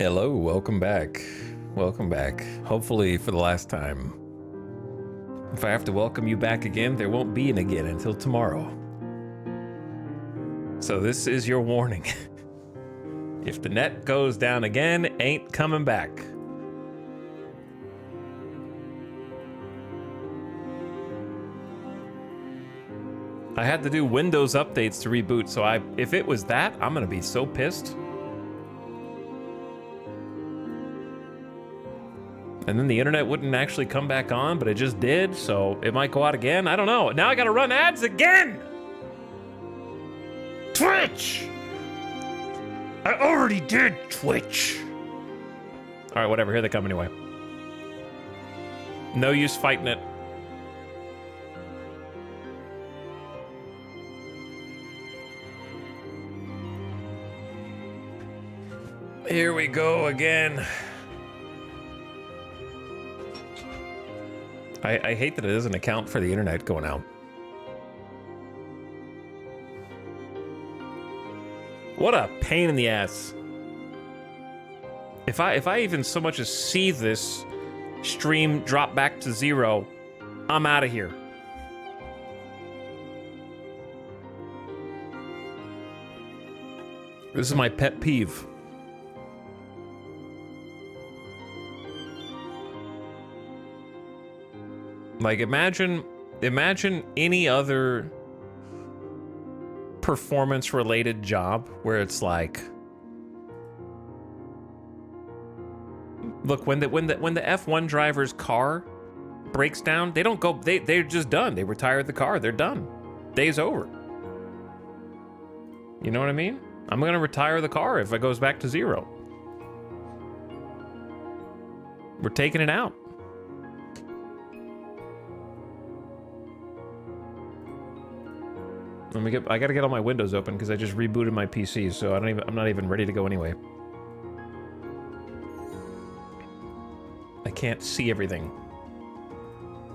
Hello, welcome back. Welcome back. Hopefully for the last time. If I have to welcome you back again, there won't be an again until tomorrow. So this is your warning. If the net goes down again, ain't coming back. I had to do Windows updates to reboot, so if it was that, I'm gonna be so pissed. And then the internet wouldn't actually come back on, but it just did, so it might go out again. I don't know. Now I gotta run ads again! Twitch! I already did Twitch! Alright, whatever. Here they come anyway. No use fighting it. Here we go again. I hate that it doesn't account for the internet going out. What a pain in the ass. If I even so much as see this stream drop back to 0, I'm out of here. This is my pet peeve. Like, imagine any other performance-related job where it's like, look, when the F1 driver's car breaks down, they don't go, they're just done. They retire the car, they're done. Day's over. You know what I mean? I'm gonna retire the car if it goes back to 0. We're taking it out. I gotta get all my windows open because I just rebooted my PC, so I'm not even ready to go anyway. I can't see everything.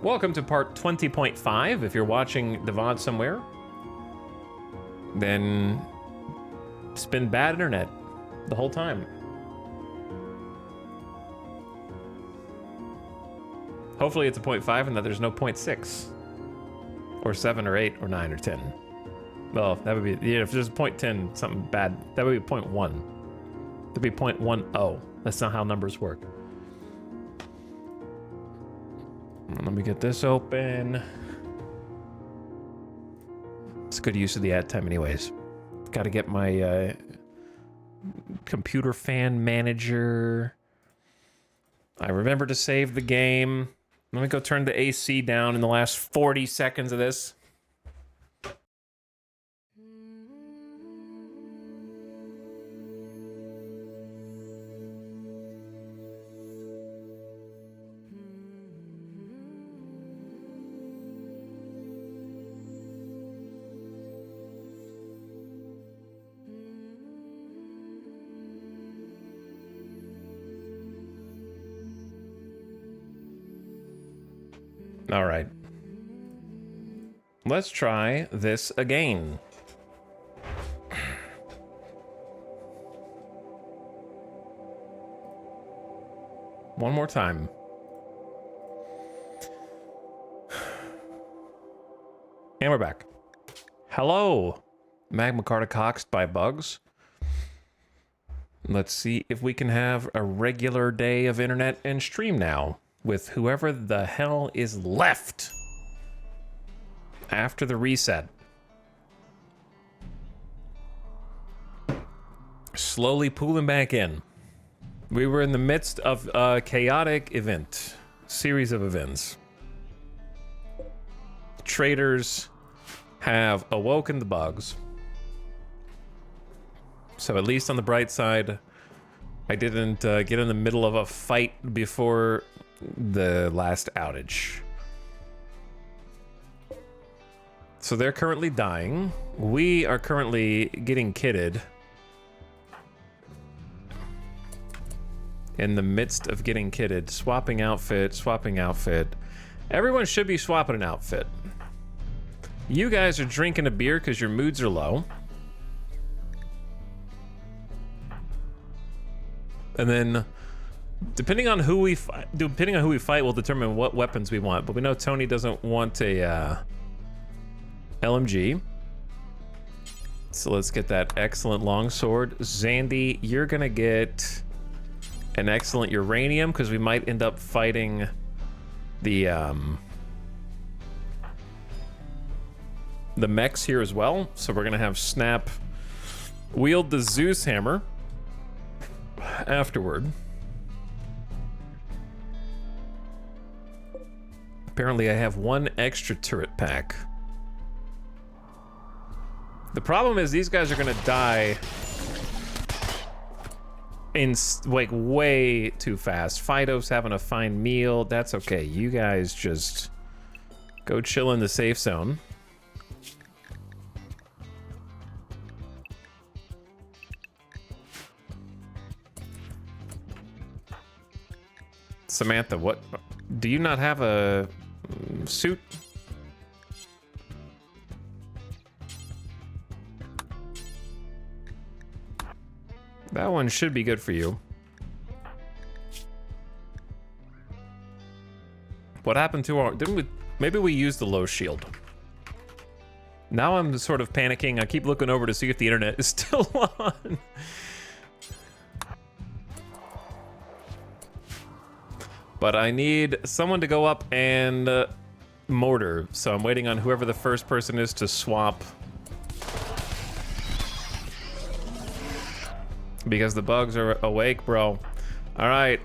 Welcome to part 20.5. If you're watching the VOD somewhere, then it's been bad internet the whole time. Hopefully it's a 0.5 and that there's no 0.6 or 7 or 8 or 9 or 10. Well, that would be, yeah, if there's a 0.10, something bad, that would be 0.1. That'd be 0.10. That's not how numbers work. Let me get this open. It's good use of the ad time anyways. Got to get my computer fan manager. I remember to save the game. Let me go turn the AC down in the last 40 seconds of this. All right. Let's try this again. One more time. And we're back. Hello, Magma Carta coxed by bugs. Let's see if we can have a regular day of internet and stream now with whoever the hell is left after the reset. Slowly pulling back in. We were in the midst of a chaotic event, series of events. Traders have awoken the bugs. So at least on the bright side, I didn't get in the middle of a fight before the last outage. So they're currently dying. We are currently getting kitted. In the midst of getting kitted. Swapping outfit, swapping outfit. Everyone should be swapping an outfit. You guys are drinking a beer because your moods are low. And then, depending on who we fight, will determine what weapons we want. But we know Tony doesn't want a LMG. So let's get that excellent longsword. Zandy, you're gonna get an excellent uranium because we might end up fighting the mechs here as well. So we're gonna have Snap wield the Zeus hammer afterward. Apparently I have one extra turret pack. The problem is these guys are gonna die in like way too fast. Fido's having a fine meal. That's okay. You guys just go chill in the safe zone. Samantha, what? Do you not have a suit? That one should be good for you. What happened to our... Didn't we... Maybe we used the low shield. Now I'm sort of panicking. I keep looking over to see if the internet is still on. But I need someone to go up and mortar. So I'm waiting on whoever the first person is to swap. Because the bugs are awake, bro. All right,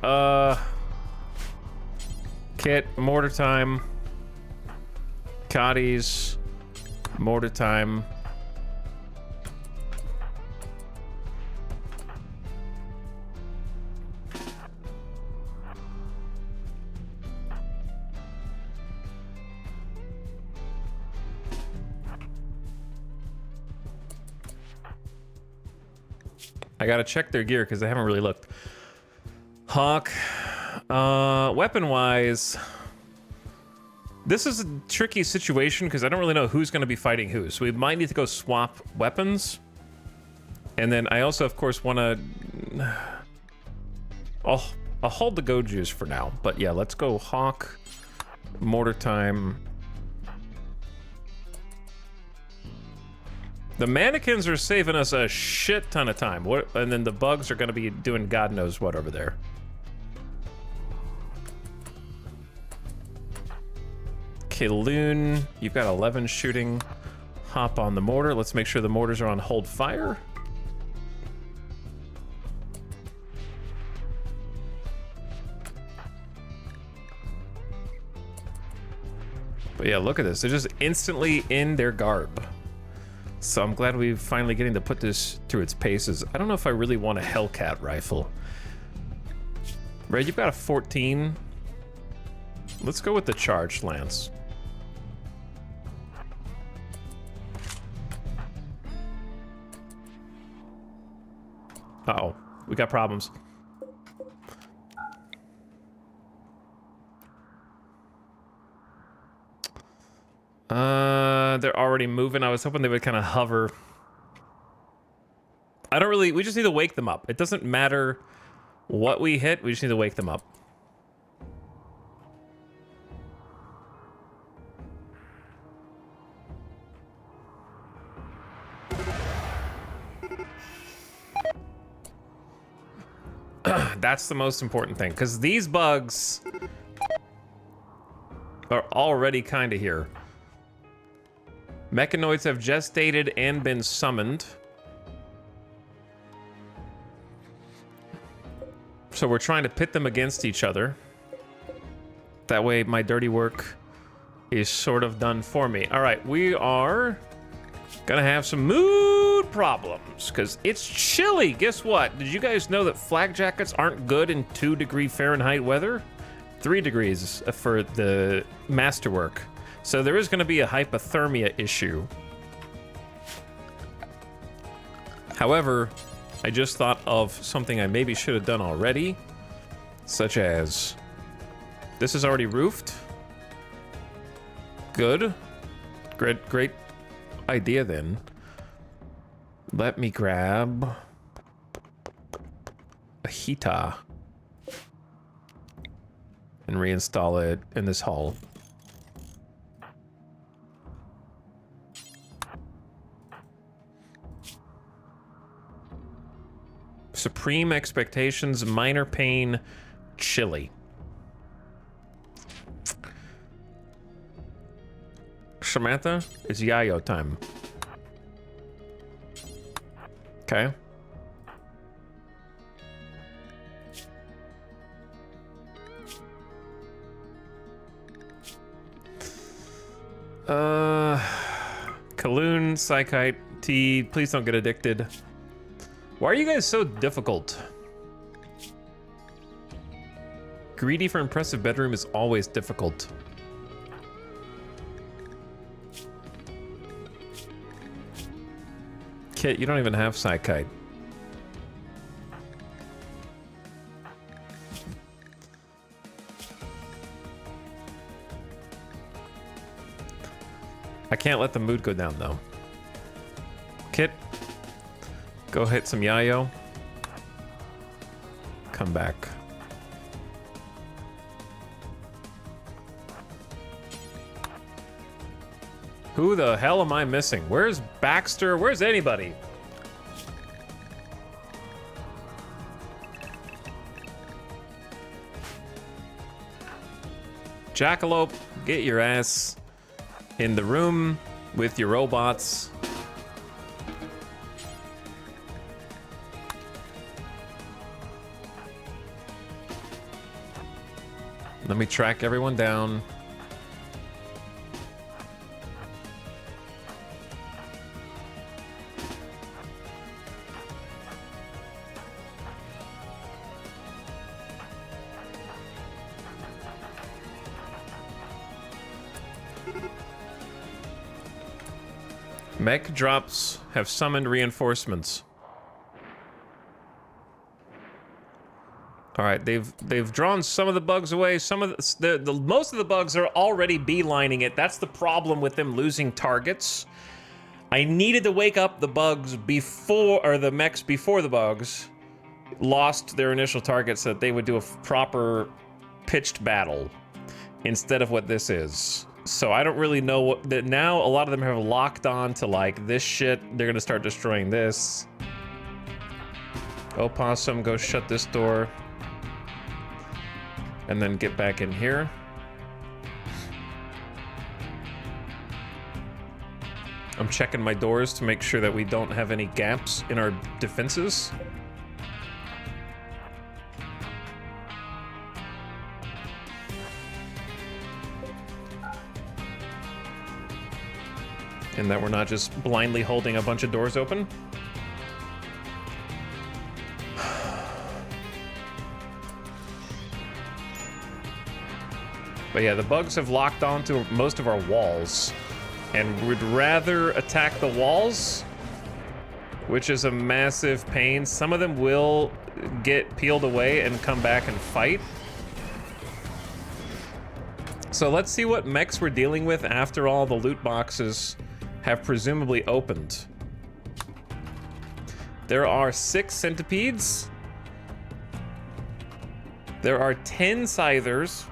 Kit, mortar time. Cotties, mortar time. I gotta check their gear because I haven't really looked. Hawk, weapon-wise, this is a tricky situation because I don't really know who's gonna be fighting who. So we might need to go swap weapons. And then I also, of course, wanna... I'll hold the Gojus for now. But yeah, let's go Hawk, mortar time. The mannequins are saving us a shit ton of time. And then the bugs are gonna be doing God knows what over there. Okay, Loon, you've got 11 shooting. Hop on the mortar. Let's make sure the mortars are on hold fire. But yeah, look at this. They're just instantly in their garb. So I'm glad we're finally getting to put this through its paces. I don't know if I really want a Hellcat rifle. Red, you've got a 14. Let's go with the charged lance. Uh-oh, we got problems. They're already moving. I was hoping they would kind of hover. We just need to wake them up. It doesn't matter what we hit, we just need to wake them up. That's the most important thing, because these bugs are already kind of here. Mechanoids have gestated and been summoned. So we're trying to pit them against each other. That way my dirty work is sort of done for me. All right, we are gonna have some mood problems because it's chilly. Guess what? Did you guys know that flak jackets aren't good in 2-degree Fahrenheit weather? 3 degrees for the masterwork. So there is going to be a hypothermia issue. However, I just thought of something I maybe should have done already, such as this is already roofed. Good. Great idea then. Let me grab a heater and reinstall it in this hole. Supreme Expectations, Minor Pain, Chili. Samantha, it's Yayo time. Okay. Kaloon, Psychite, T, please don't get addicted. Why are you guys so difficult? Greedy for impressive bedroom is always difficult. Kit, you don't even have Psychite. I can't let the mood go down though. Kit, go hit some Yayo. Come back. Who the hell am I missing? Where's Baxter? Where's anybody? Jackalope, get your ass in the room with your robots. Let me track everyone down. Mech drops have summoned reinforcements. All right, they've drawn some of the bugs away. Some of the most of the bugs are already beelining it. That's the problem with them losing targets. I needed to wake up the bugs before, or the mechs before the bugs lost their initial targets, so that they would do a proper pitched battle instead of what this is. So I don't really know what that now. A lot of them have locked on to like this shit. They're gonna start destroying this. Opossum, go shut this door. And then get back in here. I'm checking my doors to make sure that we don't have any gaps in our defenses. And that we're not just blindly holding a bunch of doors open. But yeah, the bugs have locked onto most of our walls. And we'd rather attack the walls, which is a massive pain. Some of them will get peeled away and come back and fight. So let's see what mechs we're dealing with after all the loot boxes have presumably opened. There are 6 centipedes. There are 10 scythers.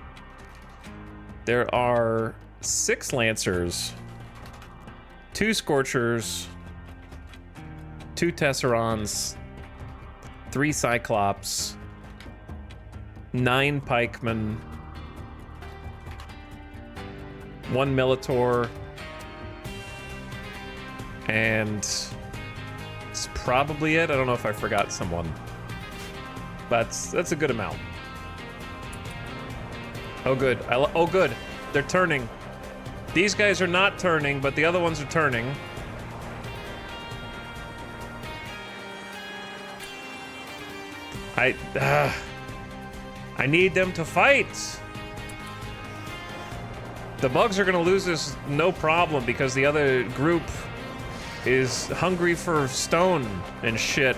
There are 6 lancers, 2 scorchers, 2 tesserons, 3 cyclops, 9 pikemen, 1 militor, and it's probably it. I don't know if I forgot someone, but that's a good amount. Oh good, oh good, they're turning. These guys are not turning, but the other ones are turning. I need them to fight. The bugs are gonna lose this no problem because the other group is hungry for stone and shit.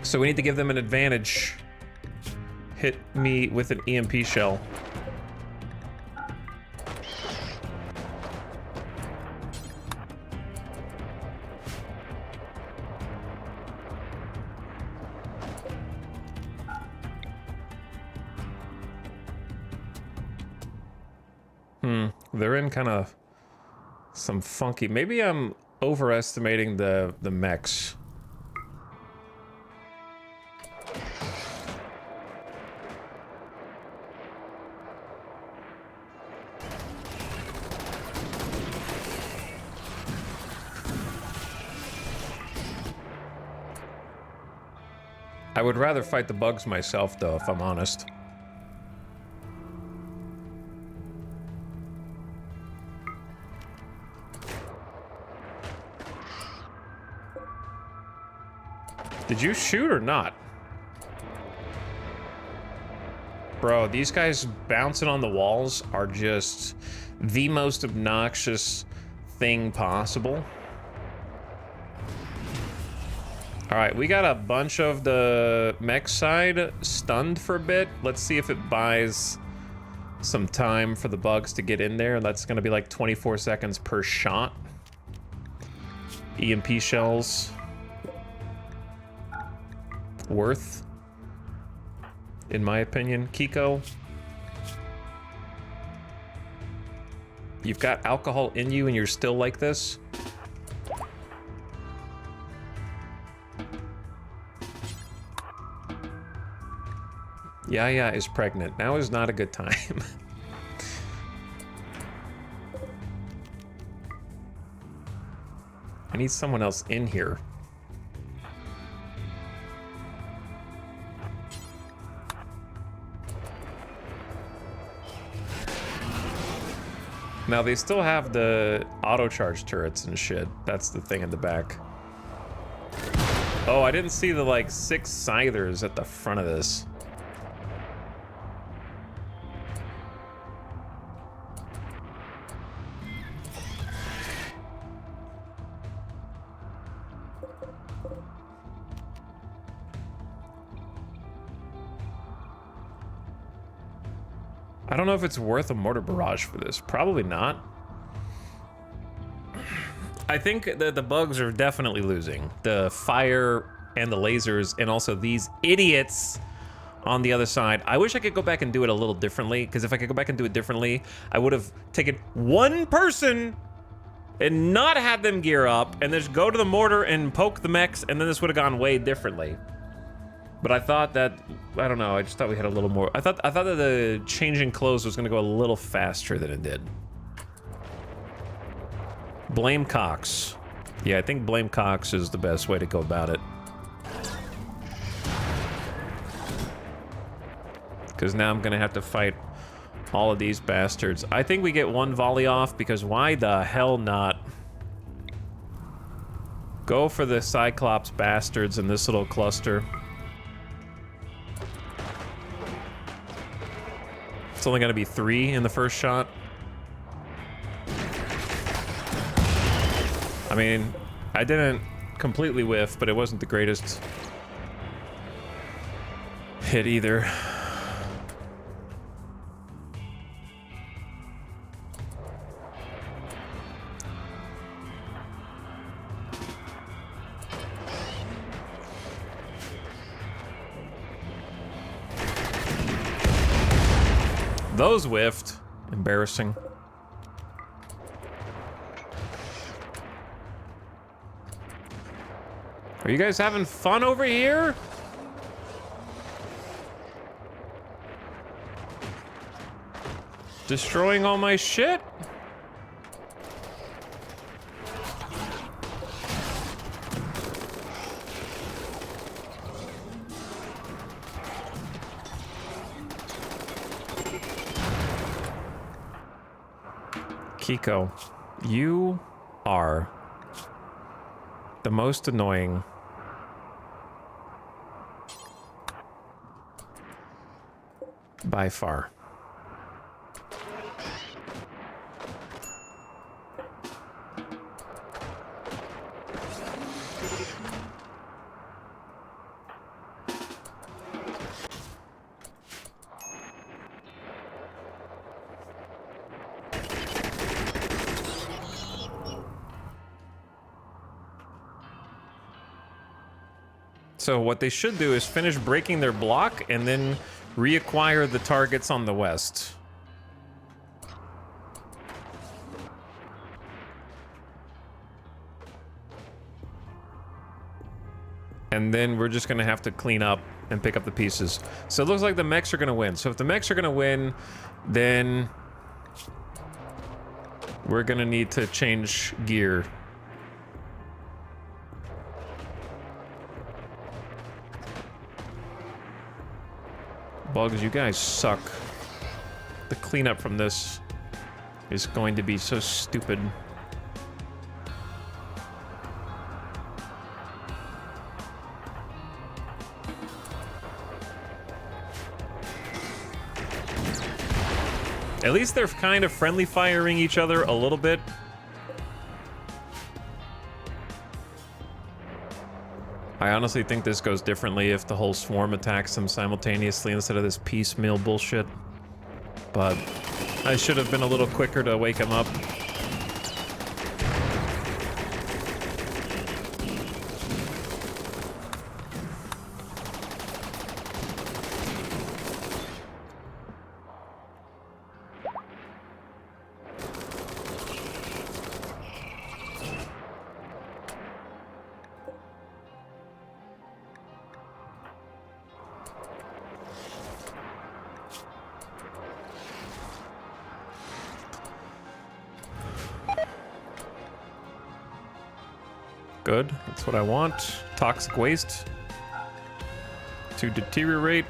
So we need to give them an advantage. Hit me with an EMP shell. They're in kind of some funky... Maybe I'm overestimating the mechs. I would rather fight the bugs myself, though, if I'm honest. Did you shoot or not? Bro, these guys bouncing on the walls are just the most obnoxious thing possible. All right, we got a bunch of the mech side stunned for a bit. Let's see if it buys some time for the bugs to get in there. That's gonna be like 24 seconds per shot. EMP shells. Worth, in my opinion. Kiko, you've got alcohol in you and you're still like this? Yaya is pregnant. Now is not a good time. I need someone else in here. Now, they still have the auto-charge turrets and shit. That's the thing in the back. Oh, I didn't see the, like, 6 scythers at the front of this. I don't know if it's worth a mortar barrage for this. Probably not. I think that the bugs are definitely losing. The fire and the lasers and also these idiots on the other side. I wish I could go back and do it a little differently, because if I could go back and do it differently, I would have taken one person and not had them gear up and just go to the mortar and poke the mechs, and then this would have gone way differently. But I thought that, I don't know, I just thought we had a little more. I thought that the changing clothes was gonna go a little faster than it did. Blame Cox. Yeah, I think blame Cox is the best way to go about it. Because now I'm gonna have to fight all of these bastards. I think we get one volley off, because why the hell not? Go for the Cyclops bastards in this little cluster. It's only gonna be 3 in the first shot. I mean, I didn't completely whiff, but it wasn't the greatest hit either. Those whiffed. Embarrassing. Are you guys having fun over here? Destroying all my shit? Kiko, you are the most annoying by far. So what they should do is finish breaking their block and then reacquire the targets on the west. and then we're just gonna have to clean up and pick up the pieces. So it looks like the mechs are gonna win. So if the mechs are gonna win, then we're gonna need to change gear. Bugs, you guys suck. The cleanup from this is going to be so stupid. At least they're kind of friendly firing each other a little bit. I honestly think this goes differently if the whole swarm attacks them simultaneously instead of this piecemeal bullshit. But I should have been a little quicker to wake him up. Good, that's what I want. Toxic waste to deteriorate.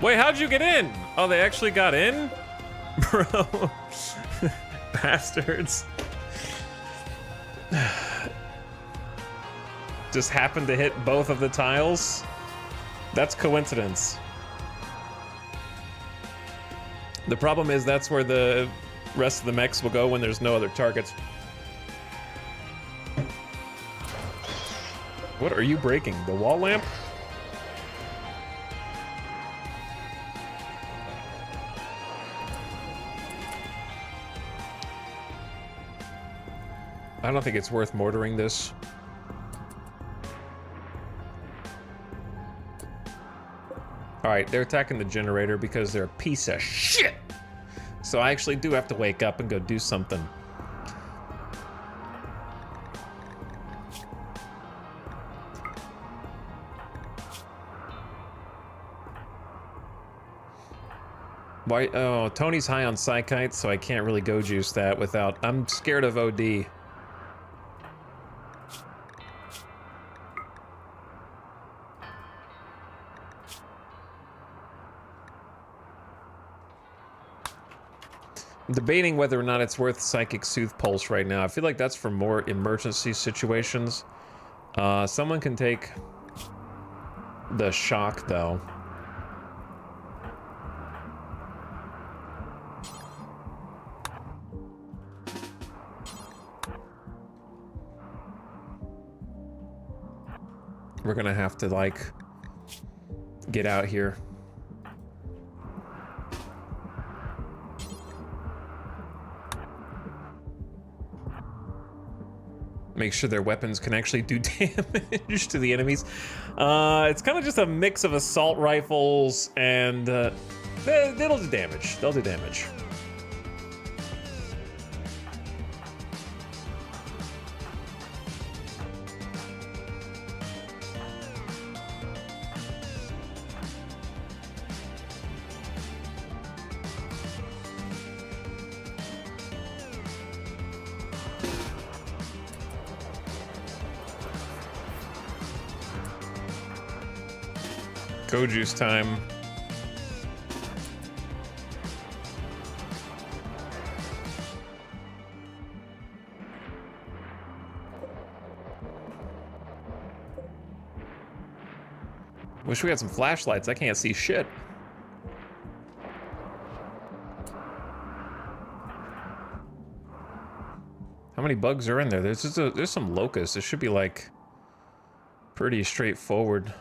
Wait, how'd you get in? Oh, they actually got in? Bro. Bastards. Just happened to hit both of the tiles? That's coincidence. The problem is that's where the rest of the mechs will go when there's no other targets. What are you breaking? The wall lamp? I don't think it's worth mortaring this. Alright, they're attacking the generator because they're a piece of shit! So I actually do have to wake up and go do something. Why? Oh, Tony's high on psychite, so I can't really go juice that without... I'm scared of OD. I'm debating whether or not it's worth Psychic Soothe Pulse right now. I feel like that's for more emergency situations. Someone can take the shock, though. We're gonna have to, like, get out here. Make sure their weapons can actually do damage to the enemies. It's kind of just a mix of assault rifles and they'll do damage. They'll do damage. Go juice time. Wish we had some flashlights. I can't see shit. How many bugs are in there? There's some locusts. It should be like pretty straightforward.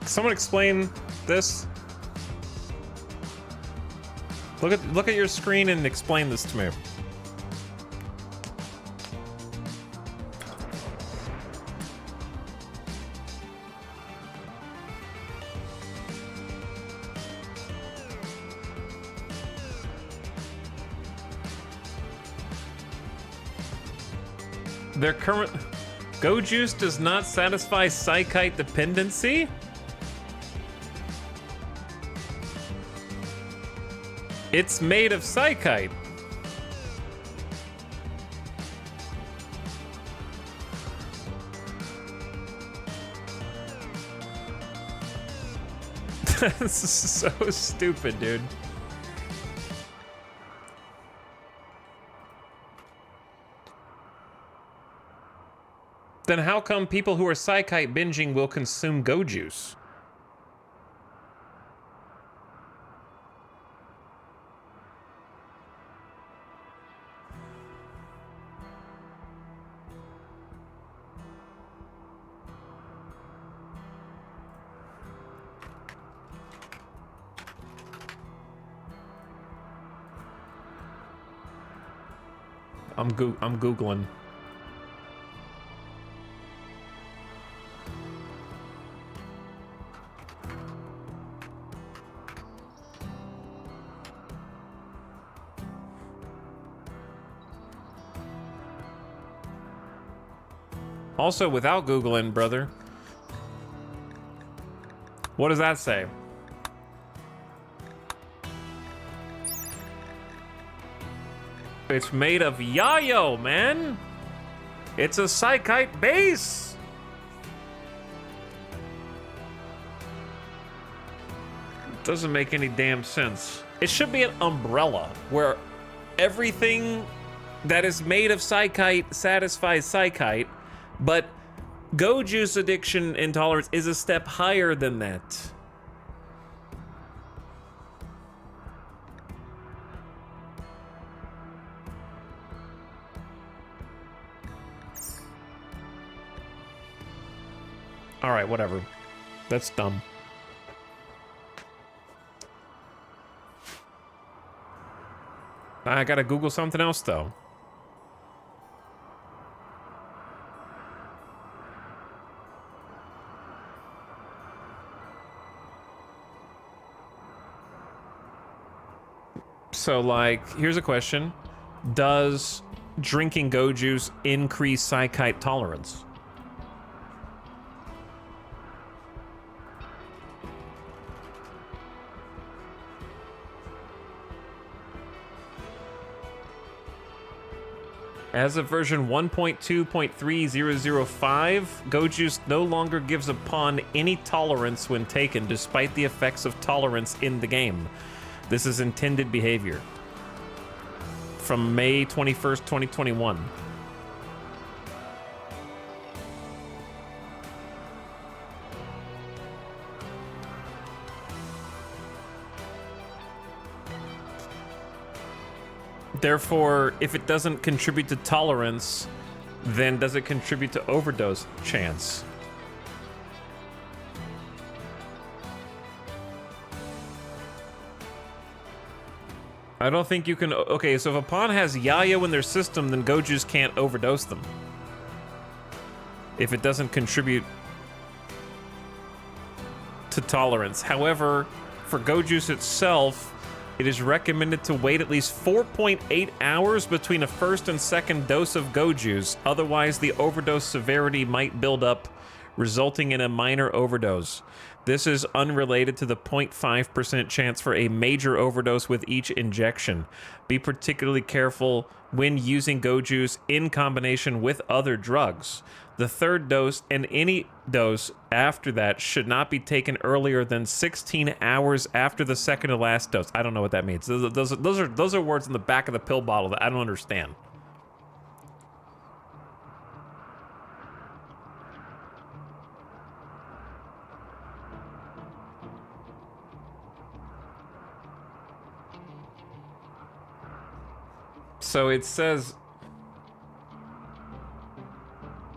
someone explain this? Look at your screen and explain this to me. Their current Go Juice does not satisfy psychite dependency? It's made of psychite. This is so stupid, dude. Then how come people who are psychite binging will consume Go Juice? I'm Googling. Also, without Googling, brother. What does that say? It's made of yayo, man. It's a psychite base. Doesn't make any damn sense. It should be an umbrella where everything that is made of psychite satisfies psychite, but Go Juice addiction intolerance is a step higher than that. All right, whatever. That's dumb. I gotta Google something else, though. So, like, here's a question. Does drinking Go Juice increase psychite tolerance? As of version 1.2.3005, Go Juice no longer gives upon any tolerance when taken, despite the effects of tolerance in the game. This is intended behavior. From May 21st, 2021. Therefore, if it doesn't contribute to tolerance, then does it contribute to overdose chance? I don't think you can... Okay, so if a pawn has yayo in their system, then Go Juice can't overdose them. If it doesn't contribute to tolerance. However, for Go Juice itself, it is recommended to wait at least 4.8 hours between a first and second dose of Go Juice. Otherwise, the overdose severity might build up, resulting in a minor overdose. This is unrelated to the 0.5% chance for a major overdose with each injection. Be particularly careful when using Go Juice in combination with other drugs. The third dose and any dose after that should not be taken earlier than 16 hours after the second to last dose. I don't know what that means. Those are words in the back of the pill bottle that I don't understand. So it says,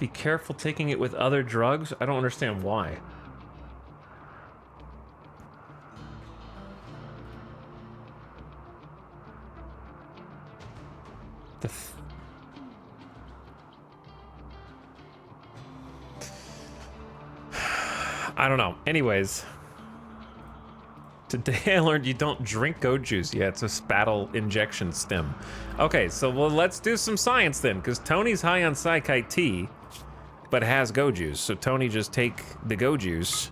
be careful taking it with other drugs. I don't understand why. I don't know. Anyways. Today I learned you don't drink goat juice. Yeah, it's a spattle injection stem. Okay, so well, let's do some science then, because Tony's high on Psykite tea, but has go juice. So Tony just take the go juice.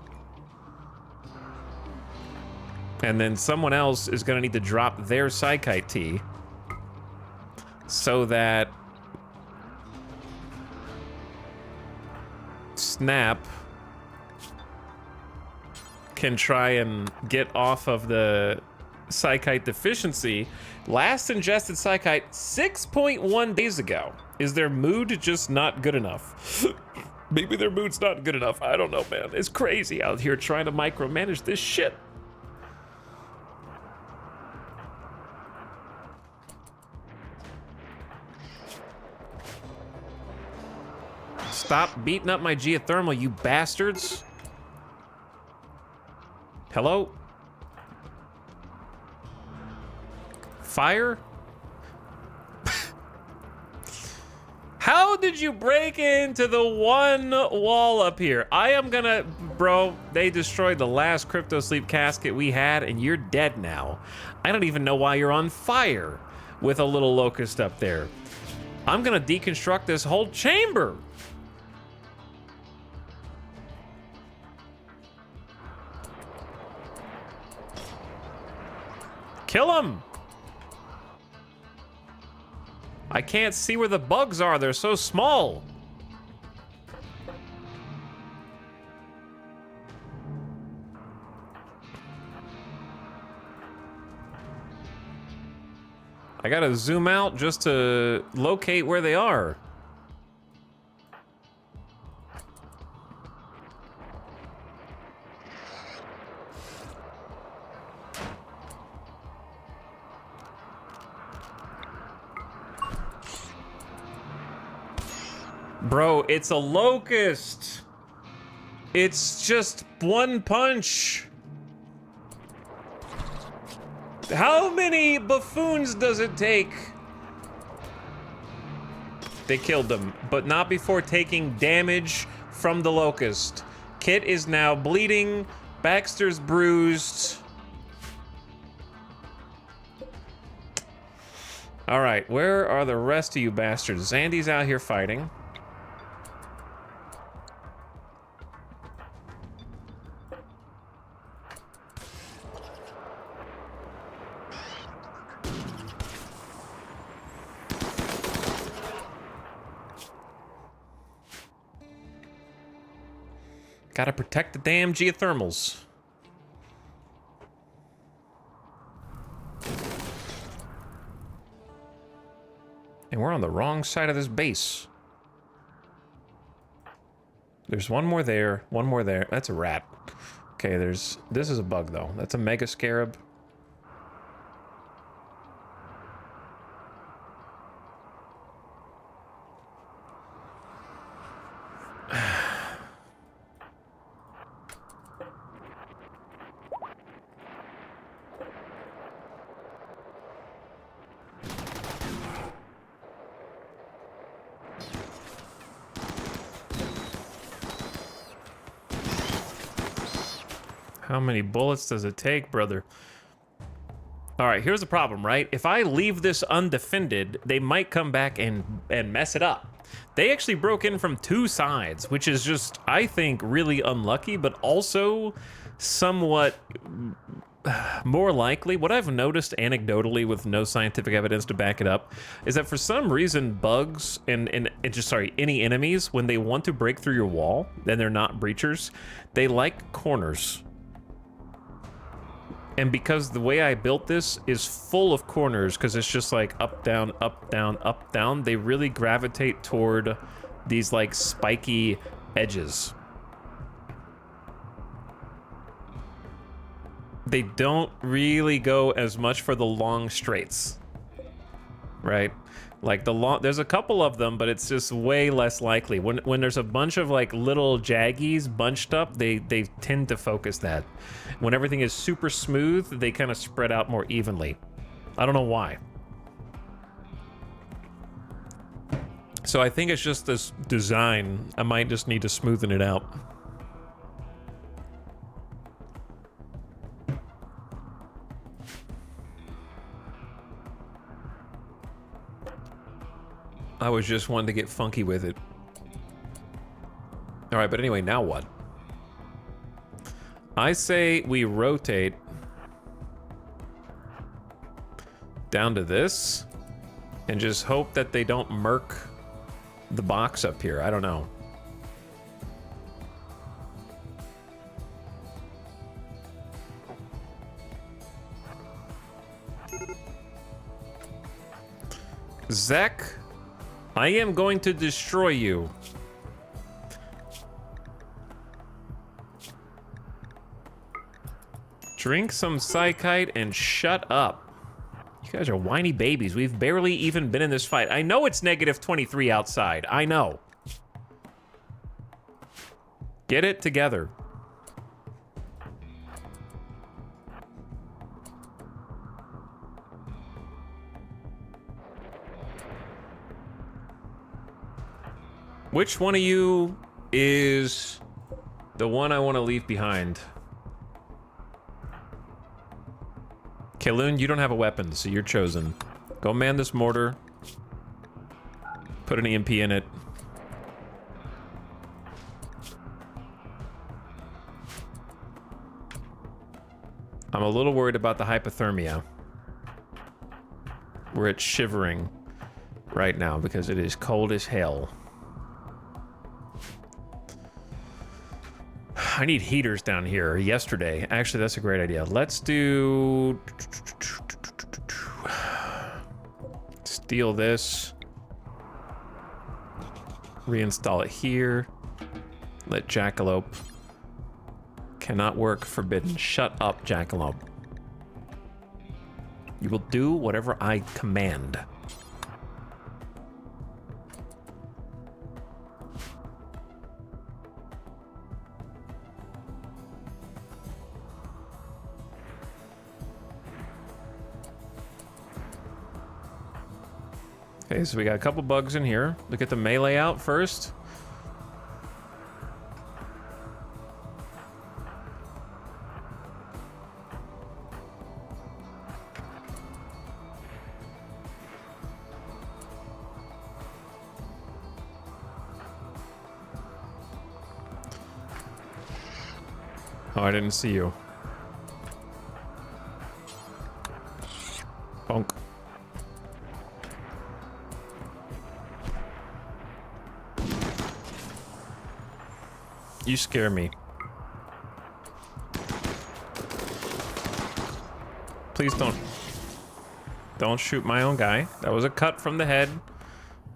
And then someone else is gonna need to drop their Psykite tea so that Snap can try and get off of the Psykite deficiency. Last ingested Psykite 6.1 days ago. Is their mood just not good enough? Maybe their mood's not good enough. I don't know, man. It's crazy out here trying to micromanage this shit. Stop beating up my geothermal, you bastards. Hello? Fire? How did you break into the one wall up here? I am gonna... Bro, they destroyed the last crypto sleep casket we had, and you're dead now. I don't even know why you're on fire with a little locust up there. I'm gonna deconstruct this whole chamber. Kill him! I can't see where the bugs are. They're so small. I gotta zoom out just to locate where they are. Bro, it's a locust. It's just one punch. How many buffoons does it take? They killed them, but not before taking damage from the locust. Kit is now bleeding. Baxter's bruised. All right, where are the rest of you bastards? Zandy's out here fighting. Gotta protect the damn geothermals. And we're on the wrong side of this base. There's one more there, one more there. That's a rat. Okay, this is a bug though. That's a mega scarab. How many bullets does it take, brother? All right, here's the problem, right? If I leave this undefended, they might come back and mess it up. They actually broke in from two sides, which is just, I think, really unlucky, but also somewhat more likely. What I've noticed anecdotally with no scientific evidence to back it up is that for some reason bugs and just, sorry, any enemies, when they want to break through your wall, and they're not breachers, they like corners. And because the way I built this is full of corners, because it's just like up, down, up, down, up, down, they really gravitate toward these like spiky edges. They don't really go as much for the long straights, right? Like there's a couple of them, but it's just way less likely. When there's a bunch of like little jaggies bunched up, they tend to focus that. When everything is super smooth, they kind of spread out more evenly. I don't know why. So I think it's just this design. I might just need to smoothen it out. I was just wanting to get funky with it. All right, but anyway, now what? I say we rotate down to this and just hope that they don't murk the box up here. I don't know. Zek, I am going to destroy you. Drink some Psychite and shut up. You guys are whiny babies. We've barely even been in this fight. I know it's negative 23 outside. I know. Get it together. Which one of you is the one I want to leave behind? Kaloon, you don't have a weapon, so you're chosen. Go man this mortar. Put an EMP in it. I'm a little worried about the hypothermia. Where it's shivering right now because it is cold as hell. I need heaters down here yesterday. Actually, that's a great idea. Let's do... Steal this. Reinstall it here. Let Jackalope. Cannot work. Forbidden. Shut up, Jackalope. You will do whatever I command. Okay, so we got a couple bugs in here. Look at the melee out first. Oh, I didn't see you. Bonk. You scare me. Please don't shoot my own guy. That was a cut from the head.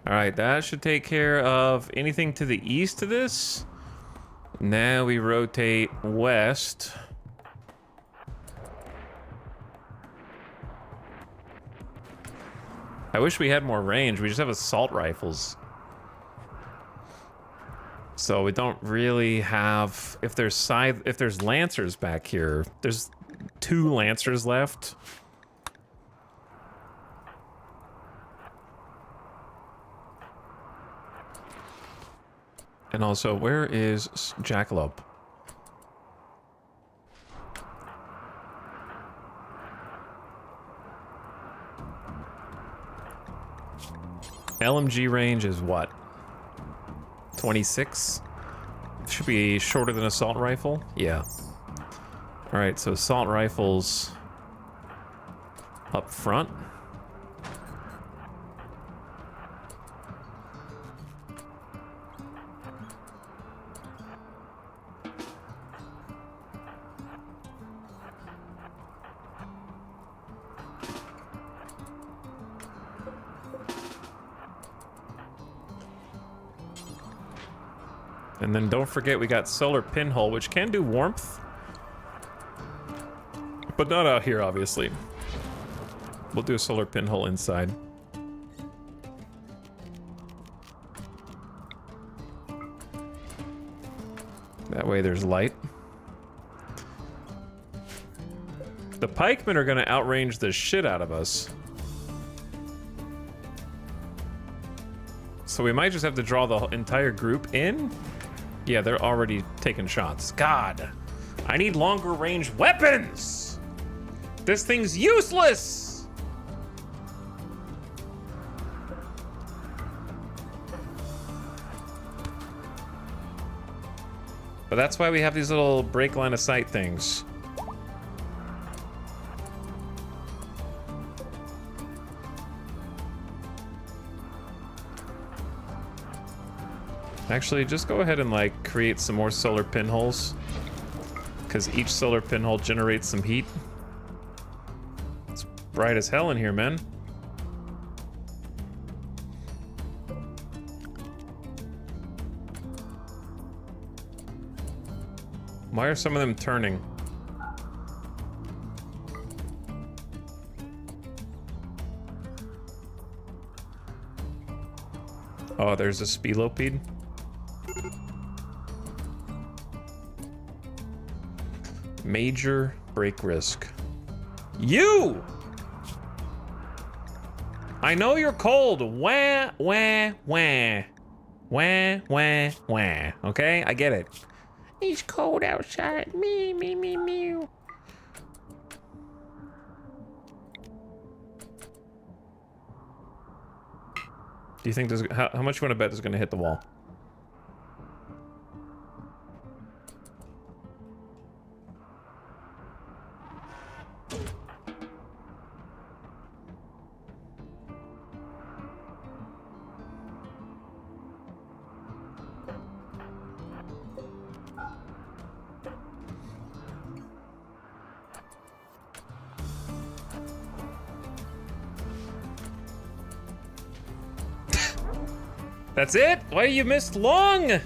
All right, that should take care of anything to the east of this. Now we rotate west. I wish we had more range. We just have assault rifles. So we don't really have, if there's lancers back here, there's 2 lancers left. And also, where is Jackalope? LMG range is what? 26? Should be shorter than assault rifle? Yeah. Alright, so assault rifles up front. And then don't forget we got solar pinhole, which can do warmth. But not out here, obviously. We'll do a solar pinhole inside. That way there's light. The pikemen are gonna outrange the shit out of us. So we might just have to draw the entire group in. Yeah, they're already taking shots. God, I need longer range weapons. This thing's useless. But that's why we have these little break line of sight things. Actually, just go ahead and like create some more solar pinholes, because each solar pinhole generates some heat. It's bright as hell in here, man. Why are some of them turning? Oh, there's a spelopede. Major break risk. You! I know you're cold. Wah, wah, wah. Wah, wah, wah. Okay? I get it. It's cold outside. Me, me, me, mew. Do you think this, how much you want to bet is going to hit the wall? That's it? Why you missed long?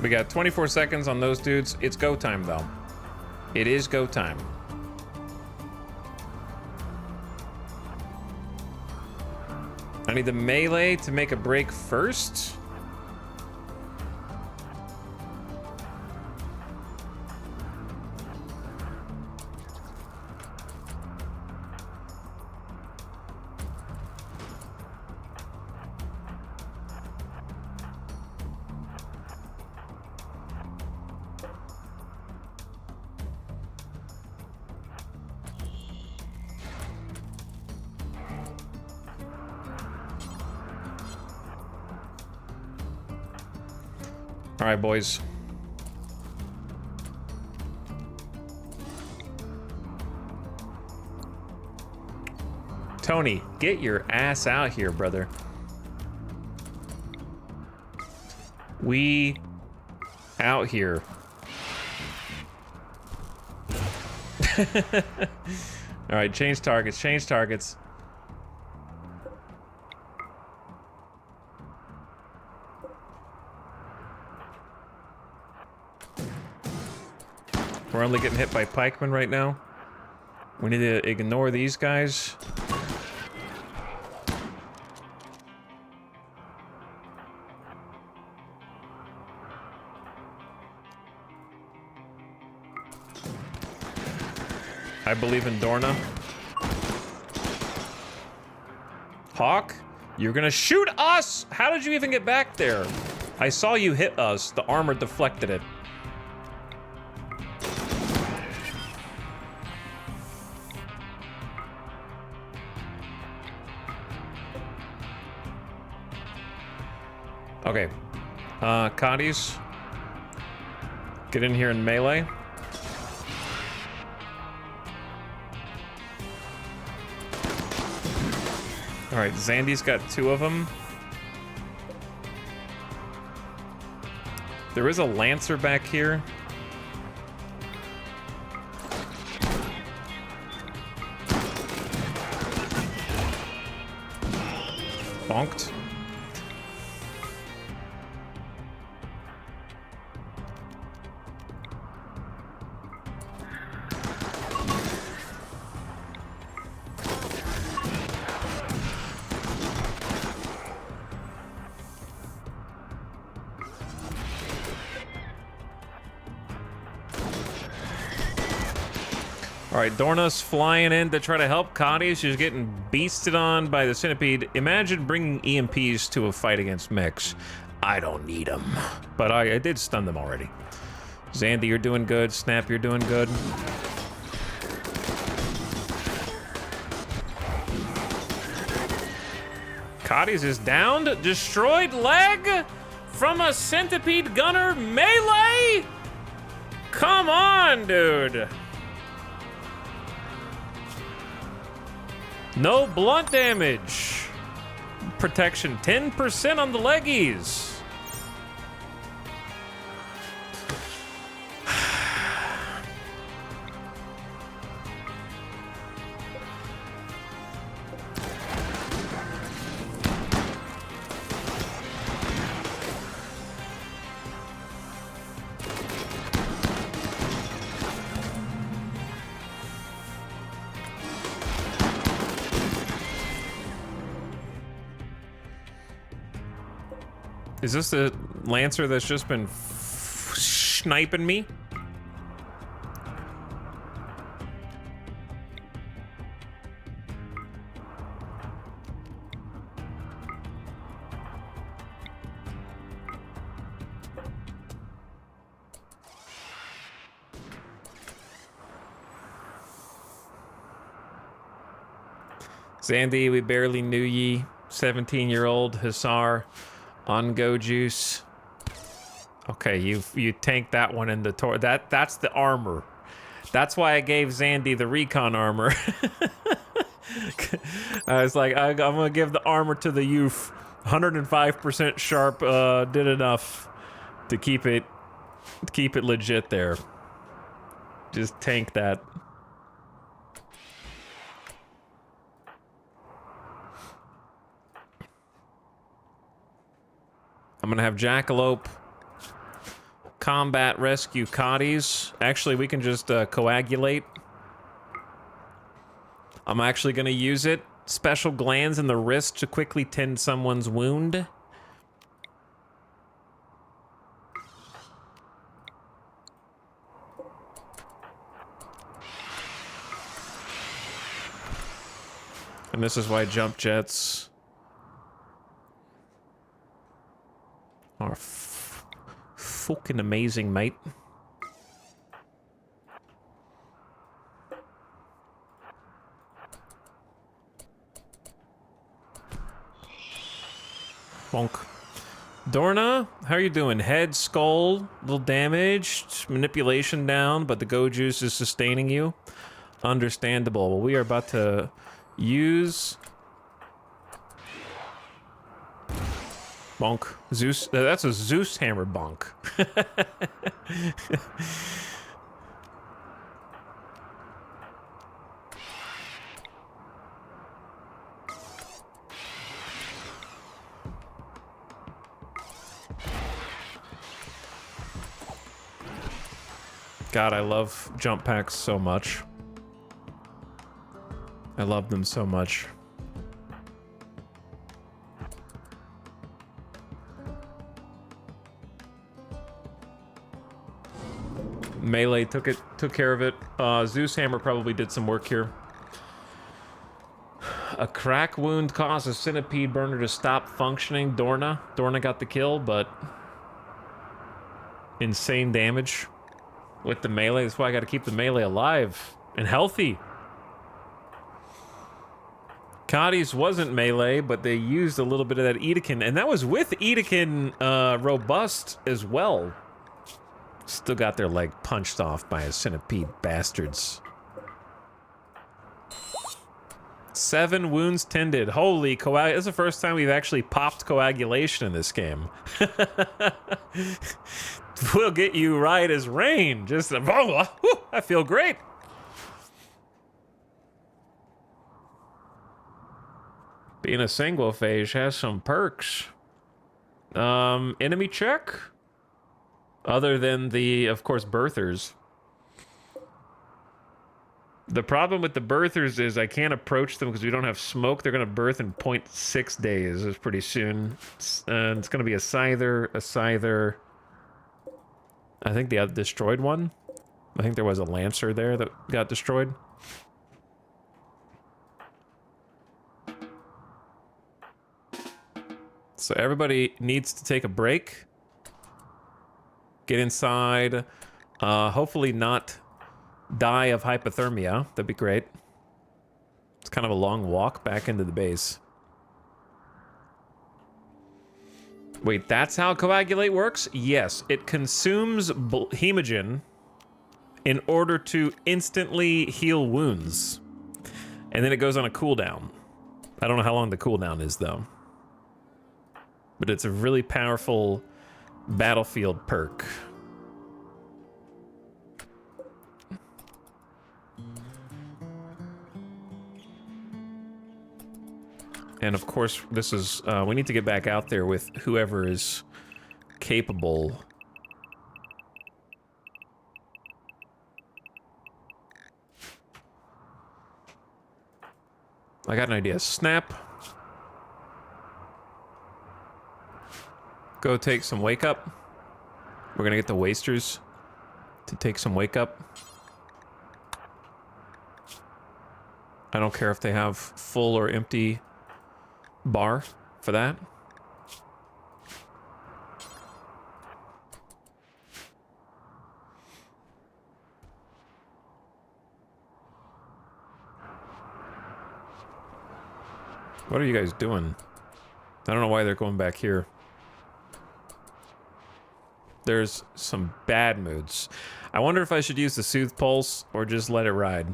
We got 24 seconds on those dudes. It's go time, though. It is go time. I need the melee to make a break first. All right, boys. Tony, get your ass out here, brother. We out here. All right, change targets, change targets. We're only getting hit by pikemen right now. We need to ignore these guys. I believe in Dorna. Hawk, you're gonna shoot us! How did you even get back there? I saw you hit us. The armor deflected it. Okay, Cotties, get in here in melee. All right, Zandy's got 2 of them. There is a Lancer back here. Bonked. All right, Dorna's flying in to try to help Cotty. She's getting beasted on by the centipede. Imagine bringing EMPs to a fight against mechs. I don't need them. But I did stun them already. Zandy, you're doing good. Snap, you're doing good. Cotty's is downed. Destroyed leg from a centipede gunner melee? Come on, dude. No blunt damage. Protection 10% on the leggies. Is this the Lancer that's just been sniping me? Zandy, we barely knew ye. 17-year-old Hussar. On go juice. Okay, you tanked that one in the that's the armor. That's why I gave Zandy the recon armor. I was like, I'm gonna give the armor to the youth. 105% sharp did enough to keep it legit there. Just tank that. I'm gonna have Jackalope combat rescue Cotties. Actually, we can just coagulate. I'm actually gonna use it. Special glands in the wrist to quickly tend someone's wound. And this is why jump jets are fucking amazing, mate. Bonk. Dorna, how are you doing? Head, skull, little damaged, manipulation down, but the go juice is sustaining you. Understandable. Well, we are about to use... Bonk. Zeus. That's a Zeus hammer bonk. God, I love jump packs so much. I love them so much. Melee took care of it. Zeus Hammer probably did some work here. A crack wound caused a centipede burner to stop functioning. Dorna got the kill, but insane damage with the melee. That's why I got to keep the melee alive and healthy. Cotty's wasn't melee, but they used a little bit of that Edekin, and that was with Edekin robust as well. Still got their leg punched off by a centipede bastards. 7 wounds tended. Holy this is the first time we've actually popped coagulation in this game. We'll get you right as rain. Just I feel great. Being a sanguiphage has some perks. Enemy check? Other than the, of course, birthers. The problem with the birthers is I can't approach them because we don't have smoke. They're going to birth in 0.6 days. It's pretty soon. It's going to be a Scyther. I think the destroyed one. I think there was a Lancer there that got destroyed. So everybody needs to take a break. Get inside. Hopefully not die of hypothermia. That'd be great. It's kind of a long walk back into the base. Wait, that's how Coagulate works? Yes, it consumes hemogen in order to instantly heal wounds. And then it goes on a cooldown. I don't know how long the cooldown is, though. But it's a really powerful battlefield perk. And of course, this is, we need to get back out there with whoever is capable. I got an idea. Snap. Go take some wake up. We're gonna get the wasters to take some wake up. I don't care if they have full or empty bar for that. What are you guys doing? I don't know why they're going back here. There's some bad moods. I wonder if I should use the Soothe Pulse or just let it ride.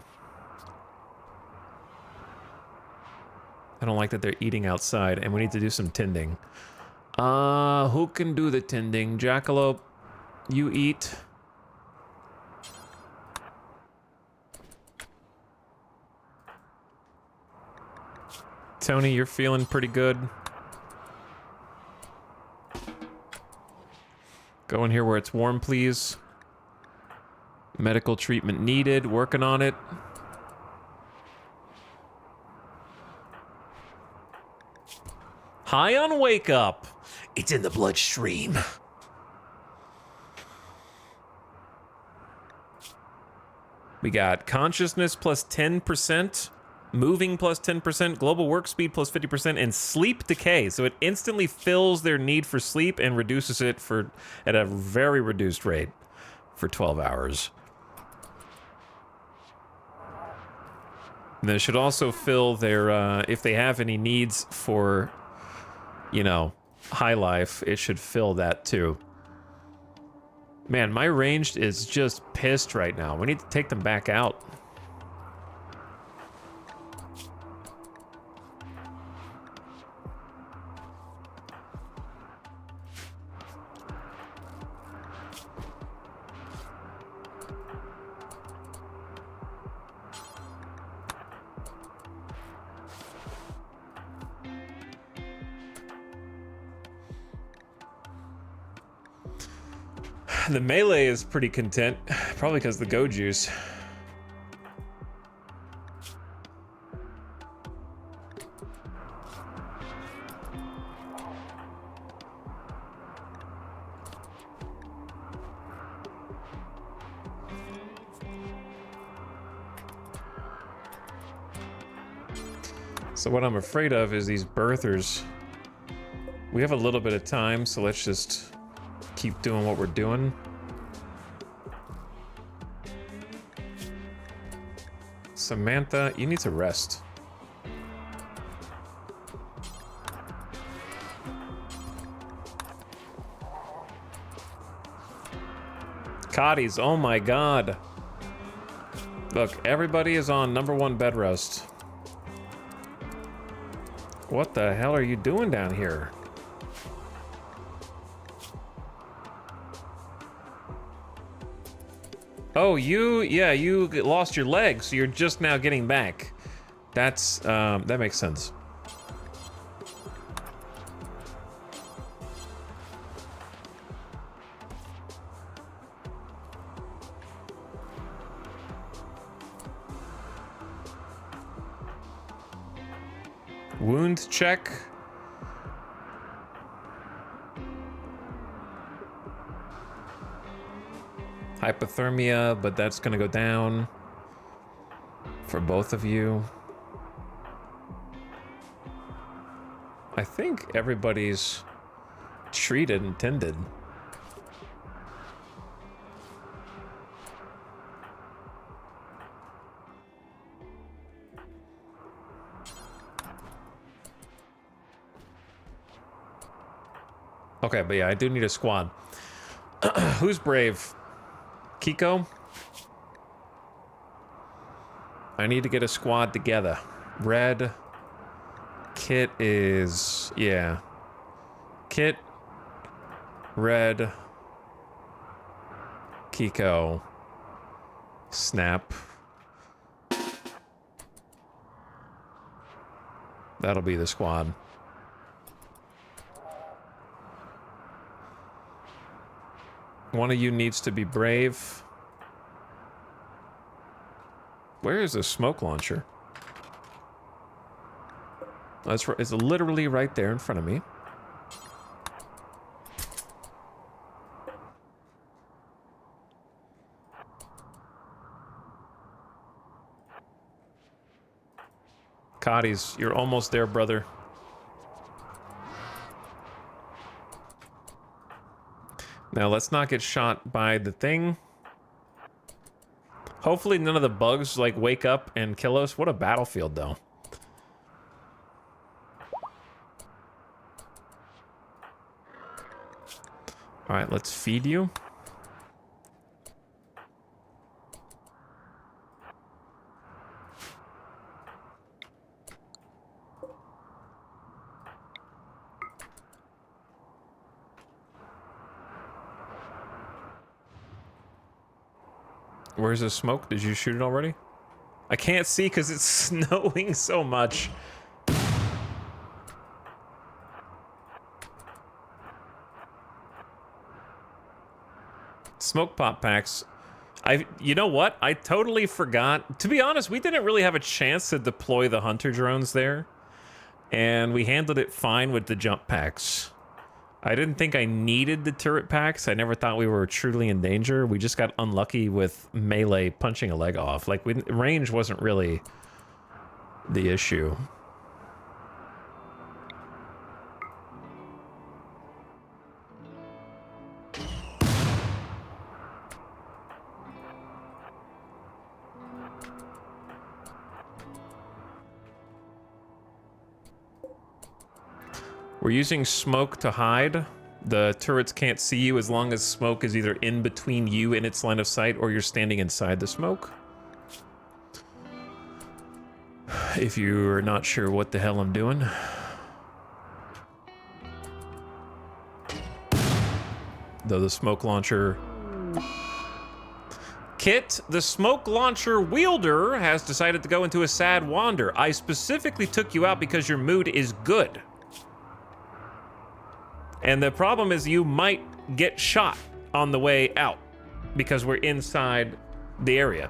I don't like that they're eating outside, and we need to do some tending. Who can do the tending? Jackalope, you eat. Tony, you're feeling pretty good. Go in here where it's warm, please. Medical treatment needed. Working on it. High on wake up. It's in the bloodstream. We got consciousness plus 10%, moving plus 10%, global work speed plus 50%, and sleep decay. So it instantly fills their need for sleep and reduces it at a very reduced rate for 12 hours. And it should also fill their, if they have any needs for, you know, high life, it should fill that too. Man, my ranged is just pissed right now. We need to take them back out. The melee is pretty content, probably because the go juice. So what I'm afraid of is these birthers. We have a little bit of time, so let's just keep doing what we're doing. Samantha, you need to rest. Cotties, oh my god. Look, everybody is on #1 bed rest. What the hell are you doing down here? Oh, you lost your leg, so you're just now getting back. That's, that makes sense. Wound check. Hypothermia, but that's gonna go down for both of you. I think everybody's treated and tended. Okay, but yeah, I do need a squad. Who's brave? Kiko? I need to get a squad together. Red. Kit is... yeah. Kit. Red. Kiko. Snap. That'll be the squad. One of you needs to be brave. Where is the smoke launcher? It's literally right there in front of me. Cotties, you're almost there, brother. Now, let's not get shot by the thing. Hopefully none of the bugs, like, wake up and kill us. What a battlefield, though. Alright, let's feed you. Where's the smoke? Did you shoot it already? I can't see because it's snowing so much. Smoke pop packs. You know what? I totally forgot. To be honest, we didn't really have a chance to deploy the hunter drones there. And we handled it fine with the jump packs. I didn't think I needed the turret packs. I never thought we were truly in danger. We just got unlucky with melee punching a leg off. Like, range wasn't really the issue. We're using smoke to hide. The turrets can't see you as long as smoke is either in between you and its line of sight or you're standing inside the smoke. If you're not sure what the hell I'm doing. Though the smoke launcher... Kit, the smoke launcher wielder, has decided to go into a sad wander. I specifically took you out because your mood is good. And the problem is you might get shot on the way out because we're inside the area.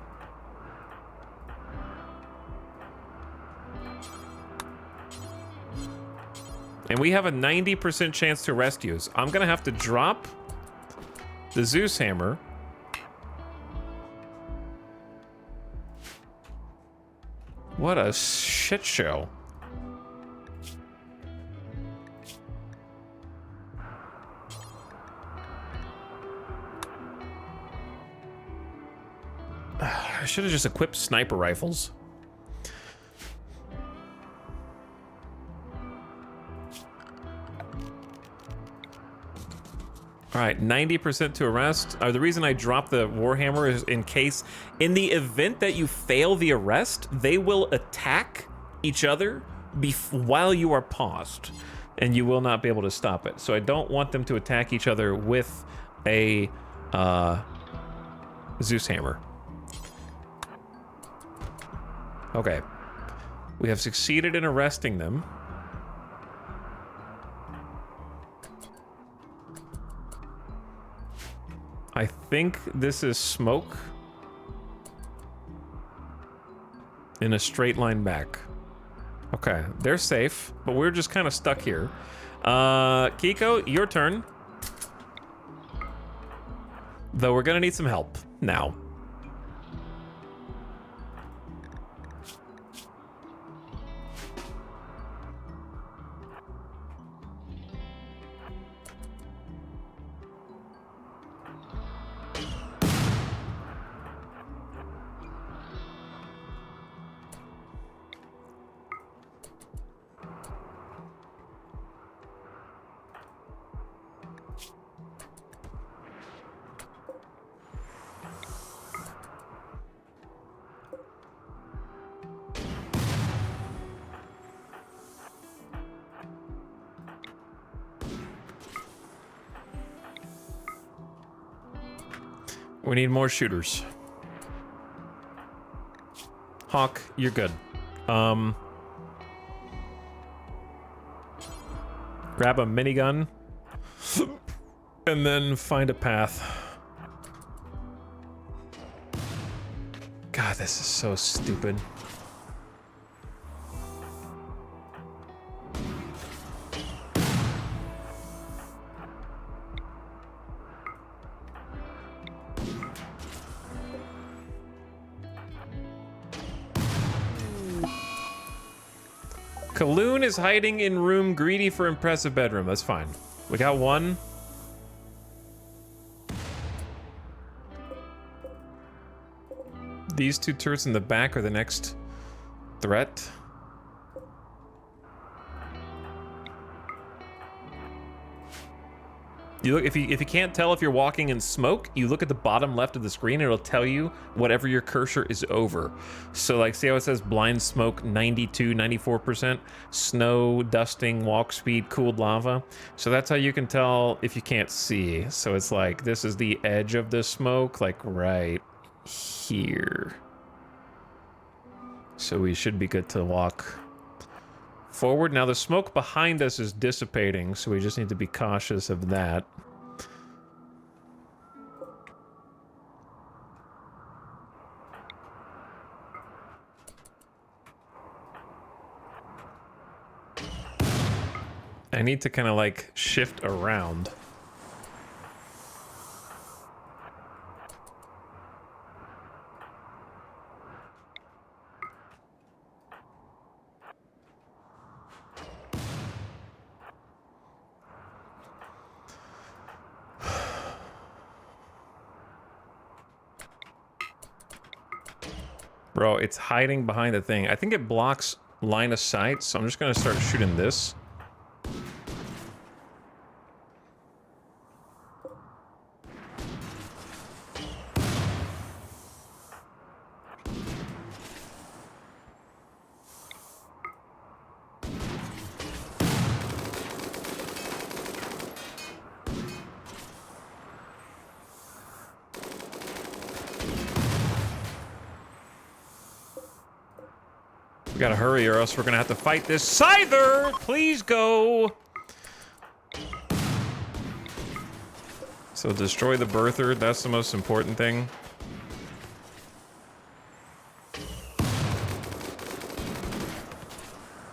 And we have a 90% chance to arrest you. So I'm gonna have to drop the Zeus hammer. What a shit show. I should have just equipped sniper rifles. All right, 90% to arrest. The reason I dropped the Warhammer is in case, in the event that you fail the arrest, they will attack each other while you are paused, and you will not be able to stop it. So I don't want them to attack each other with a Zeus hammer. Okay. We have succeeded in arresting them. I think this is smoke in a straight line back. Okay, they're safe, but we're just kind of stuck here. Kiko, your turn. Though we're gonna need some help now. We need more shooters. Hawk, you're good. Grab a minigun. And then find a path. God, this is so stupid. Kaloon is hiding in room greedy for impressive bedroom. That's fine. We got one. These two turrets in the back are the next threat. You look, if you can't tell if you're walking in smoke, you look at the bottom left of the screen, it'll tell you whatever your cursor is over. So like, see how it says blind smoke 92, 94%, snow, dusting, walk speed, cooled lava. So that's how you can tell if you can't see. So it's like, this is the edge of the smoke, like right here. So we should be good to walk forward. Now the smoke behind us is dissipating, so we just need to be cautious of that. I need to kind of like shift around. Bro, it's hiding behind the thing. I think it blocks line of sight, so I'm just gonna start shooting this. We gotta hurry or else we're gonna have to fight this Scyther! Please go! So destroy the birther, that's the most important thing.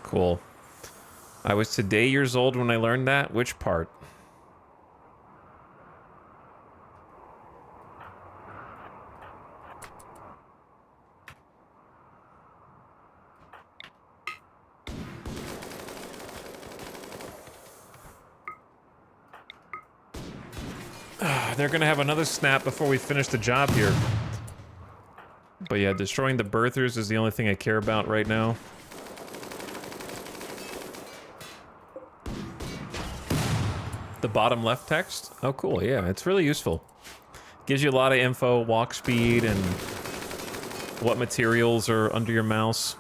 Cool. I was today years old when I learned that. Which part? They're gonna have another snap before we finish the job here. But yeah, destroying the birthers is the only thing I care about right now. The bottom left text? Oh cool, yeah, it's really useful. Gives you a lot of info, walk speed, and what materials are under your mouse.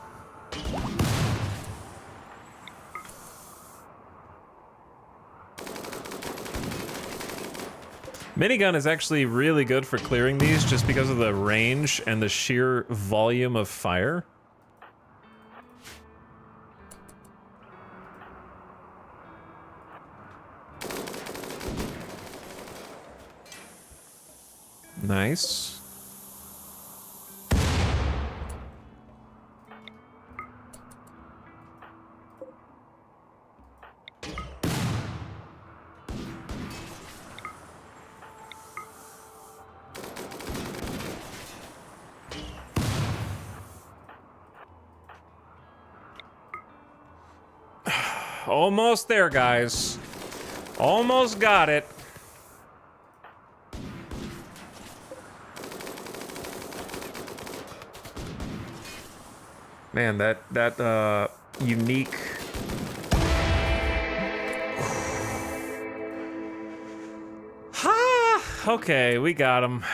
Minigun is actually really good for clearing these just because of the range and the sheer volume of fire. Nice. Almost there, guys. Almost got it. Man, that unique... Okay, we got him.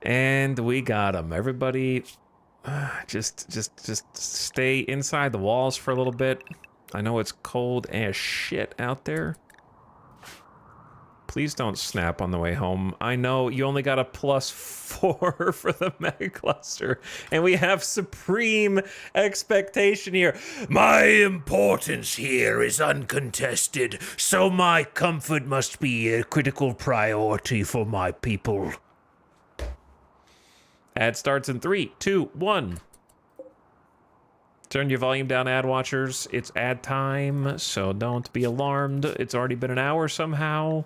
And we got him. Everybody, just stay inside the walls for a little bit. I know it's cold as shit out there. Please don't snap on the way home. I know you only got a +4 for the mega cluster, and we have supreme expectation here. My importance here is uncontested, so my comfort must be a critical priority for my people. Ad starts in 3, 2, 1. Turn your volume down, ad watchers. It's ad time, so don't be alarmed. It's already been an hour somehow.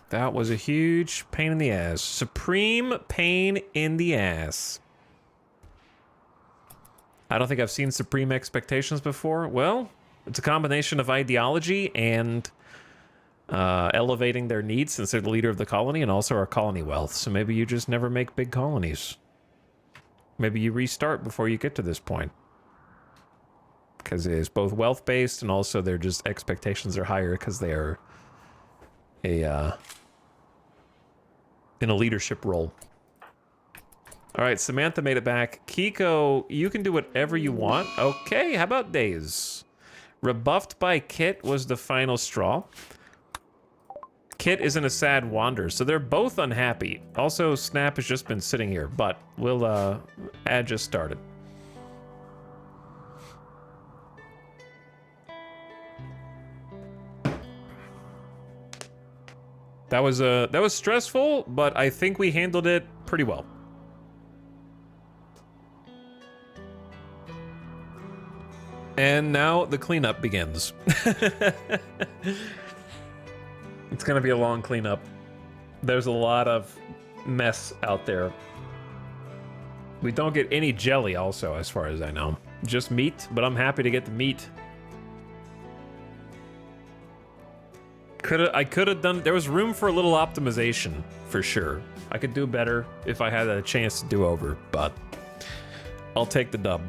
That was a huge pain in the ass. Supreme pain in the ass. I don't think I've seen supreme expectations before. Well, it's a combination of ideology and elevating their needs since they're the leader of the colony and also our colony wealth. So maybe you just never make big colonies. Maybe you restart before you get to this point. Because it is both wealth-based and also their just expectations are higher because they are in a leadership role. All right, Samantha made it back. Kiko, you can do whatever you want. Okay, how about Days? Rebuffed by Kit was the final straw. Kit is in a sad wander, so they're both unhappy. Also, Snap has just been sitting here, but we'll, ad just started. That was stressful, but I think we handled it pretty well. And now the cleanup begins. It's gonna be a long cleanup. There's a lot of mess out there. We don't get any jelly also, as far as I know. Just meat, but I'm happy to get the meat. I could have done... There was room for a little optimization, for sure. I could do better if I had a chance to do over, but I'll take the dub.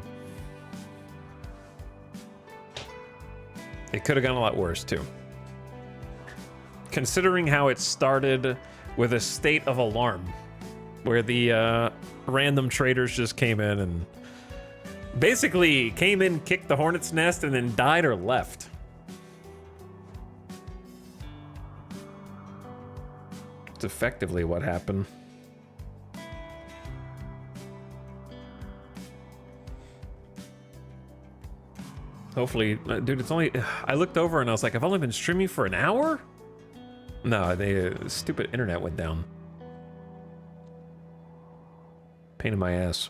It could have gone a lot worse, too. Considering how it started with a state of alarm, where the random traders just came in and basically came in, kicked the hornet's nest, and then died or left. It's effectively what happened. Hopefully, dude, it's only... I looked over and I was like, I've only been streaming for an hour? No, the stupid internet went down. Pain in my ass.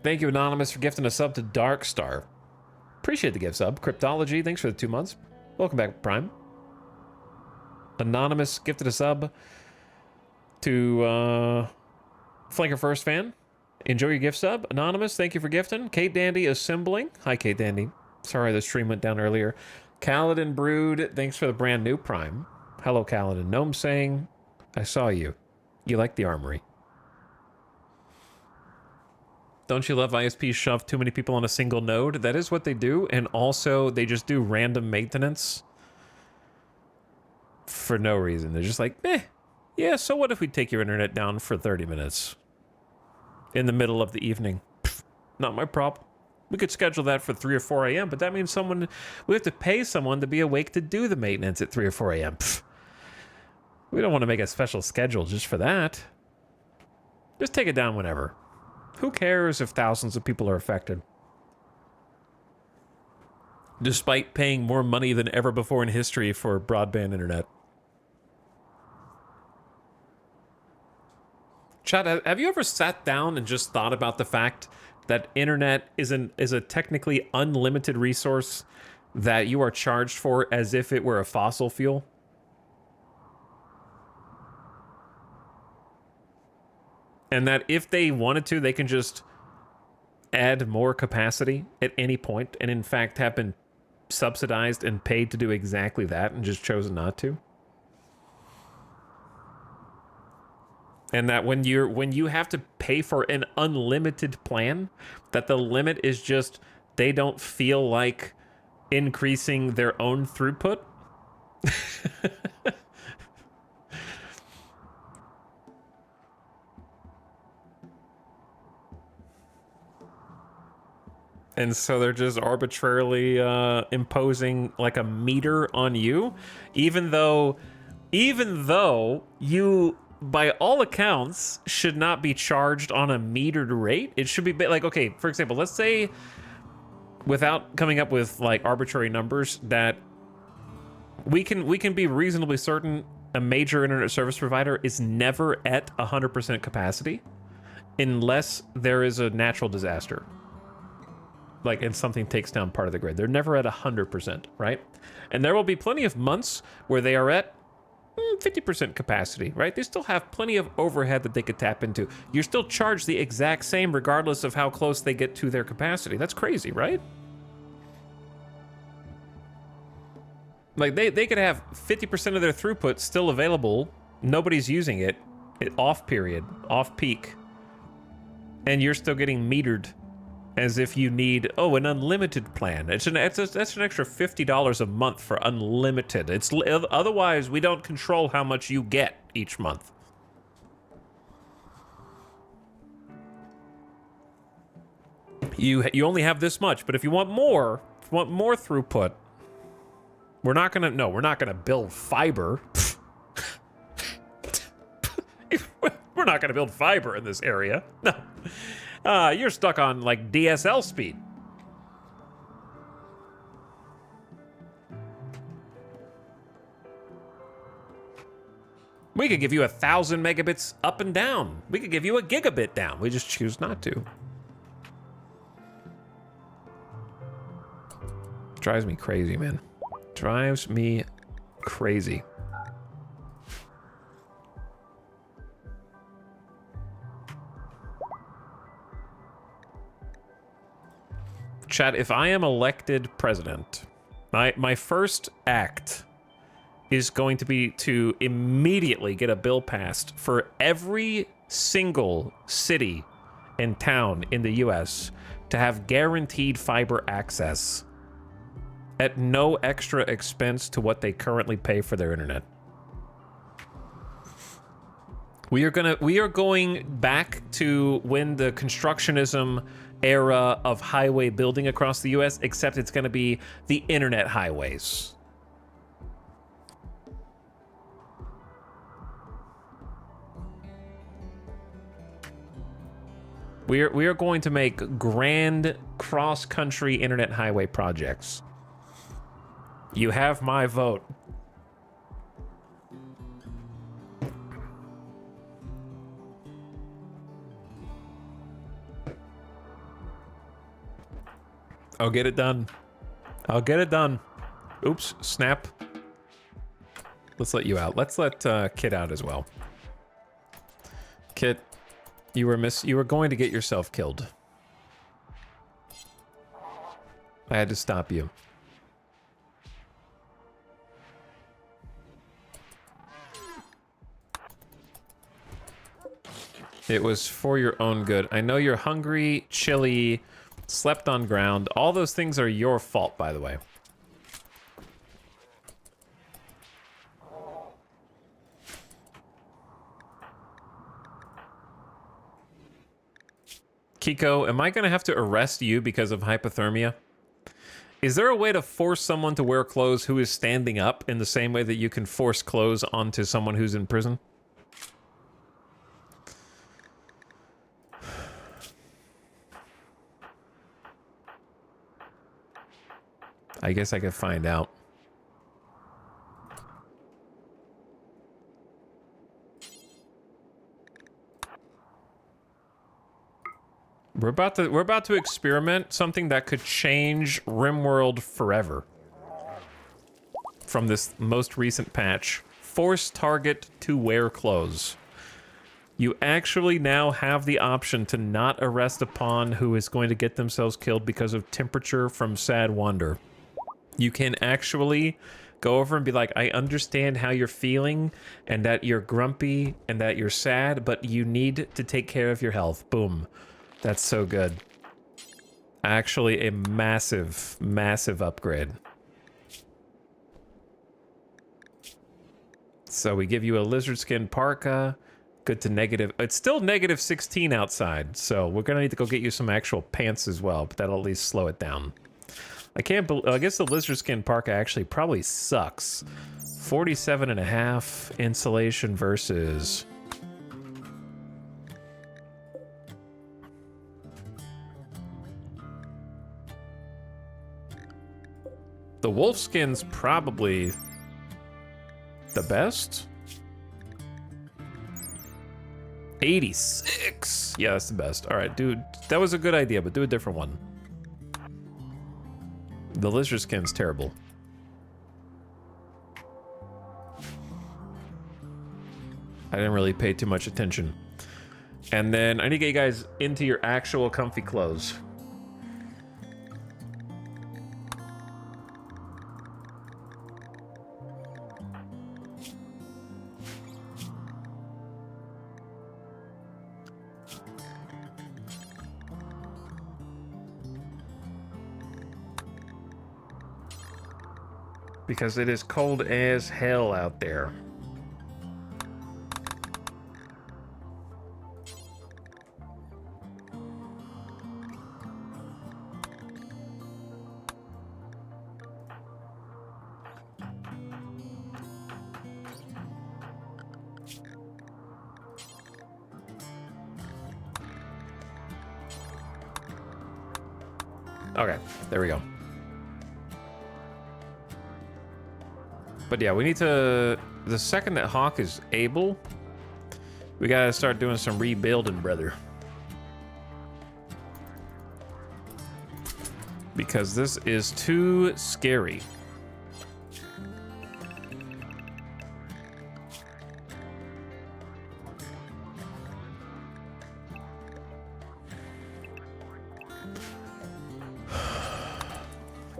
Thank you, Anonymous, for gifting a sub to Darkstar. Appreciate the gift sub. Cryptology, thanks for the 2 months. Welcome back, Prime. Anonymous gifted a sub to Flanker First Fan. Enjoy your gift sub. Anonymous, thank you for gifting. Kate Dandy assembling. Hi, Kate Dandy. Sorry the stream went down earlier. Kaladin Brood, thanks for the brand new Prime. Hello, Kaladin. Gnome saying, I saw you. You like the armory. Don't you love ISPs shove too many people on a single node? That is what they do, and also they just do random maintenance for no reason. They're just like, yeah, so what if we take your internet down for 30 minutes in the middle of the evening? Pfft, not my problem. We could schedule that for 3 or 4 a.m., but that means we have to pay someone to be awake to do the maintenance at 3 or 4 a.m. Pfft. We don't want to make a special schedule just for that. Just take it down whenever. Who cares if thousands of people are affected? Despite paying more money than ever before in history for broadband internet. Chad, have you ever sat down and just thought about the fact that internet is a technically unlimited resource that you are charged for as if it were a fossil fuel? And that if they wanted to, they can just add more capacity at any point, and in fact have been subsidized and paid to do exactly that and just chosen not to. And that when you have to pay for an unlimited plan, that the limit is just they don't feel like increasing their own throughput. And so they're just arbitrarily imposing like a meter on you, even though you, by all accounts, should not be charged on a metered rate. It should be like, okay, for example, let's say, without coming up with like arbitrary numbers, that we can be reasonably certain a major internet service provider is never at 100% capacity unless there is a natural disaster. Like, and something takes down part of the grid. They're never at 100%, right? And there will be plenty of months where they are at 50% capacity, right? They still have plenty of overhead that they could tap into. You're still charged the exact same regardless of how close they get to their capacity. That's crazy, right? Like, they could have 50% of their throughput still available. Nobody's using it. Off period, off peak. And you're still getting metered as if you need, an unlimited plan. That's an extra $50 a month for unlimited. Otherwise, we don't control how much you get each month. You only have this much, but if you want more throughput, we're not gonna build fiber. We're not gonna build fiber in this area. No. You're stuck on, like, DSL speed. We could give you 1,000 megabits up and down. We could give you a gigabit down. We just choose not to. Drives me crazy, man. Drives me crazy. Chat, if I am elected president, my first act is going to be to immediately get a bill passed for every single city and town in the US to have guaranteed fiber access at no extra expense to what they currently pay for their internet. We are going back to when the constructionism era of highway building across the US, except it's going to be the internet highways. We are going to make grand cross-country internet highway projects. You have my vote. I'll get it done. I'll get it done. Oops, snap. Let's let you out. Let's let Kit out as well. Kit, you were going to get yourself killed. I had to stop you. It was for your own good. I know you're hungry, chilly, slept on ground. All those things are your fault, by the way. Kiko, am I going to have to arrest you because of hypothermia? Is there a way to force someone to wear clothes who is standing up in the same way that you can force clothes onto someone who's in prison? I guess I could find out. We're about to experiment something that could change RimWorld forever. From this most recent patch, force target to wear clothes. You actually now have the option to not arrest a pawn who is going to get themselves killed because of temperature from Sad Wander. You can actually go over and be like, I understand how you're feeling and that you're grumpy and that you're sad, but you need to take care of your health. Boom. That's so good. Actually a massive, massive upgrade. So we give you a lizard skin parka. Good to negative. It's still negative 16 outside, so we're gonna need to go get you some actual pants as well, but that'll at least slow it down. I guess the lizard skin parka actually probably sucks. 47.5 insulation versus... The wolf skin's probably the best. 86. Yeah, that's the best. All right, dude, that was a good idea, but do a different one. The lizard skin's terrible. I didn't really pay too much attention. And then I need to get you guys into your actual comfy clothes. Because it is cold as hell out there. Okay, there we go. But yeah, we need to... The second that Hawk is able, we gotta start doing some rebuilding, brother. Because this is too scary.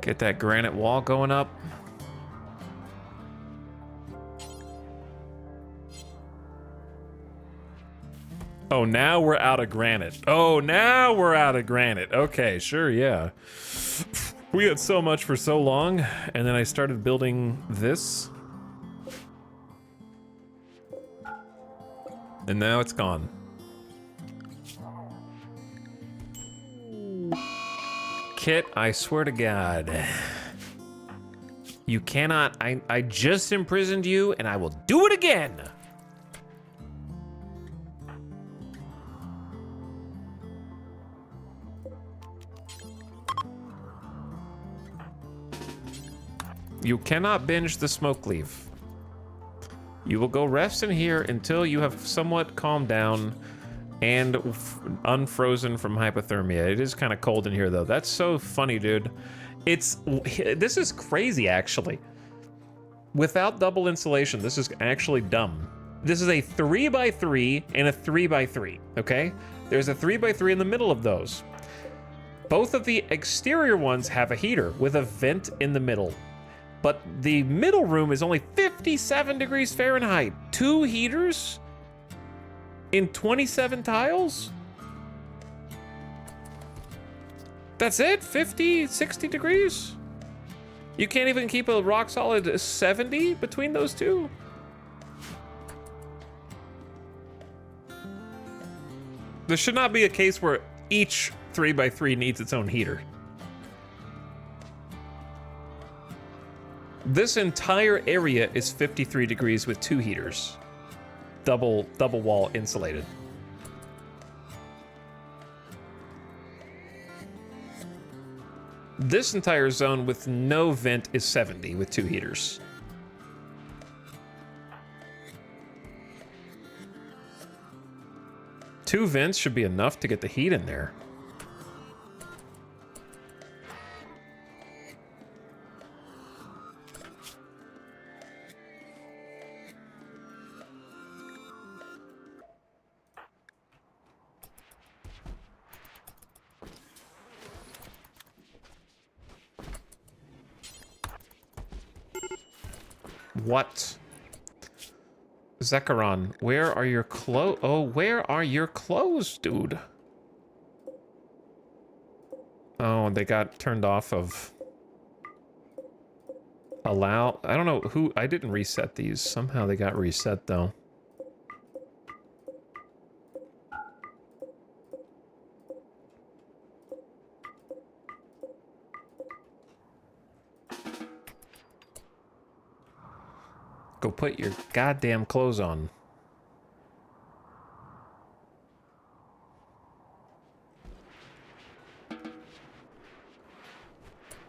Get that granite wall going up. Oh, now we're out of granite. Oh, now we're out of granite. Okay, sure, yeah. We had so much for so long, and then I started building this. And now it's gone. Kit, I swear to God. You cannot... I just imprisoned you, and I will do it again! You cannot binge the smoke leaf. You will go rest in here until you have somewhat calmed down and unfrozen from hypothermia. It is kind of cold in here, though. That's so funny, dude. This is crazy, actually. Without double insulation, this is actually dumb. This is a 3x3 and a 3x3, okay? There's a 3x3 in the middle of those. Both of the exterior ones have a heater with a vent in the middle. But the middle room is only 57 degrees Fahrenheit. 2 heaters in 27 tiles? That's it? 50, 60 degrees? You can't even keep a rock solid 70 between those two? There should not be a case where each 3x3 needs its own heater. This entire area is 53 degrees with 2 heaters. Double wall insulated. This entire zone with no vent is 70 with 2 heaters. Two vents should be enough to get the heat in there. What? Zekaron, where are your clothes? Oh, where are your clothes, dude? Oh, they got turned off of... Allow... I don't know who... I didn't reset these. Somehow they got reset, though. Go put your goddamn clothes on.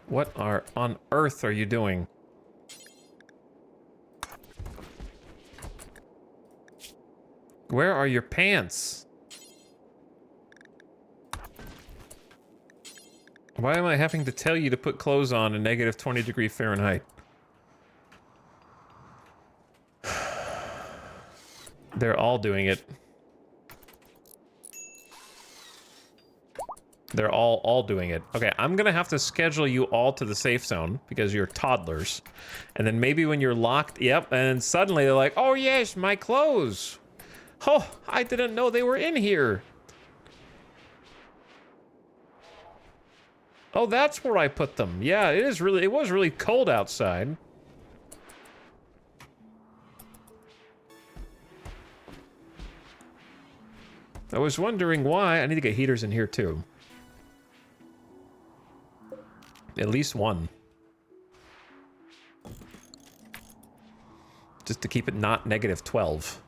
What on earth are you doing? Where are your pants? Why am I having to tell you to put clothes on in negative 20 degree Fahrenheit? They're all doing it. They're all doing it. Okay, I'm gonna have to schedule you all to the safe zone because you're toddlers. And then maybe when you're locked, yep, and suddenly they're like, oh yes, my clothes. Oh, I didn't know they were in here. Oh, that's where I put them. Yeah, it was really cold outside. I was wondering why. I need to get heaters in here too. At least one. Just to keep it not negative 12.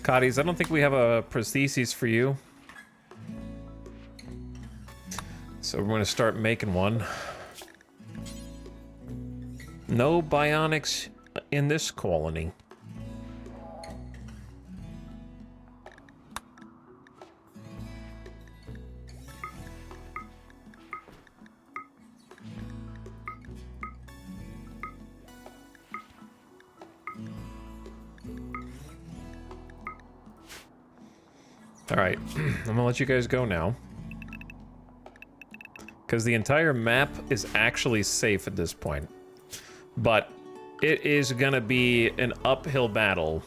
Cotties, I don't think we have a prosthesis for you. So we're going to start making one. No bionics in this colony. Alright, I'm gonna let you guys go now. Because the entire map is actually safe at this point. But it is gonna be an uphill battle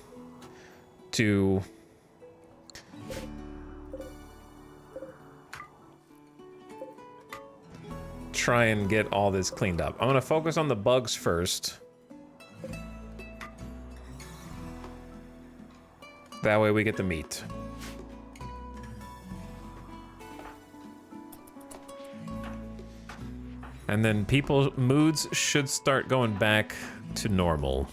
to try and get all this cleaned up. I'm gonna focus on the bugs first. That way we get the meat. And then people's moods should start going back to normal.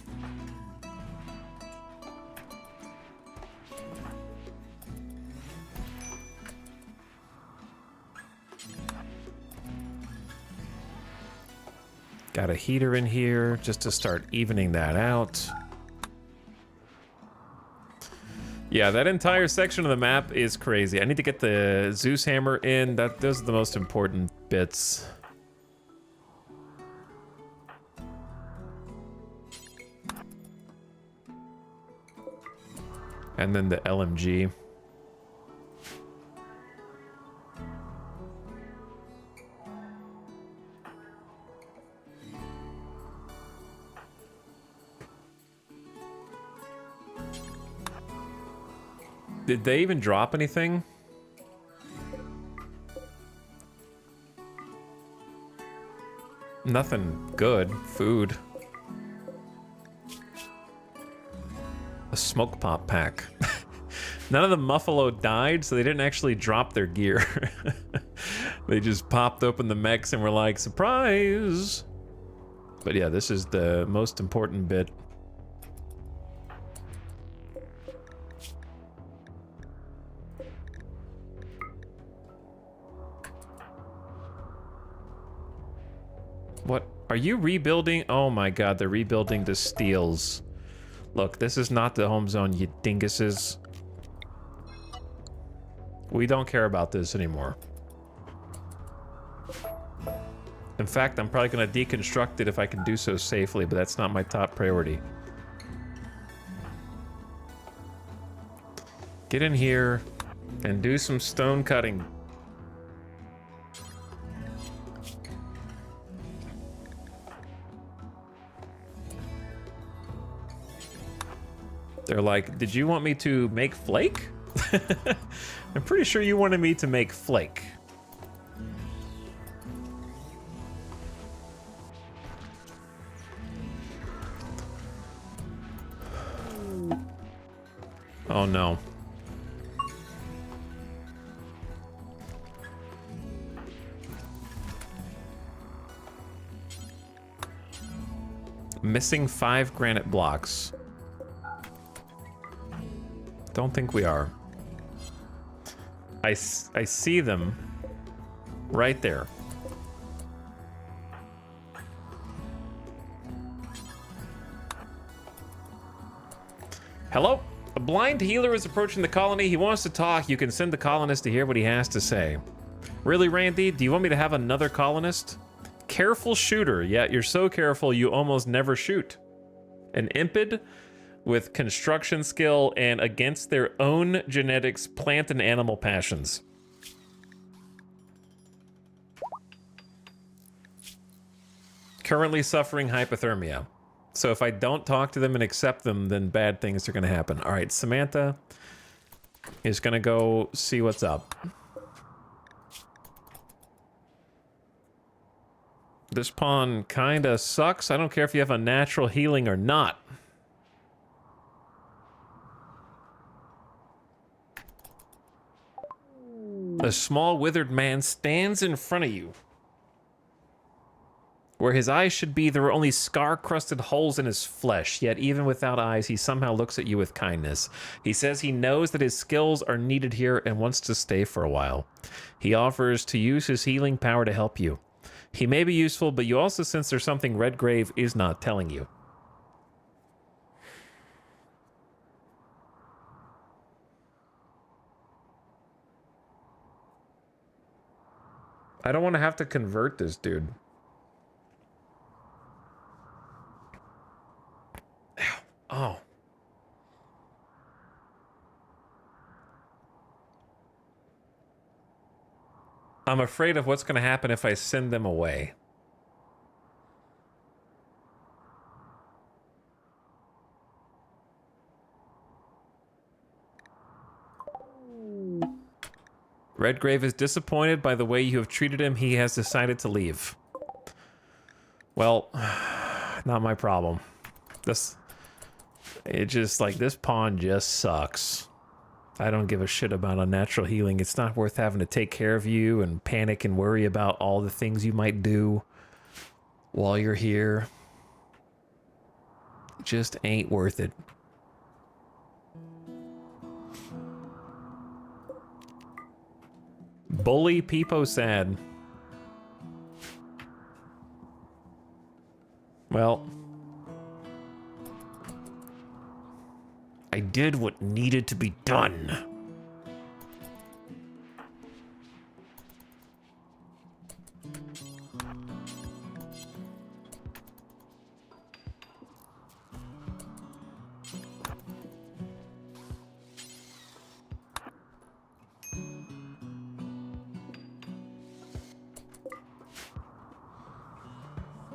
Got a heater in here just to start evening that out. Yeah, that entire section of the map is crazy. I need to get the Zeus hammer in. Those are the most important bits. And then the LMG. Did they even drop anything? Nothing good. Food. A smoke pop pack. None of the Muffalo died, so they didn't actually drop their gear. They just popped open the mechs and were like, surprise! But yeah, this is the most important bit. What? Are you rebuilding? Oh my god, they're rebuilding the steels. Look, this is not the home zone, you dinguses. We don't care about this anymore. In fact, I'm probably going to deconstruct it if I can do so safely, but that's not my top priority. Get in here and do some stone cutting. They're like, did you want me to make flake? I'm pretty sure you wanted me to make flake. Oh no. Missing 5 granite blocks. Don't think we are. I see them right there. Hello? A blind healer is approaching the colony. He wants to talk. You can send the colonist to hear what he has to say. Really, Randy? Do you want me to have another colonist? Careful shooter. Yeah, you're so careful you almost never shoot. An impid with construction skill and against their own genetics, plant and animal passions. Currently suffering hypothermia. So if I don't talk to them and accept them, then bad things are going to happen. All right, Samantha is going to go see what's up. This pawn kind of sucks. I don't care if you have a natural healing or not. A small withered man stands in front of you. Where his eyes should be, there are only scar-crusted holes in his flesh, yet even without eyes, he somehow looks at you with kindness. He says he knows that his skills are needed here and wants to stay for a while. He offers to use his healing power to help you. He may be useful, but you also sense there's something Redgrave is not telling you. I don't want to have to convert this dude. Oh. I'm afraid of what's going to happen if I send them away. Redgrave is disappointed by the way you have treated him. He has decided to leave. Well, not my problem. This pawn just sucks. I don't give a shit about unnatural healing. It's not worth having to take care of you and panic and worry about all the things you might do while you're here. It just ain't worth it. Bully Peepo sad. Well, I did what needed to be done.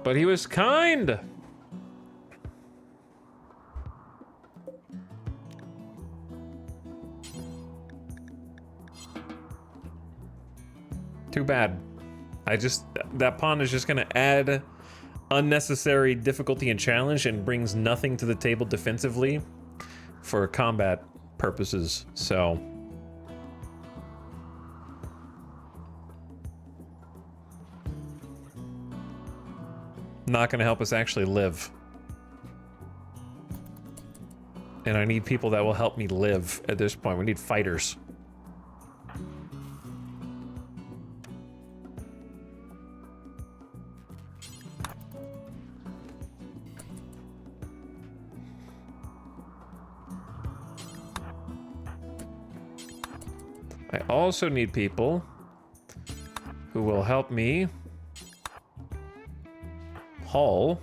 But he was kind. Too bad. That pawn is just gonna add unnecessary difficulty and challenge and brings nothing to the table defensively for combat purposes, so. Not gonna help us actually live. And I need people that will help me live at this point. We need fighters. I also need people who will help me haul.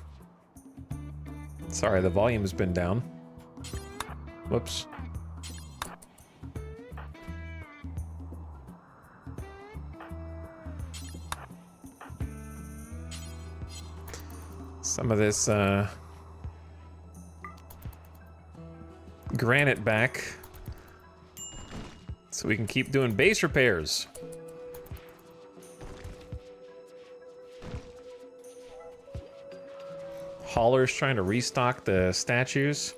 Sorry, the volume has been down. Whoops. Some of this granite back so we can keep doing base repairs. Haulers trying to restock the statues.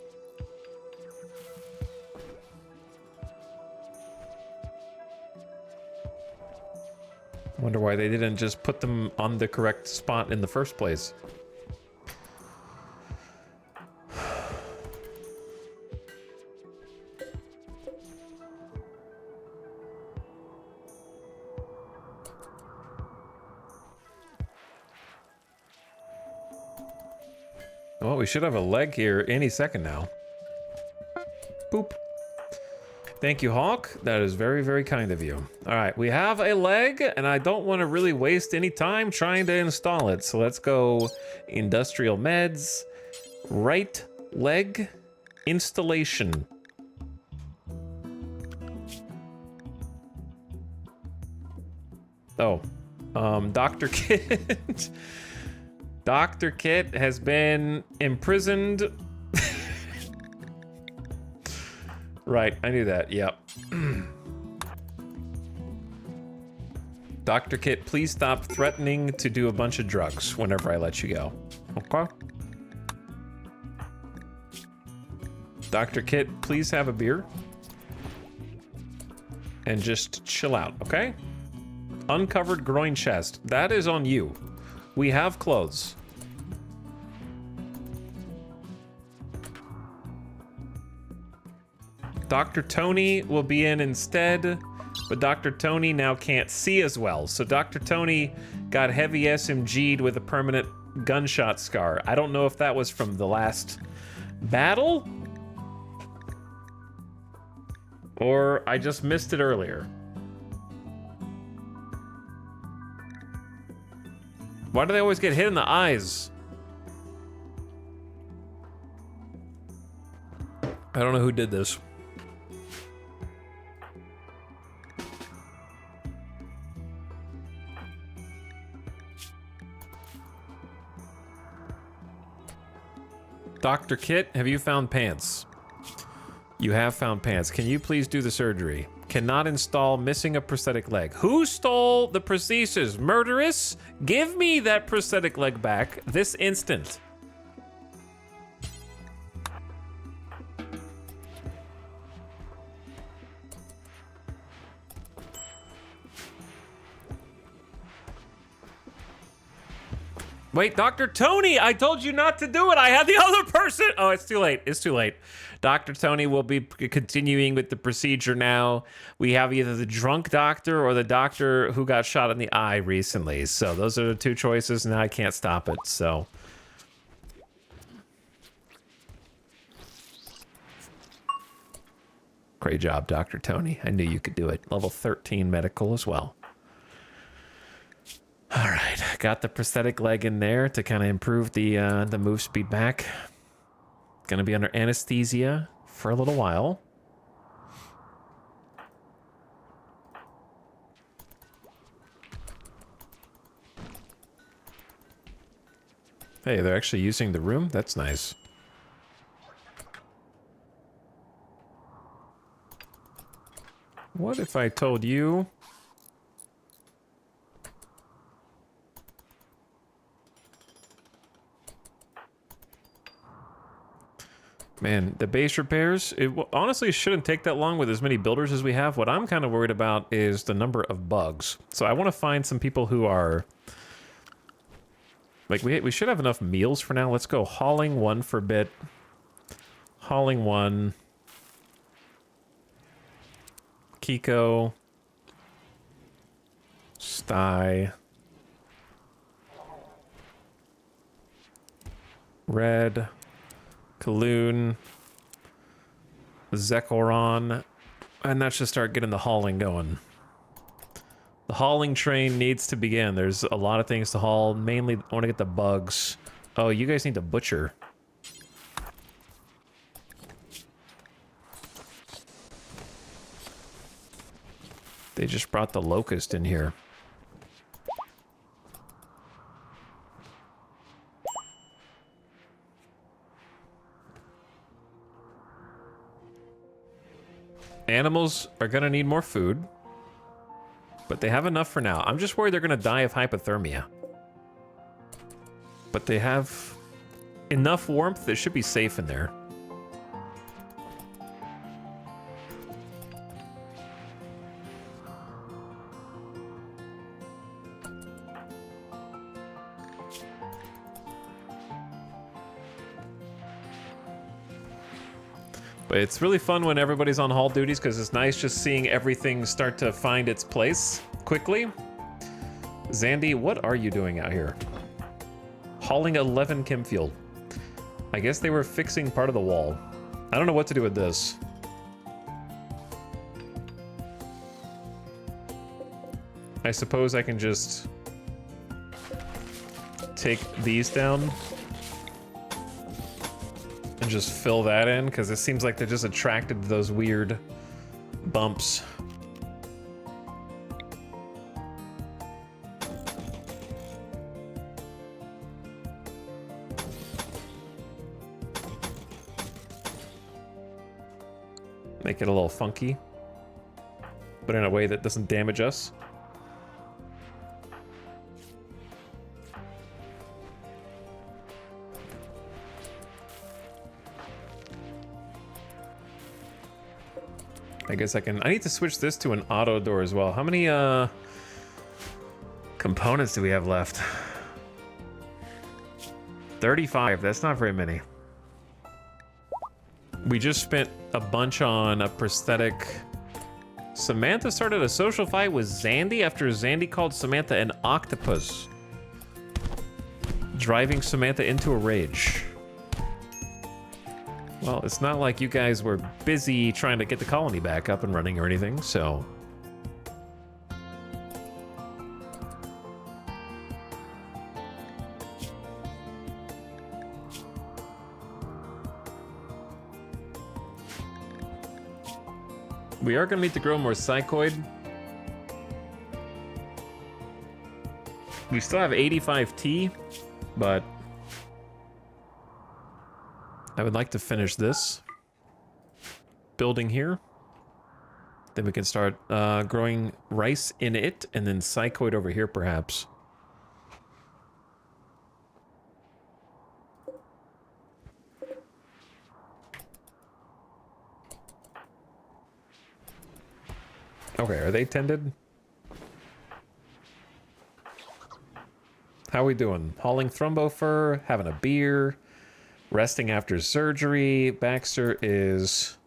Wonder why they didn't just put them on the correct spot in the first place. Well, we should have a leg here any second now. Boop. Thank you, Hawk. That is very, very kind of you. All right, we have a leg, and I don't want to really waste any time trying to install it. So let's go industrial meds, right leg installation. Oh, Dr. Kit. Dr. Kit has been imprisoned. Right, I knew that, yep. Dr. Kit, please stop threatening to do a bunch of drugs whenever I let you go. Okay? Dr. Kit, please have a beer. And just chill out, okay? Uncovered groin chest. That is on you. We have clothes. Dr. Tony will be in instead, but Dr. Tony now can't see as well. So Dr. Tony got heavy SMG'd with a permanent gunshot scar. I don't know if that was from the last battle, or I just missed it earlier. Why do they always get hit in the eyes? I don't know who did this. Dr. Kit, have you found pants? You have found pants. Can you please do the surgery? Cannot install, missing a prosthetic leg. Who stole the prosthesis? Murderous? Give me that prosthetic leg back this instant. Wait, Dr. Tony, I told you not to do it. I had the other person. Oh, it's too late. It's too late. Dr. Tony will be continuing with the procedure now. We have either the drunk doctor or the doctor who got shot in the eye recently. So those are the two choices. Now I can't stop it, so. Great job, Dr. Tony. I knew you could do it. Level 13 medical as well. All right, got the prosthetic leg in there to kind of improve the move speed back. Gonna be under anesthesia for a little while. Hey, they're actually using the room? That's nice. What if I told you... Man, the base repairs, it honestly shouldn't take that long with as many builders as we have. What I'm kind of worried about is the number of bugs. So I want to find some people who are... Like, we should have enough meals for now. Let's go hauling one for a bit. Hauling one. Kiko. Sty. Red. Kaloon, Zekoron, and that should start getting the hauling going. The hauling train needs to begin. There's a lot of things to haul. Mainly, I want to get the bugs Oh, you guys need to butcher. They just brought the locust in here. Animals are gonna need more food, but they have enough for now. I'm just worried they're gonna die of hypothermia. But they have enough warmth that should be safe in there. But it's really fun when everybody's on haul duties because it's nice just seeing everything start to find its place quickly. Zandy, what are you doing out here? Hauling 11 chem fuel. I guess they were fixing part of the wall. I don't know what to do with this. I suppose I can just take these down and just fill that in, because it seems like they're just attracted to those weird bumps. Make it a little funky, but in a way that doesn't damage us. I guess I need to switch this to an auto door as well. How many components do we have left? 35, that's not very many. We just spent a bunch on a prosthetic. Samantha started a social fight with Zandy after Zandy called Samantha an octopus, driving Samantha into a rage. Well, it's not like you guys were busy trying to get the colony back up and running or anything, so... We are going to need to grow more psychoid. We still have 85T, but... I would like to finish this building here. Then we can start growing rice in it, and then psychoid over here, perhaps. Okay, are they tended? How are we doing? Hauling thrombo fur, having a beer, resting after surgery. Baxter is...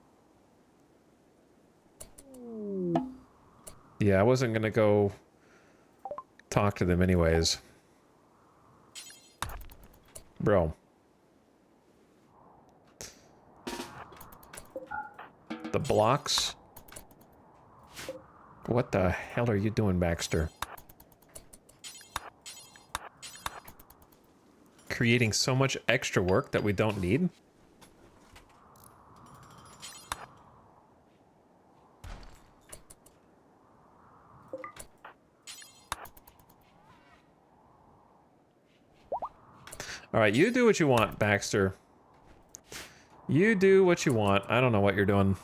Yeah, I wasn't gonna go talk to them anyways. Bro. The blocks? What the hell are you doing, Baxter? Creating so much extra work that we don't need? All right, you do what you want, Baxter. You do what you want. I don't know what you're doing.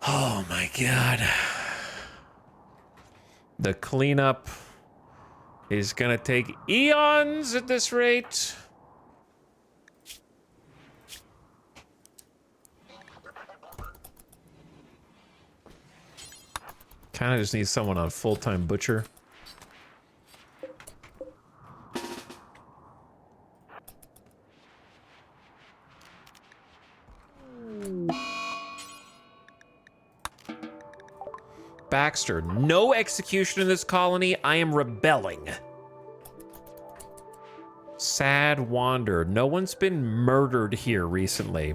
Oh my God. The cleanup is gonna take eons at this rate. Kinda just need someone on full-time butcher. Baxter, no execution in this colony. I am rebelling. Sad Wander. No one's been murdered here recently.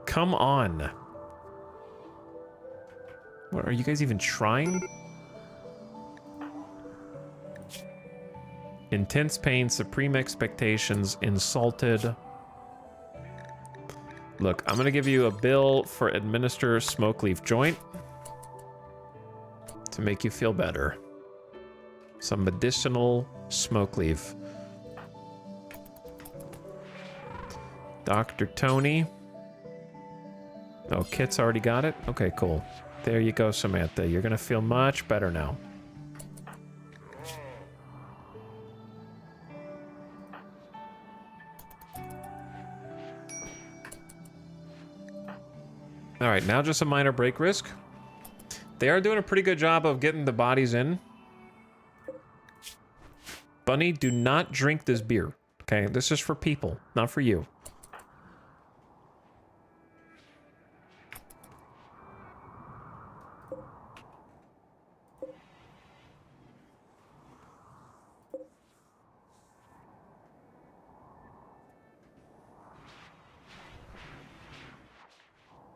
Come on. What, are you guys even trying? Intense pain, supreme expectations, insulted. Look, I'm gonna give you a bill for administer smoke leaf joint to make you feel better. Some medicinal smoke leaf. Dr. Tony. Oh, Kit's already got it? Okay, cool. There you go, Samantha. You're gonna feel much better now. All right, now just a minor break risk. They are doing a pretty good job of getting the bodies in. Bunny, do not drink this beer. Okay, this is for people, not for you.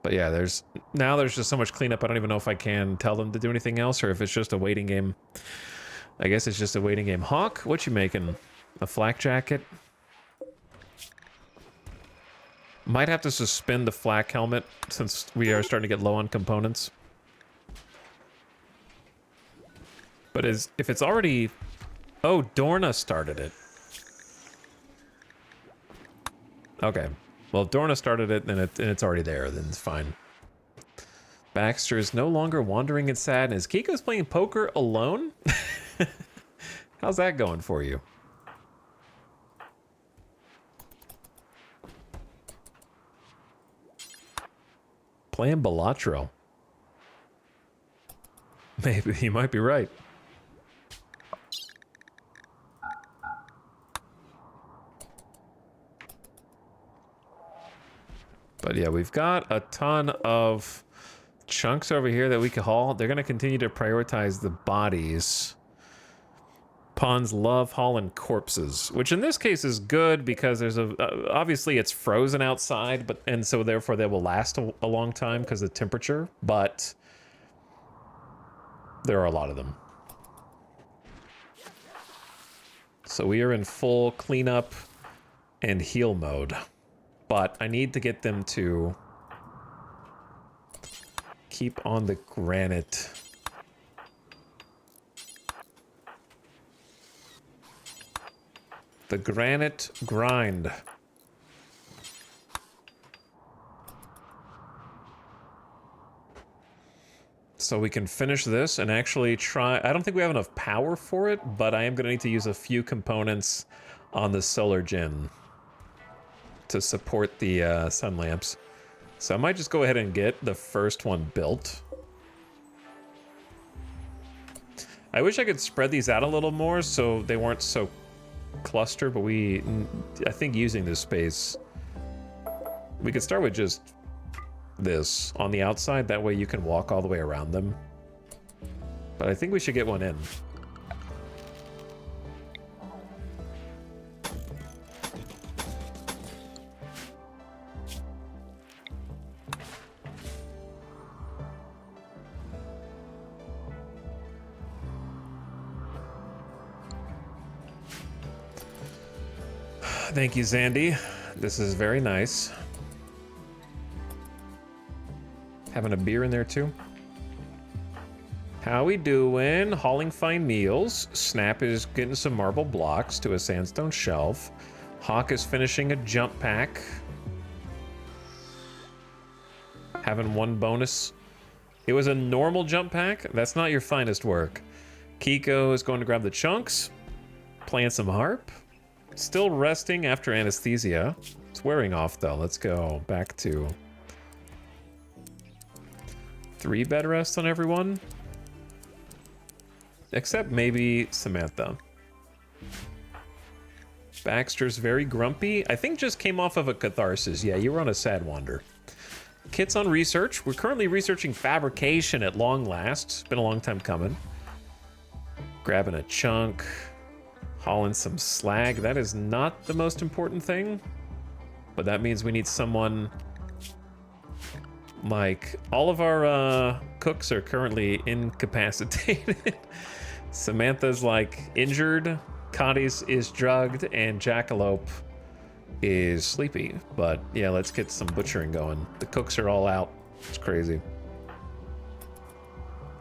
But yeah, there's just so much cleanup. I don't even know if I can tell them to do anything else or if it's just a waiting game. I guess it's just a waiting game. Hawk, what you making? A flak jacket? Might have to suspend the flak helmet since we are starting to get low on components. But if it's already... Oh, Dorna started it. Okay. Well, if Dorna started it, then it's already there, then it's fine. Baxter is no longer wandering in sadness. Kiko's playing poker alone? How's that going for you? Playing Balatro. Maybe, you might be right. But yeah, we've got a ton of chunks over here that we can haul. They're going to continue to prioritize the bodies. Pawns love hauling corpses, which in this case is good because there's obviously it's frozen outside, and so therefore they will last a long time because of the temperature, but there are a lot of them. So we are in full cleanup and heal mode. But I need to get them to keep on the granite. The granite grind. So we can finish this and actually try... I don't think we have enough power for it, but I am going to need to use a few components on the solar gen to support the sun lamps. So I might just go ahead and get the first one built. I wish I could spread these out a little more so they weren't so clustered, but I think using this space, we could start with just this on the outside. That way you can walk all the way around them. But I think we should get one in. Thank you, Zandy. This is very nice. Having a beer in there too. How we doing? Hauling fine meals. Snap is getting some marble blocks to a sandstone shelf. Hawk is finishing a jump pack. Having one bonus. It was a normal jump pack. That's not your finest work. Kiko is going to grab the chunks. Playing some harp. Still resting after anesthesia. It's wearing off though. Let's go back to 3 bed rest on everyone. Except maybe Samantha. Baxter's very grumpy. I think just came off of a catharsis. Yeah, you were on a sad wander. Kit's on research. We're currently researching fabrication at long last. It's been a long time coming. Grabbing a chunk. Hauling some slag. That is not the most important thing. But that means we need someone... Like, all of our cooks are currently incapacitated. Samantha's, like, injured. Connie's is drugged and Jackalope is sleepy. But yeah, let's get some butchering going. The cooks are all out. It's crazy.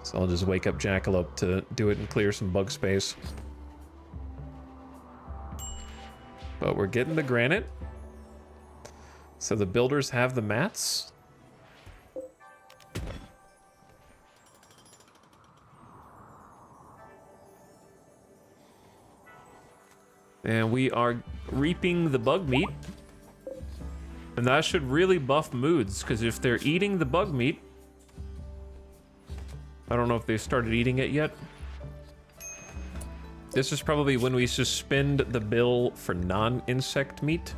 So I'll just wake up Jackalope to do it and clear some bug space. But we're getting the granite. So the builders have the mats. And we are reaping the bug meat. And that should really buff moods, because if they're eating the bug meat... I don't know if they've started eating it yet. This is probably when we suspend the bill for non-insect meat.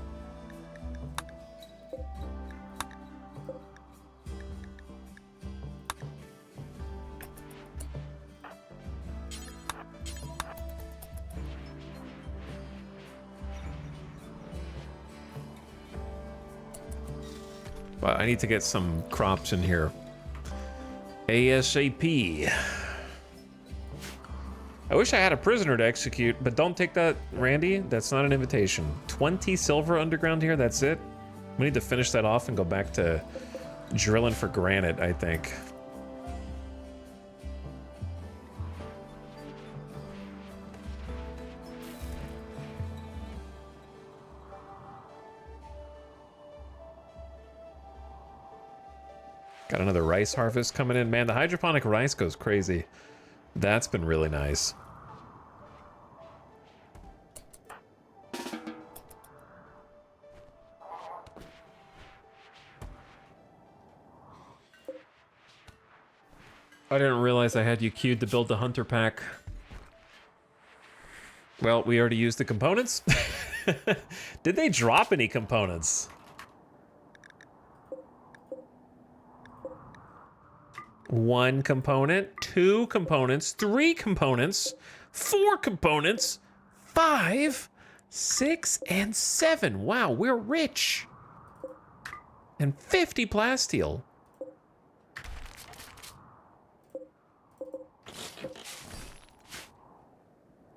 But I need to get some crops in here. ASAP. I wish I had a prisoner to execute, but don't take that, Randy. That's not an invitation. 20 silver underground here, that's it? We need to finish that off and go back to drilling for granite, I think. Got another rice harvest coming in. Man, the hydroponic rice goes crazy. That's been really nice. I didn't realize I had you queued to build the hunter pack. Well, we already used the components. Did they drop any components? One component, two components, three components, four components, 5, 6, and 7. Wow, we're rich. And 50 plasteel.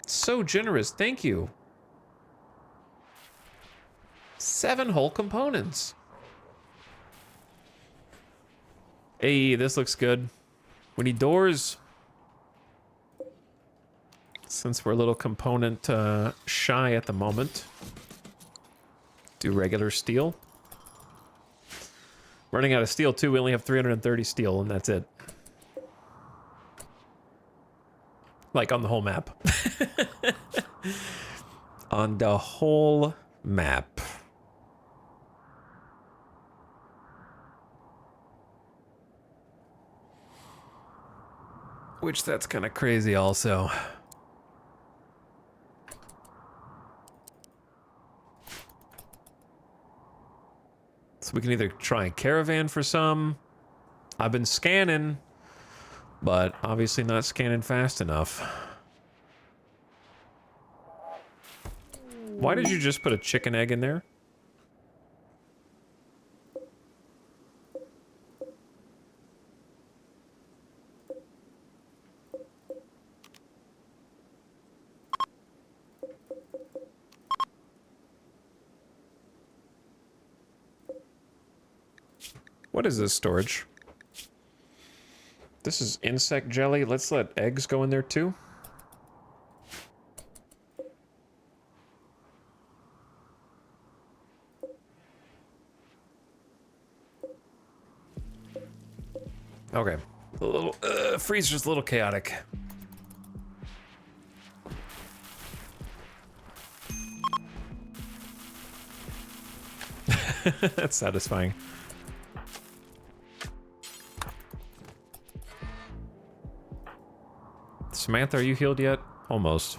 So generous, thank you. 7 whole components. Hey, this looks good. We need doors. Since we're a little component shy at the moment. Do regular steel. Running out of steel too, we only have 330 steel and that's it. Like on the whole map. On the whole map. Which that's kind of crazy also. So we can either try and caravan for some. I've been scanning, but obviously not scanning fast enough. Why did you just put a chicken egg in there? What is this storage? This is insect jelly. Let's let eggs go in there too. Okay. The little freezer's a little chaotic. That's satisfying. Samantha, are you healed yet? Almost.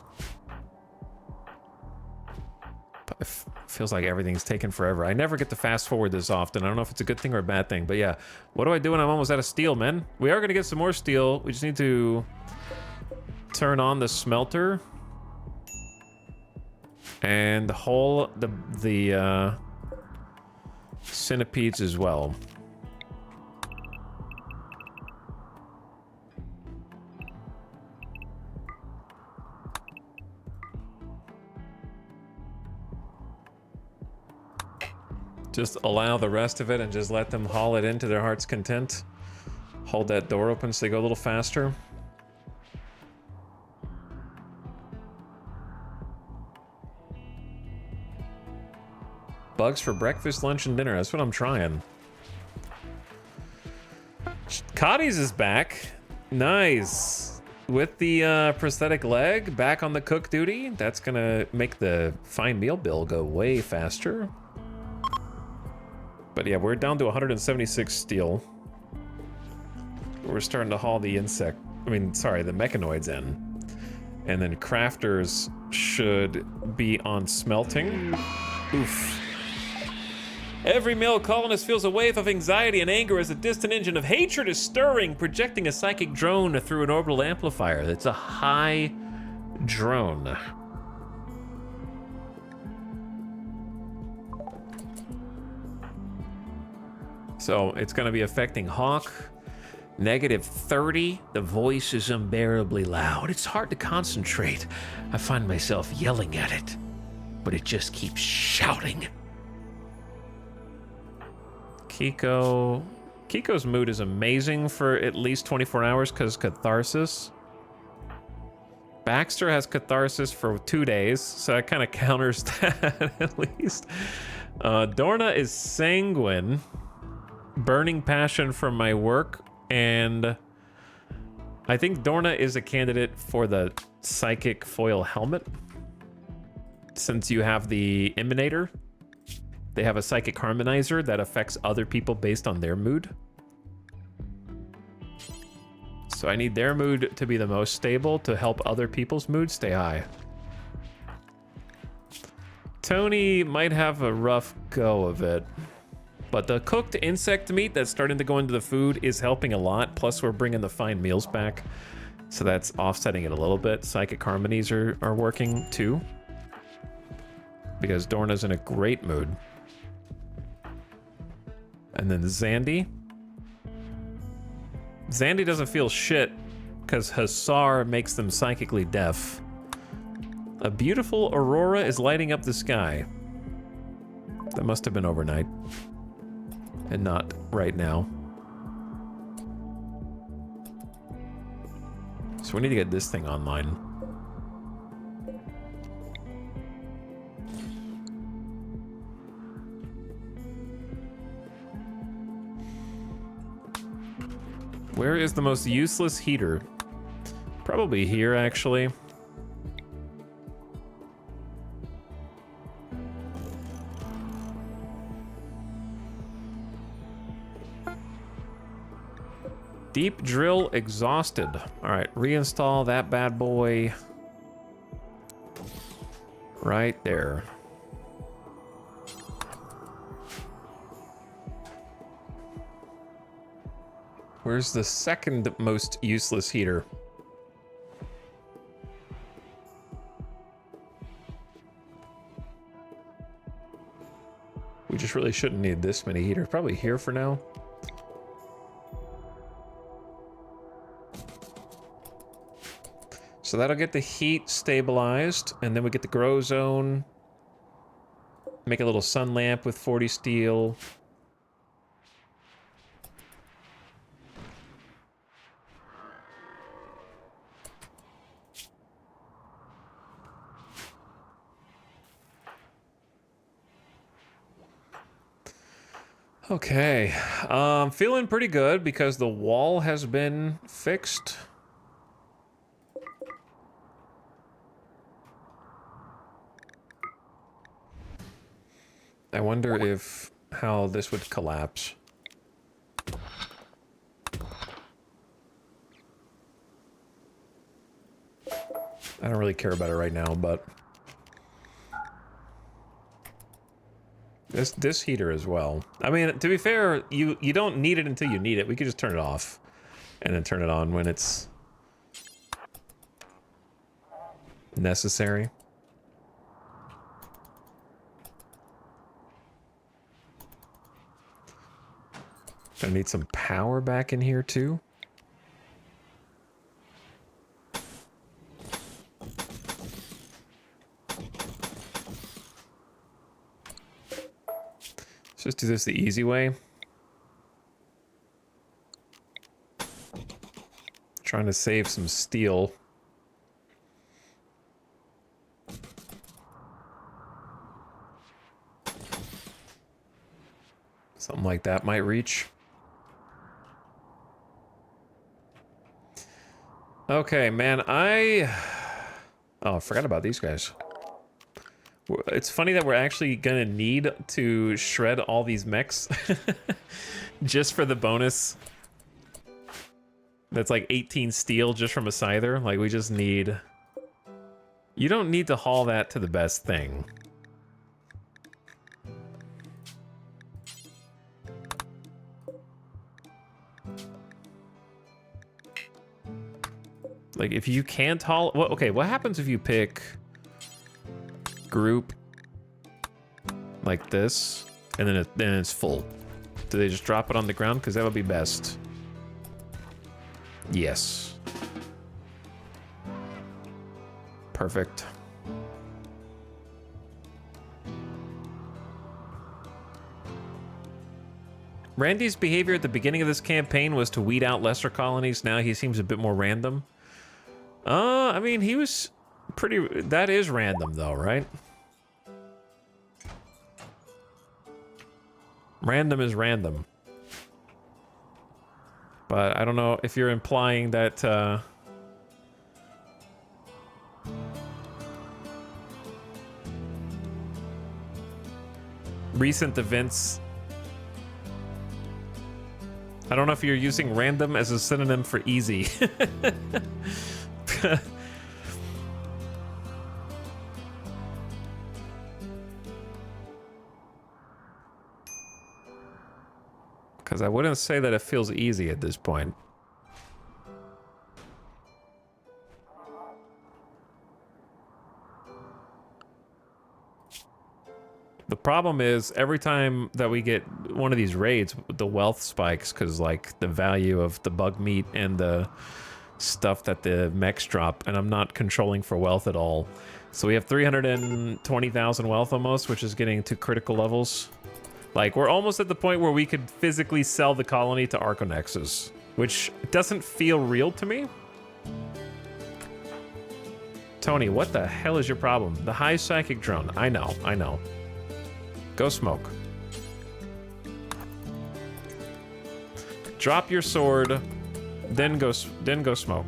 But it feels like everything's taken forever. I never get to fast forward this often. I don't know if it's a good thing or a bad thing, but yeah. What do I do when I'm almost out of steel, man? We are gonna get some more steel. We just need to turn on the smelter and haul the centipedes as well. Just allow the rest of it and just let them haul it into their heart's content. Hold that door open so they go a little faster. Bugs for breakfast, lunch, and dinner. That's what I'm trying. Cotty's is back. Nice. With the prosthetic leg back on the cook duty. That's gonna make the fine meal bill go way faster. But yeah, we're down to 176 steel. We're starting to haul the the mechanoids in. And then crafters should be on smelting. Oof. Every male colonist feels a wave of anxiety and anger as a distant engine of hatred is stirring, projecting a psychic drone through an orbital amplifier. It's a high drone. So it's going to be affecting Hawk. -30. The voice is unbearably loud. It's hard to concentrate. I find myself yelling at it, but it just keeps shouting. Kiko's mood is amazing for at least 24 hours because catharsis. Baxter has catharsis for 2 days, so that kind of counters that at least. Dorna is sanguine, burning passion from my work, and I think Dorna is a candidate for the psychic foil helmet. Since you have the Emanator, they have a psychic harmonizer that affects other people based on their mood. So I need their mood to be the most stable to help other people's mood stay high. Tony might have a rough go of it, but the cooked insect meat that's starting to go into the food is helping a lot. Plus we're bringing the fine meals back, so that's offsetting it a little bit. Psychic harmonies are working too, because Dorna's in a great mood. And then Zandy doesn't feel shit because Hussar makes them psychically deaf. A beautiful aurora is lighting up the sky. That must have been overnight and not right now. So we need to get this thing online. Where is the most useless heater? Probably here, actually. Deep drill exhausted. All right, reinstall that bad boy right there. Where's the second most useless heater? We just really shouldn't need this many heaters. Probably here for now. So that'll get the heat stabilized, and then we get the grow zone. Make a little sun lamp with 40 steel. Okay, feeling pretty good because the wall has been fixed. I wonder if how this would collapse. I don't really care about it right now, but this heater as well. I mean, to be fair, you don't need it until you need it. We could just turn it off and then turn it on when it's necessary. Gonna need some power back in here too. just do this the easy way. Trying to save some steel. Something like that might reach. Okay, man, oh, I forgot about these guys. It's funny that we're actually gonna need to shred all these mechs just for the bonus. That's like 18 steel just from a scyther. Like, we just need... You don't need to haul that to the best thing. Like, if you can't haul... Well, okay, what happens if you pick... group... like this, and then it's full? Do they just drop it on the ground? Because that would be best. Yes. Perfect. Randy's behavior at the beginning of this campaign was to weed out lesser colonies. Now he seems a bit more random. I mean, he was pretty... That is random, though, right? Random is random. But I don't know if you're implying that, recent events... I don't know if you're using random as a synonym for easy. Because I wouldn't say that it feels easy at this point. The problem is, every time that we get one of these raids, the wealth spikes, because, like, the value of the bug meat and the stuff that the mechs drop, and I'm not controlling for wealth at all. So we have 320,000 wealth almost, which is getting to critical levels. Like, we're almost at the point where we could physically sell the colony to Arconexes, which doesn't feel real to me. Tony, what the hell is your problem? The high psychic drone. I know, I know. Go smoke. Drop your sword, then go smoke.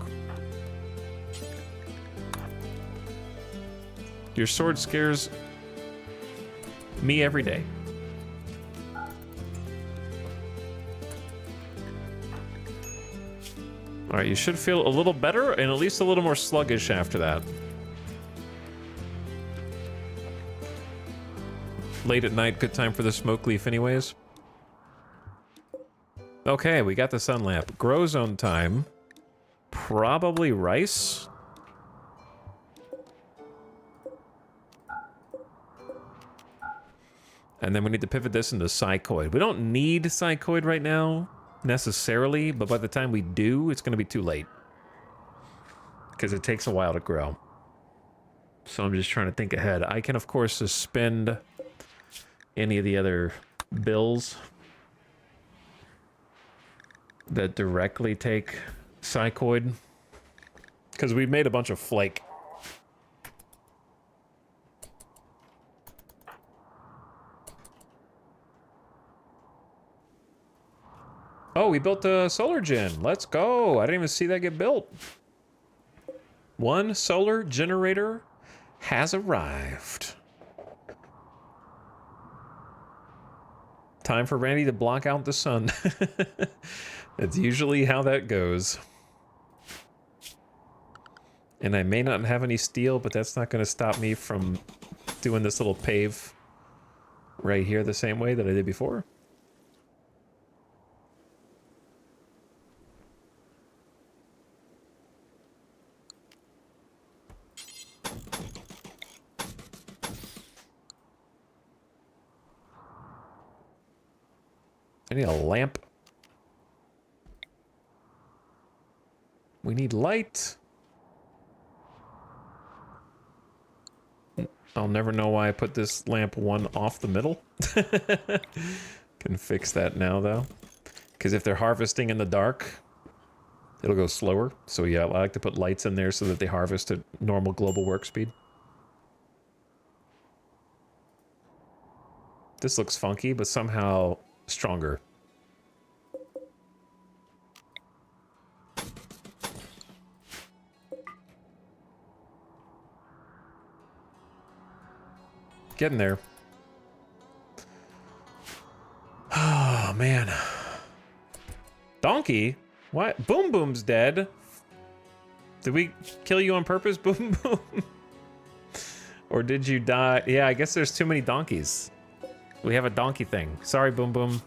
Your sword scares me every day. All right, you should feel a little better and at least a little more sluggish after that. Late at night, good time for the smoke leaf anyways. Okay, we got the sun lamp. Grow zone time. Probably rice. And then we need to pivot this into psychoid. We don't need psychoid right now, necessarily, but by the time we do, it's going to be too late. Because it takes a while to grow. So I'm just trying to think ahead. I can, of course, suspend any of the other bills that directly take psychoid. Because we made a bunch of flake. Oh, we built a solar gen. Let's go. I didn't even see that get built. One solar generator has arrived. Time for Randy to block out the sun. That's usually how that goes. And I may not have any steel, but that's not going to stop me from doing this little pave right here the same way that I did before. I need a lamp. We need light. I'll never know why I put this lamp one off the middle. Can fix that now, though. Because if they're harvesting in the dark, it'll go slower. So yeah, I like to put lights in there so that they harvest at normal global work speed. This looks funky, but somehow stronger. Getting there. Oh, man. Donkey? What? Boom Boom's dead. Did we kill you on purpose, Boom Boom? Or did you die? Yeah, I guess there's too many donkeys. We have a donkey thing. Sorry, Boom Boom.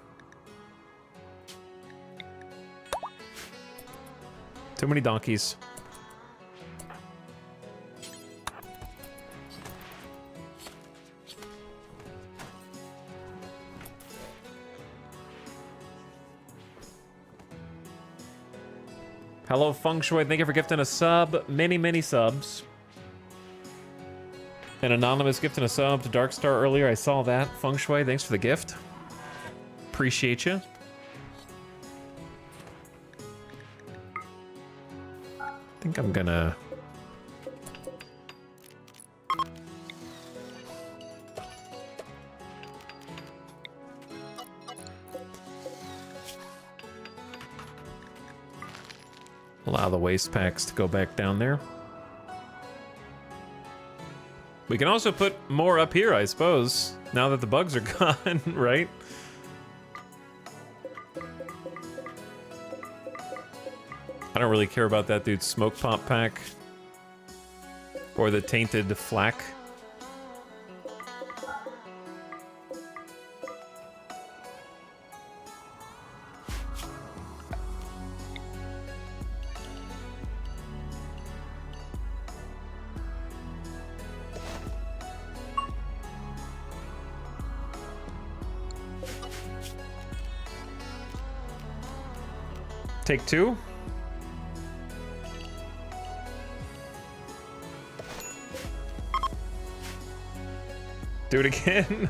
Too many donkeys. Hello, Feng Shui. Thank you for gifting a sub. Many subs. An anonymous gifting a sub to Darkstar earlier. I saw that. Feng Shui, thanks for the gift. Appreciate you. I think I'm gonna... allow the waste packs to go back down there. We can also put more up here, I suppose, now that the bugs are gone, right? I don't really care about that dude's smoke pop pack. Or the tainted flak. Take two. Do it again.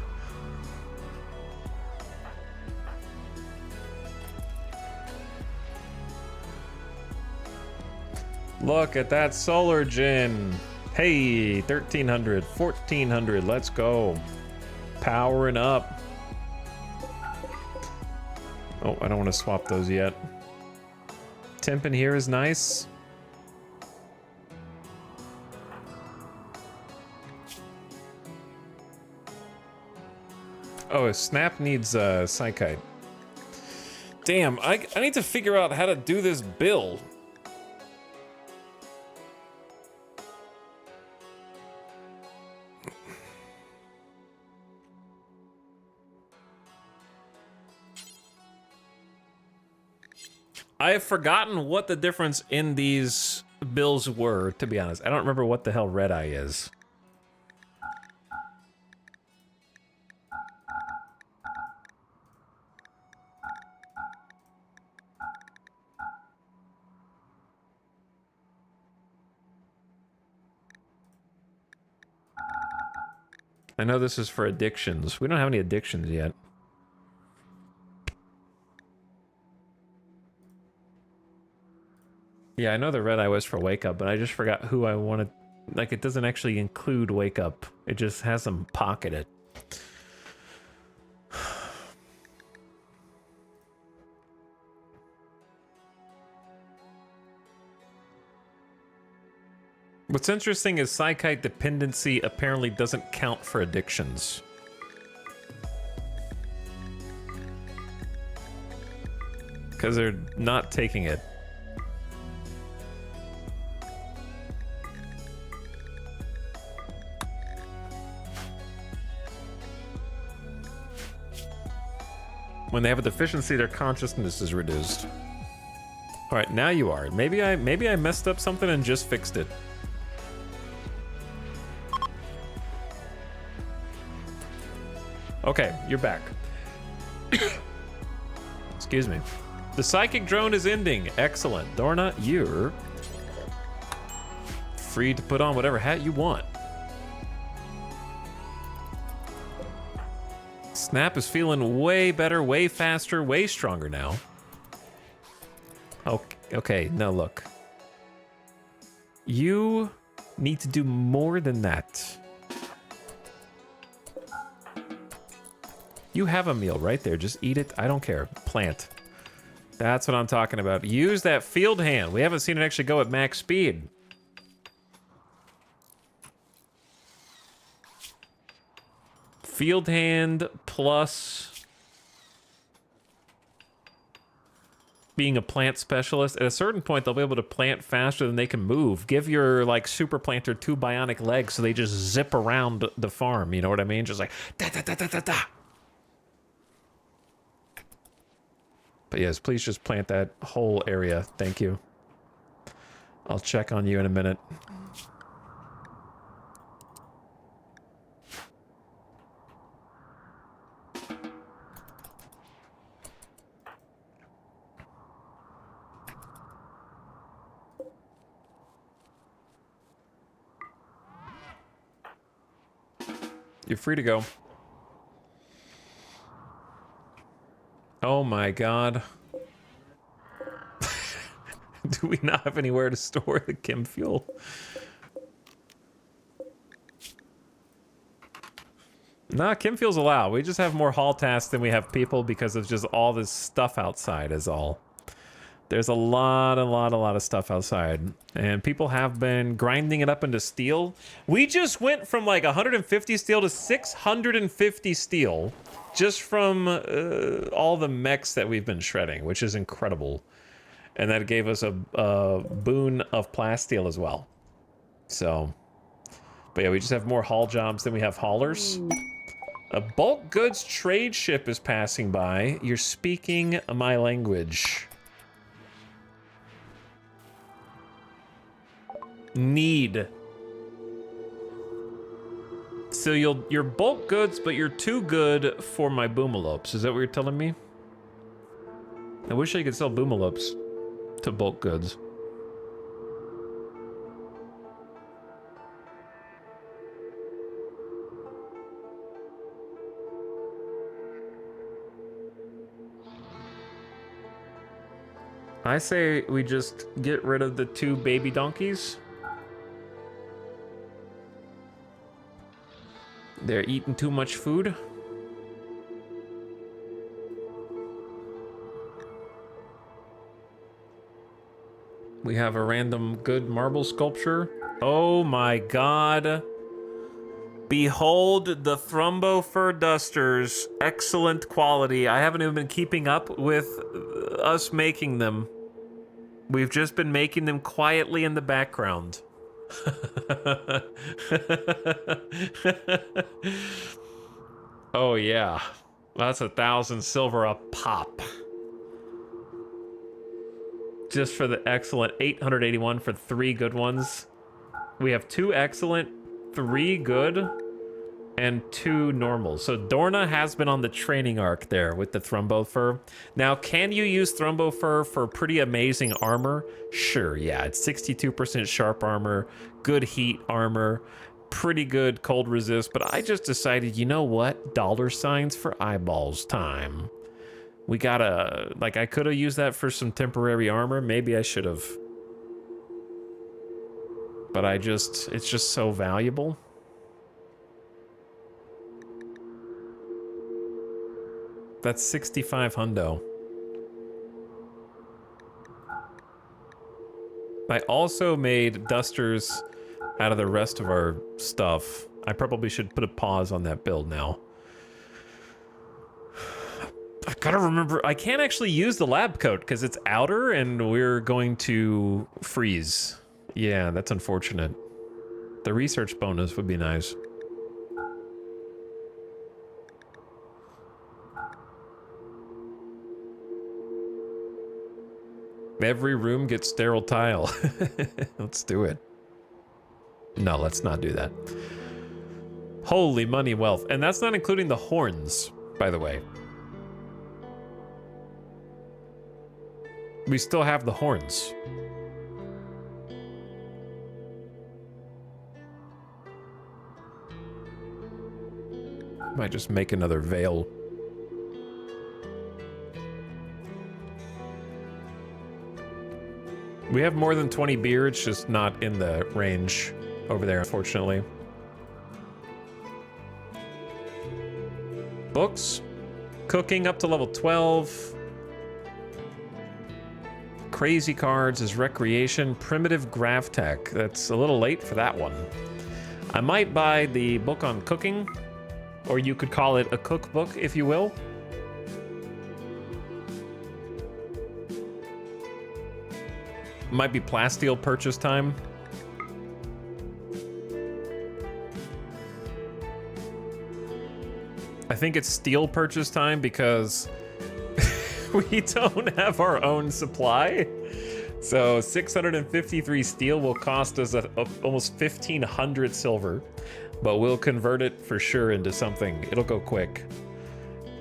Look at that solar gin. Hey, 1300, 1400, let's go. Powering up. Oh, I don't want to swap those yet. Temp in here is nice. Oh, Snap needs Psychite. Damn, I need to figure out how to do this bill. I have forgotten what the difference in these bills were, to be honest. I don't remember what the hell Red Eye is. I know this is for addictions. We don't have any addictions yet. Yeah, I know the Red Eye was for Wake Up, but I just forgot who I wanted. Like, it doesn't actually include Wake Up. It just has them pocketed. What's interesting is Psychite dependency apparently doesn't count for addictions. Because they're not taking it. When they have a deficiency, their consciousness is reduced. All right, now you are. Maybe I messed up something and just fixed it. Okay, you're back. Excuse me. The psychic drone is ending. Excellent. Dorna, you're free to put on whatever hat you want. Snap is feeling way better, way faster, way stronger now. Okay, now look. You need to do more than that. You have a meal right there. Just eat it. I don't care. Plant. That's what I'm talking about. Use that field hand. We haven't seen it actually go at max speed. Field hand plus being a plant specialist. At a certain point, they'll be able to plant faster than they can move. Give your, like, super planter 2 bionic legs so they just zip around the farm. You know what I mean? Just like, da-da-da-da-da-da. But yes, please just plant that whole area. Thank you. I'll check on you in a minute. You're free to go. Oh my god. Do we not have anywhere to store the chem fuel? Nah, chem fuel's allowed. We just have more haul tasks than we have people because of just all this stuff outside is all. There's a lot of stuff outside. And people have been grinding it up into steel. We just went from like 150 steel to 650 steel just from all the mechs that we've been shredding, which is incredible. And that gave us a boon of plasteel as well. So, but yeah, we just have more haul jobs than we have haulers. A bulk goods trade ship is passing by. You're speaking my language. Need. So you're bulk goods, but you're too good for my boomalopes. Is that what you're telling me? I wish I could sell boomalopes to bulk goods. I say we just get rid of the 2 baby donkeys. They're eating too much food. We have a random good marble sculpture. Oh my god. Behold the Thrumbo Fur Dusters. Excellent quality. I haven't even been keeping up with us making them. We've just been making them quietly in the background. Oh yeah. That's 1,000 silver a pop. Just for the excellent 881 for 3 good ones. We have 2 excellent, 3 good, and 2 normal. So Dorna has been on the training arc there with the Thrumbo Fur. Now, can you use Thrumbo Fur for pretty amazing armor? Sure, yeah. It's 62% sharp armor, good heat armor, pretty good cold resist, but I just decided, you know what? $signs for eyeballs time. We gotta, like, I could have used that for some temporary armor. Maybe I should have. But it's just so valuable. That's 65 hundo. I also made dusters out of the rest of our stuff. I probably should put a pause on that build now. I gotta remember, I can't actually use the lab coat because it's outer and we're going to freeze. Yeah, that's unfortunate. The research bonus would be nice. Every room gets sterile tile. Let's do it. No, let's not do that. Holy money wealth. And that's not including the horns, by the way. We still have the horns. Might just make another veil. We have more than 20 beer, it's just not in the range over there, unfortunately. Books. Cooking up to level 12. Crazy cards is recreation. Primitive graph tech. That's a little late for that one. I might buy the book on cooking, or you could call it a cookbook, if you will. Might be plasteel purchase time. I think it's steel purchase time because we don't have our own supply. So 653 steel will cost us almost 1,500 silver, but we'll convert it for sure into something. It'll go quick.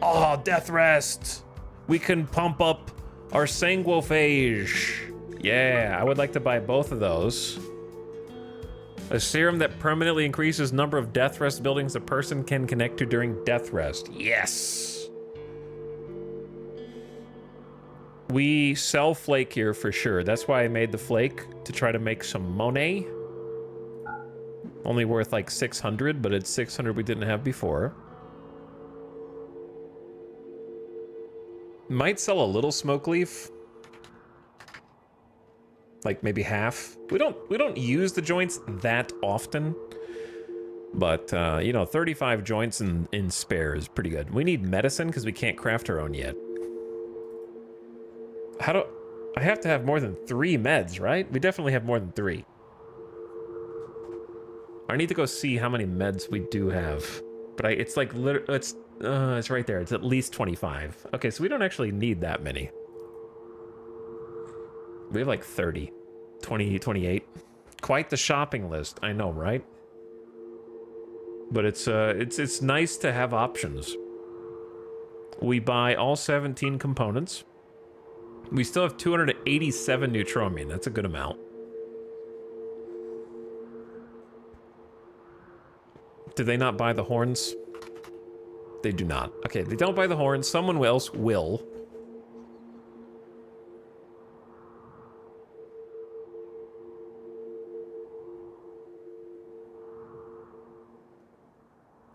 Oh, death rest. We can pump up our sanguophage. Yeah, I would like to buy both of those. A serum that permanently increases number of death rest buildings a person can connect to during death rest. Yes! We sell flake here for sure. That's why I made the flake, to try to make some money. Only worth like 600, but it's 600 we didn't have before. Might sell a little smoke leaf. Like maybe half. We don't use the joints that often, but you know, 35 joints in spare is pretty good. We need medicine because we can't craft our own yet. How do I have to have more than 3 meds, right? We definitely have more than 3. I need to go see how many meds we do have, but it's like it's right there. It's at least 25. Okay, so we don't actually need that many. We have like 30, 20, 28. Quite the shopping list, I know, right? But it's nice to have options. We buy all 17 components. We still have 287 neutroamine. That's a good amount. Did they not buy the horns? They do not. Okay, they don't buy the horns. Someone else will.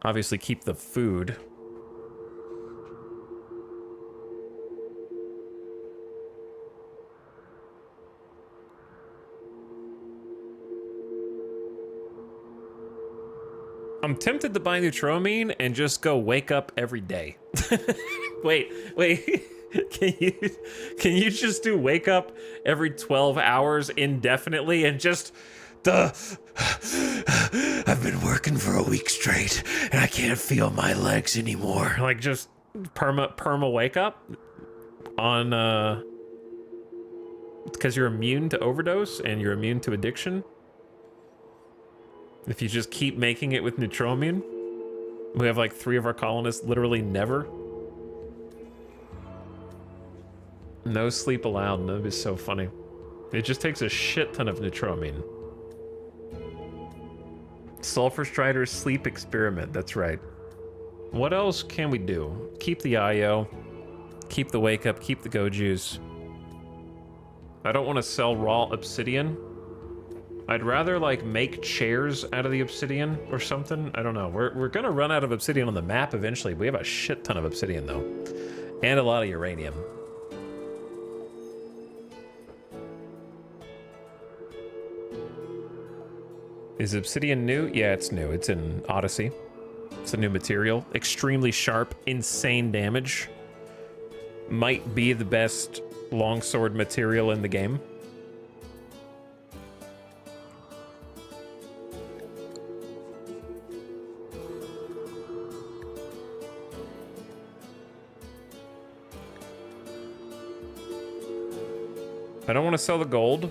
Obviously keep the food. I'm tempted to buy neutroamine and just go wake up every day. wait. Can you just do wake up every 12 hours indefinitely and just I've been working for a week straight and I can't feel my legs anymore. Like just perma wake up on because you're immune to overdose and you're immune to addiction. If you just keep making it with neutroamine. We have like 3 of our colonists literally never. No sleep allowed. That would be so funny. It just takes a shit ton of neutroamine. Sulfurstriders sleep experiment. That's right. What else can we do? Keep the IO. Keep the wake up. Keep the go juice. I don't want to sell raw obsidian. I'd rather like make chairs out of the obsidian or something. I don't know. We're gonna run out of obsidian on the map eventually. We have a shit ton of obsidian though, and a lot of uranium. Is obsidian new? Yeah, it's new. It's in Odyssey. It's a new material. Extremely sharp, insane damage. Might be the best longsword material in the game. I don't want to sell the gold.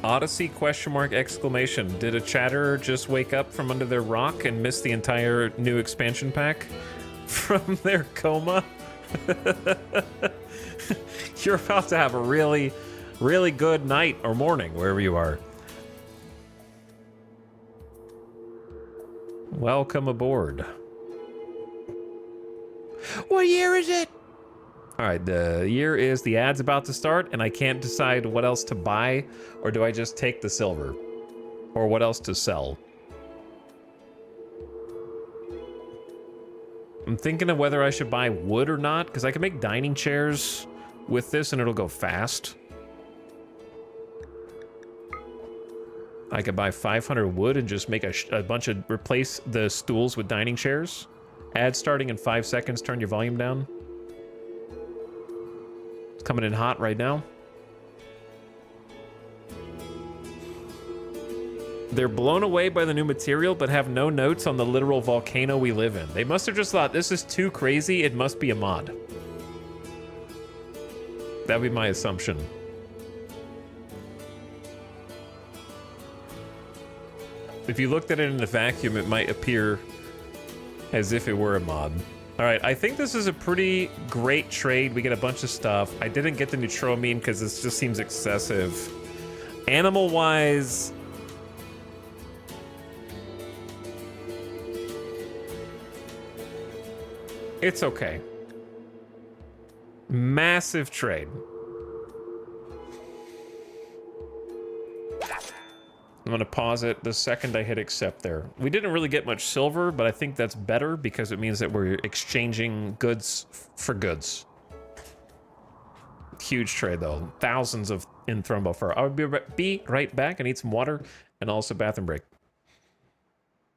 Odyssey question mark exclamation. Did a chatter just wake up from under their rock and miss the entire new expansion pack from their coma? You're about to have a really, really good night or morning wherever you are. Welcome aboard. What year is it? All right, the year is the ad's about to start, and I can't decide what else to buy, or do I just take the silver? Or what else to sell? I'm thinking of whether I should buy wood or not, because I can make dining chairs with this and it'll go fast. I could buy 500 wood and just make a bunch of, replace the stools with dining chairs. Ad starting in 5 seconds, turn your volume down. It's coming in hot right now. They're blown away by the new material, but have no notes on the literal volcano we live in. They must have just thought, this is too crazy, it must be a mod. That'd be my assumption. If you looked at it in the vacuum, it might appear as if it were a mod. All right, I think this is a pretty great trade. We get a bunch of stuff. I didn't get the Neutromine because this just seems excessive. Animal-wise... it's okay. Massive trade. I'm gonna pause it the second I hit accept there. We didn't really get much silver, but I think that's better because it means that we're exchanging goods for goods. Huge trade though. Thousands of in Thrumbo fur. I'll be right back. I need some water and also bathroom break.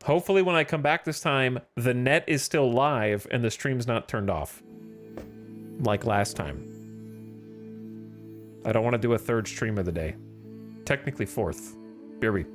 Hopefully when I come back this time, the net is still live and the stream's not turned off. Like last time. I don't want to do a third stream of the day. Technically fourth. BRB.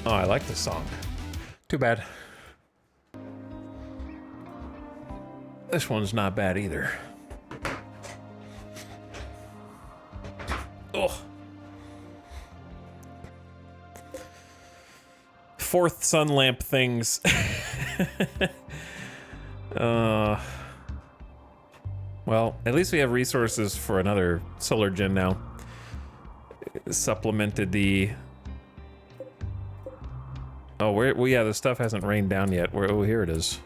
Oh, I like this song. Too bad. This one's not bad either. Oh. Fourth sun lamp things. Well, at least we have resources for another solar gen now. Supplemented the... Oh, well, yeah, the stuff hasn't rained down yet. Oh, here it is.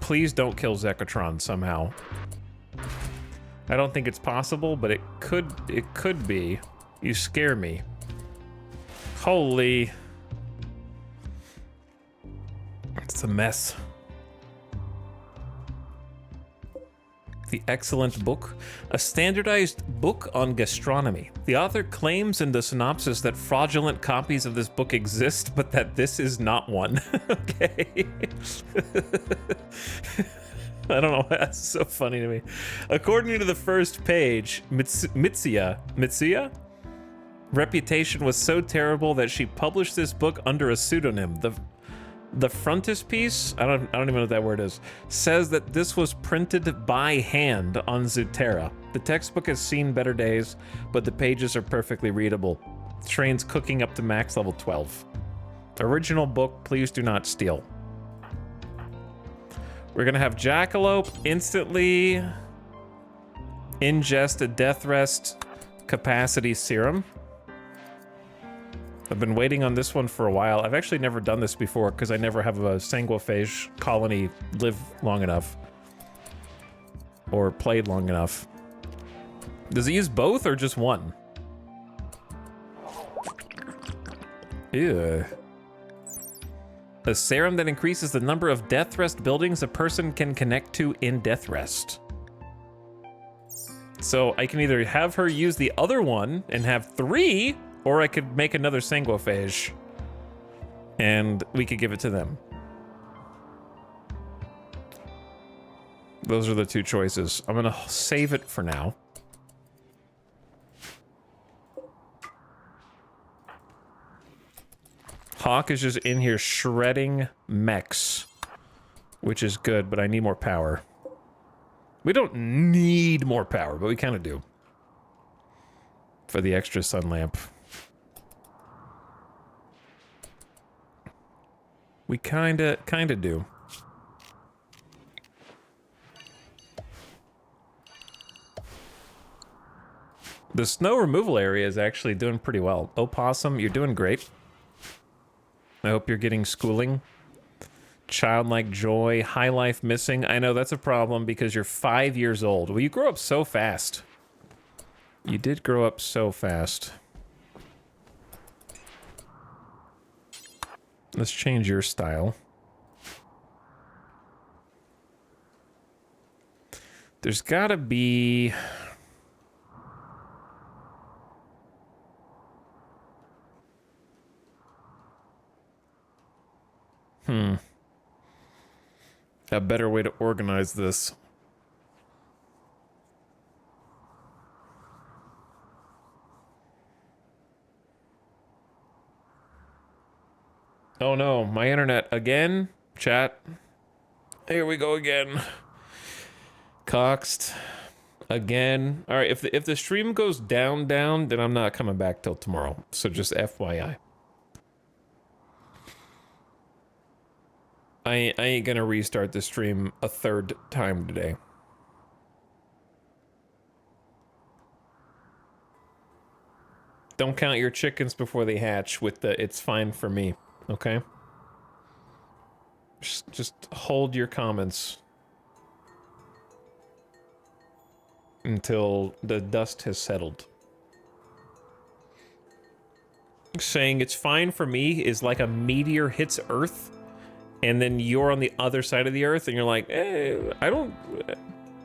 Please don't kill Zekatron somehow. I don't think it's possible, but it could be. You scare me. Holy... It's a mess. The excellent book, a standardized book on gastronomy. The author claims in the synopsis that fraudulent copies of this book exist, but that this is not one. Okay. I don't know why that's so funny to me. According to the first page, Mitsuya reputation was so terrible that she published this book under a pseudonym. The frontispiece, I don't even know what that word is, says that this was printed by hand on Zutera. The textbook has seen better days, but the pages are perfectly readable. Train's cooking up to max level 12. Original book, please do not steal. We're gonna have Jackalope instantly ingest a death rest capacity serum. I've been waiting on this one for a while. I've actually never done this before because I never have a sanguiphage colony live long enough. Or played long enough. Does it use both or just one? Ew. A serum that increases the number of death rest buildings a person can connect to in death rest. So I can either have her use the other one and have 3, or I could make another sanguiphage, and we could give it to them. Those are the 2 choices. I'm gonna save it for now. Hawk is just in here shredding mechs, which is good, but I need more power. We don't need more power, but we kind of do. For the extra sun lamp. We kinda do. The snow removal area is actually doing pretty well. Opossum, you're doing great. I hope you're getting schooling. Childlike joy, high life missing. I know that's a problem because you're 5 years old. Well, you grow up so fast. You did grow up so fast. Let's change your style. There's gotta be... a better way to organize this. Oh no, my internet again? Chat. Here we go again. Coxed. Again. Alright, if the stream goes down, then I'm not coming back till tomorrow. So just FYI. I ain't gonna restart the stream a 3rd time today. Don't count your chickens before they hatch with the "it's fine for me," okay? Just hold your comments until the dust has settled. Saying "it's fine for me" is like a meteor hits Earth, and then you're on the other side of the Earth, and you're like, I don't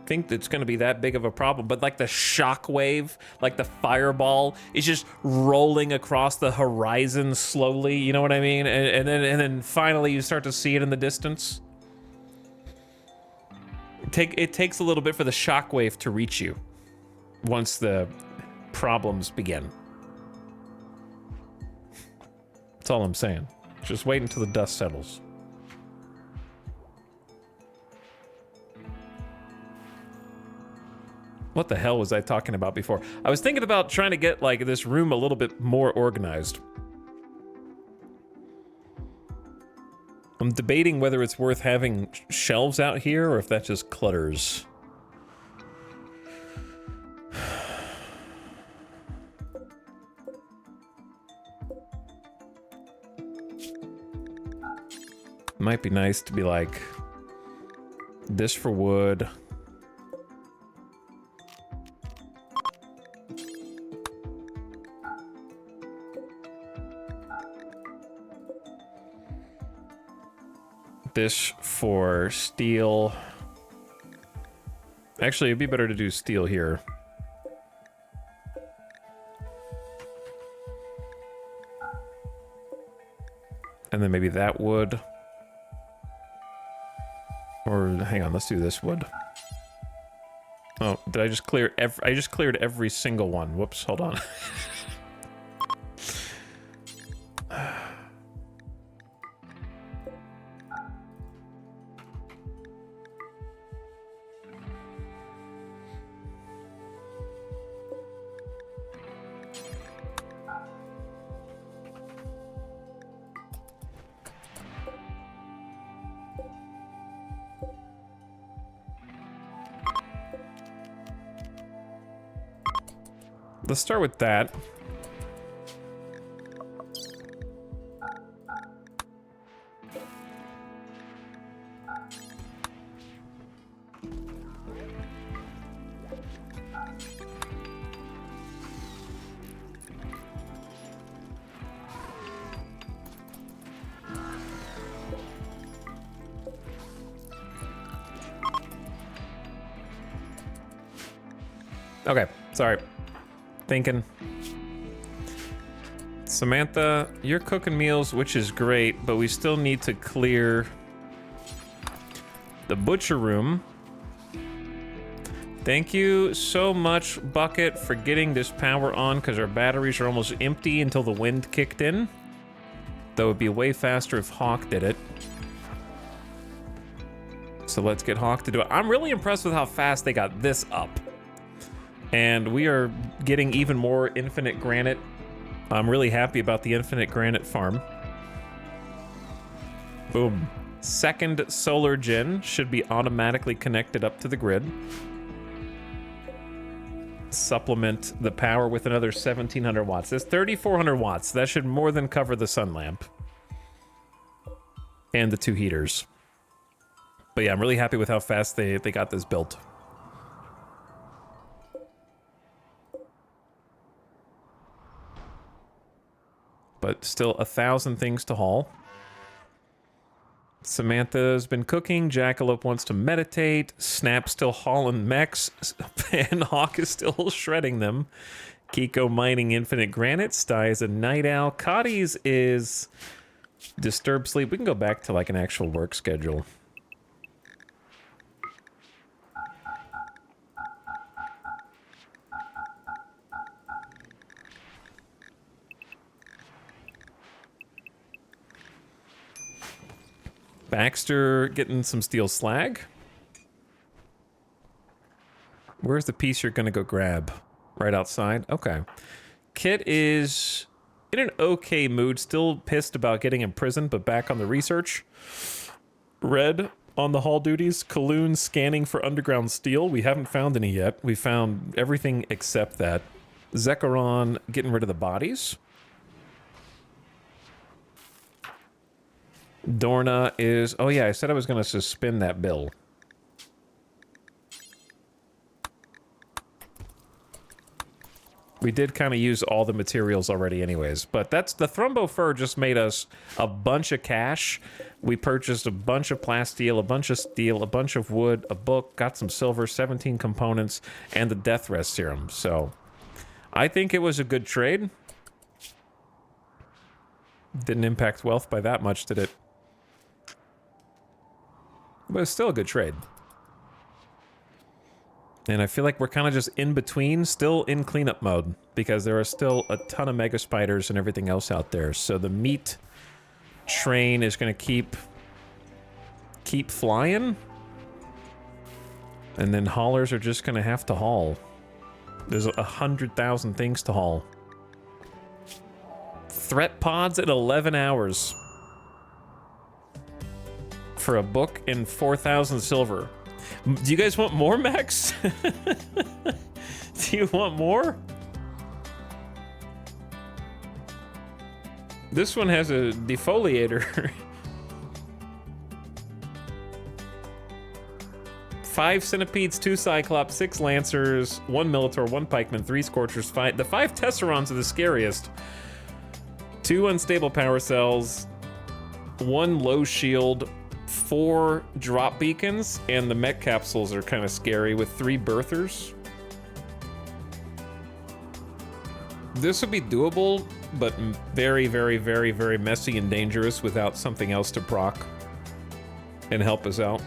think it's going to be that big of a problem. But like the shock wave, like the fireball, is just rolling across the horizon slowly. You know what I mean? And then finally you start to see it in the distance. It takes a little bit for the shock wave to reach you once the problems begin. That's all I'm saying. Just wait until the dust settles. What the hell was I talking about before? I was thinking about trying to get, like, this room a little bit more organized. I'm debating whether it's worth having shelves out here or if that just clutters. Might be nice to be like, this for wood. This for steel. Actually, it'd be better to do steel here. And then maybe that wood. Or hang on, let's do this wood. Oh, did I just clear I just cleared every single one. Whoops, hold on. Let's start with that. Okay, sorry. Thinking. Samantha, you're cooking meals, which is great, but we still need to clear the butcher room. Thank you so much, Bucket, for getting this power on, because our batteries are almost empty until the wind kicked in. That would be way faster if Hawk did it. So let's get Hawk to do it. I'm really impressed with how fast they got this up. And we are getting even more infinite granite. I'm really happy about the infinite granite farm. Boom. Second solar gen should be automatically connected up to the grid. Supplement the power with another 1,700 watts. That's 3,400 watts. That should more than cover the sun lamp. And the 2 heaters. But yeah, I'm really happy with how fast they got this built. But still 1,000 things to haul. Samantha's been cooking. Jackalope wants to meditate. Snap's still hauling mechs. And Hawk is still shredding them. Kiko mining infinite granite. Sty is a night owl. Cotty's is disturbed sleep. We can go back to like an actual work schedule. Baxter getting some steel slag. Where's the piece you're gonna go grab? Right outside? Okay. Kit is in an okay mood, still pissed about getting imprisoned, but back on the research. Red on the haul duties. Kaloon scanning for underground steel. We haven't found any yet. We found everything except that. Zekaron getting rid of the bodies. Dorna is... Oh yeah, I said I was going to suspend that bill. We did kind of use all the materials already anyways. But that's... The Thrumbo Fur just made us a bunch of cash. We purchased a bunch of plasteel, a bunch of steel, a bunch of wood, a book, got some silver, 17 components, and the Death Rest Serum. So, I think it was a good trade. Didn't impact wealth by that much, did it? But it's still a good trade. And I feel like we're kind of just in between, still in cleanup mode, because there are still a ton of mega spiders and everything else out there. So the meat train is going to keep flying, and then haulers are just going to have to haul. There's 100,000 things to haul. Threat pods at 11 hours for a book and 4,000 silver. Do you guys want more, Max? Do you want more? This one has a defoliator. 5 centipedes, 2 cyclops, 6 lancers, 1 minotaur, 1 pikeman, 3 scorchers, 5. The 5 tesserons are the scariest. 2 unstable power cells, 1 low shield, 4 drop beacons, and the mech capsules are kind of scary with 3 birthers. This would be doable, but very, very, very, very messy and dangerous without something else to proc and help us out.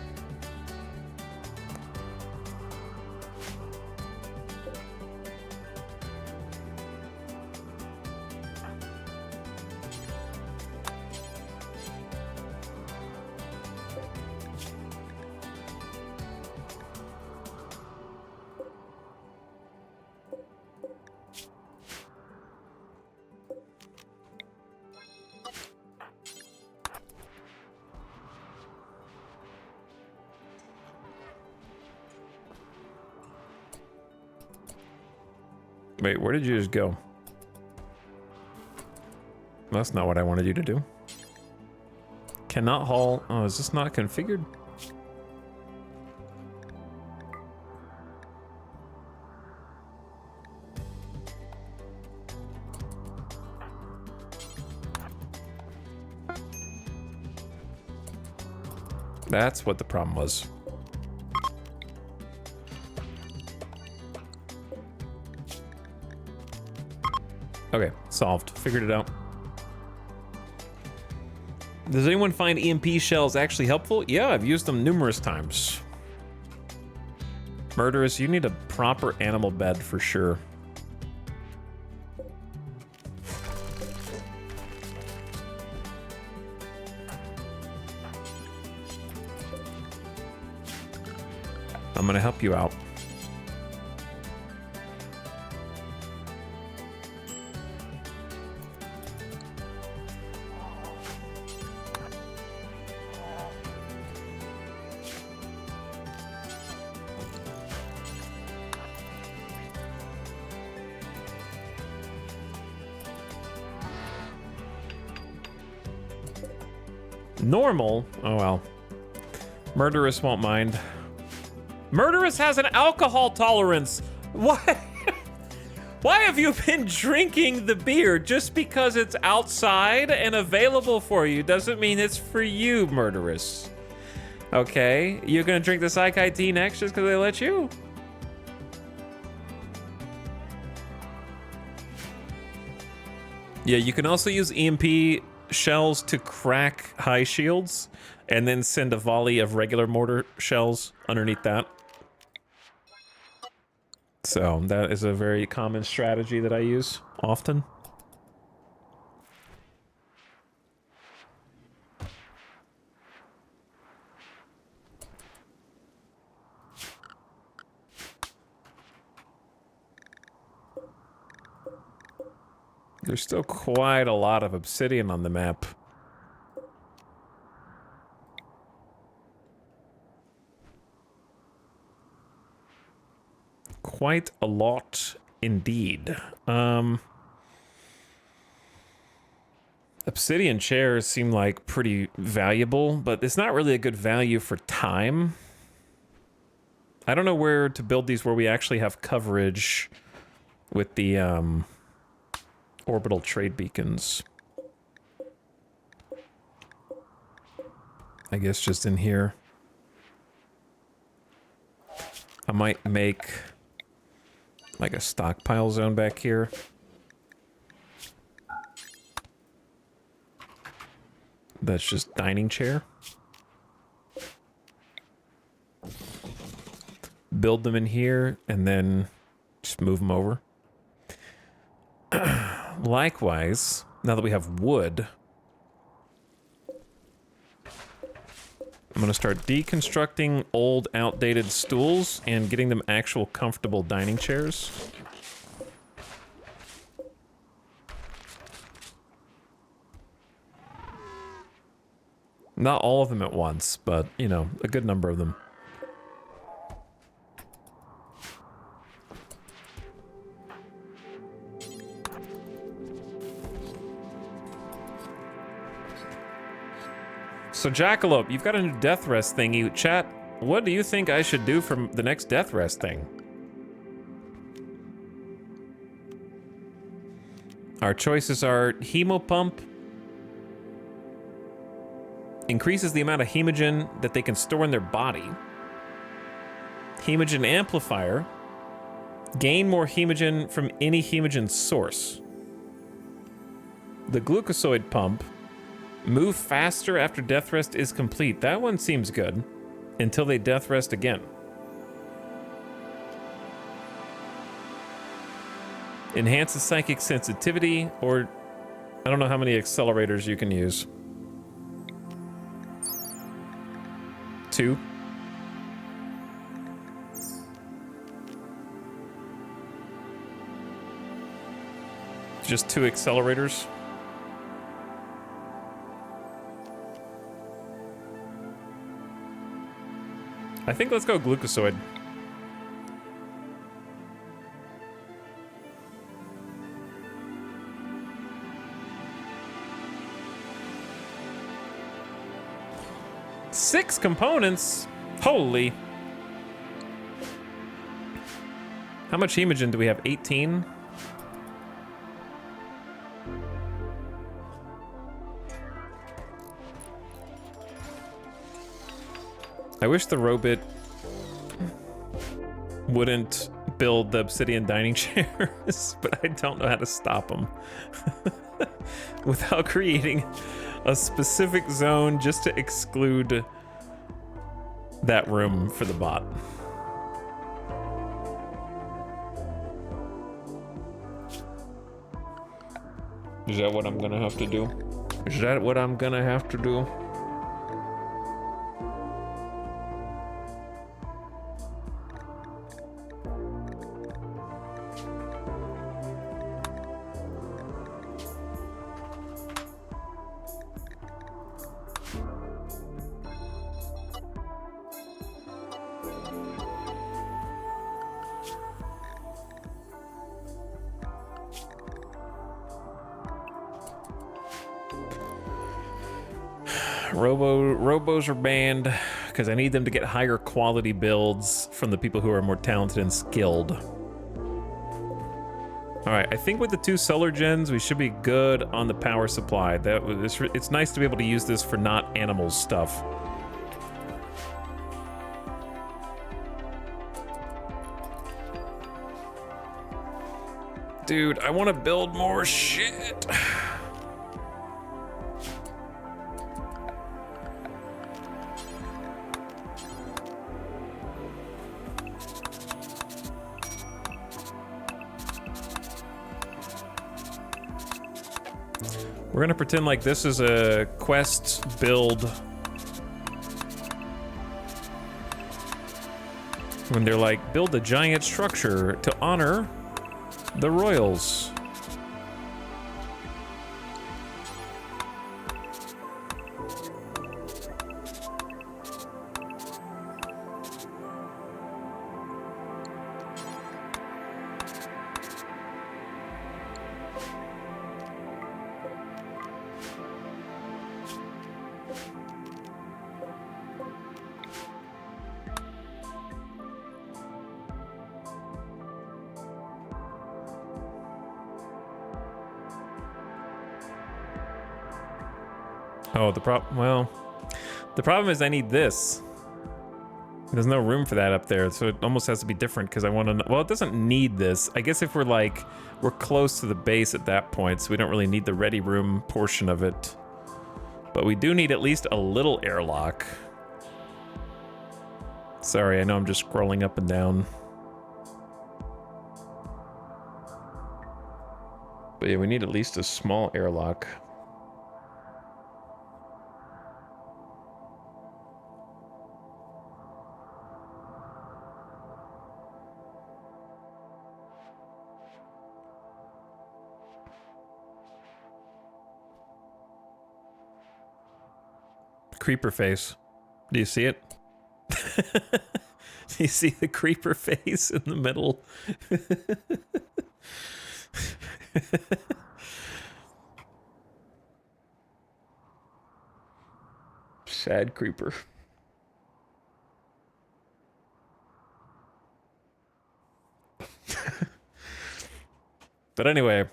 Wait, where did you just go? That's not what I wanted you to do. Cannot haul. Oh, is this not configured? That's what the problem was. Okay, solved. Figured it out. Does anyone find EMP shells actually helpful? Yeah, I've used them numerous times. Murderous, you need a proper animal bed for sure. I'm gonna help you out. Normal? Oh well. Murderous won't mind. Murderous has an alcohol tolerance. Why? Why have you been drinking the beer? Just because it's outside and available for you doesn't mean it's for you, Murderous. Okay, you're gonna drink the Saikai tea next just because they let you? Yeah, you can also use EMP shells to crack high shields and then send a volley of regular mortar shells underneath that. So that is a very common strategy that I use often. There's still quite a lot of obsidian on the map. Quite a lot indeed. Obsidian chairs seem like pretty valuable, but it's not really a good value for time. I don't know where to build these where we actually have coverage with the orbital trade beacons. I guess just in here. I might make like a stockpile zone back here. That's just dining chair. build them in here, and then just move them over. Likewise, now that we have wood, I'm going to start deconstructing old, outdated stools and getting them actual comfortable dining chairs. Not all of them at once, but, you know, a good number of them. So Jackalope, you've got a new death rest thingy. Chat, what do you think I should do for the next death rest thing? Our choices are hemopump, increases the amount of hemogen that they can store in their body. Hemogen amplifier, gain more hemogen from any hemogen source. The glucosoid pump, move faster after death rest is complete. That one seems good. Until they death rest again. Enhances psychic sensitivity, or I don't know how many accelerators you can use. 2. Just 2 accelerators. I think let's go glucosoid. Six components? Holy. How much hemogen do we have? 18? I wish the robot wouldn't build the obsidian dining chairs, but I don't know how to stop them without creating a specific zone just to exclude that room for the bot. Is that what I'm gonna have to do? Is that what I'm gonna have to do? Robos are banned because I need them to get higher quality builds from the people who are more talented and skilled. All right, I think with the 2 solar gens, we should be good on the power supply. It's nice to be able to use this for not animals stuff. Dude, I want to build more shit. We're gonna pretend like this is a quest build. When they're like, build a giant structure to honor the royals. Oh, the problem is I need this. There's no room for that up there, so it almost has to be different because I want to. Well, it doesn't need this. I guess if we're close to the base at that point, so we don't really need the ready room portion of it. But we do need at least a little airlock. Sorry, I know I'm just scrolling up and down. But yeah, we need at least a small airlock. Creeper face. Do you see it? Do you see the creeper face in the middle? Sad creeper. But anyway.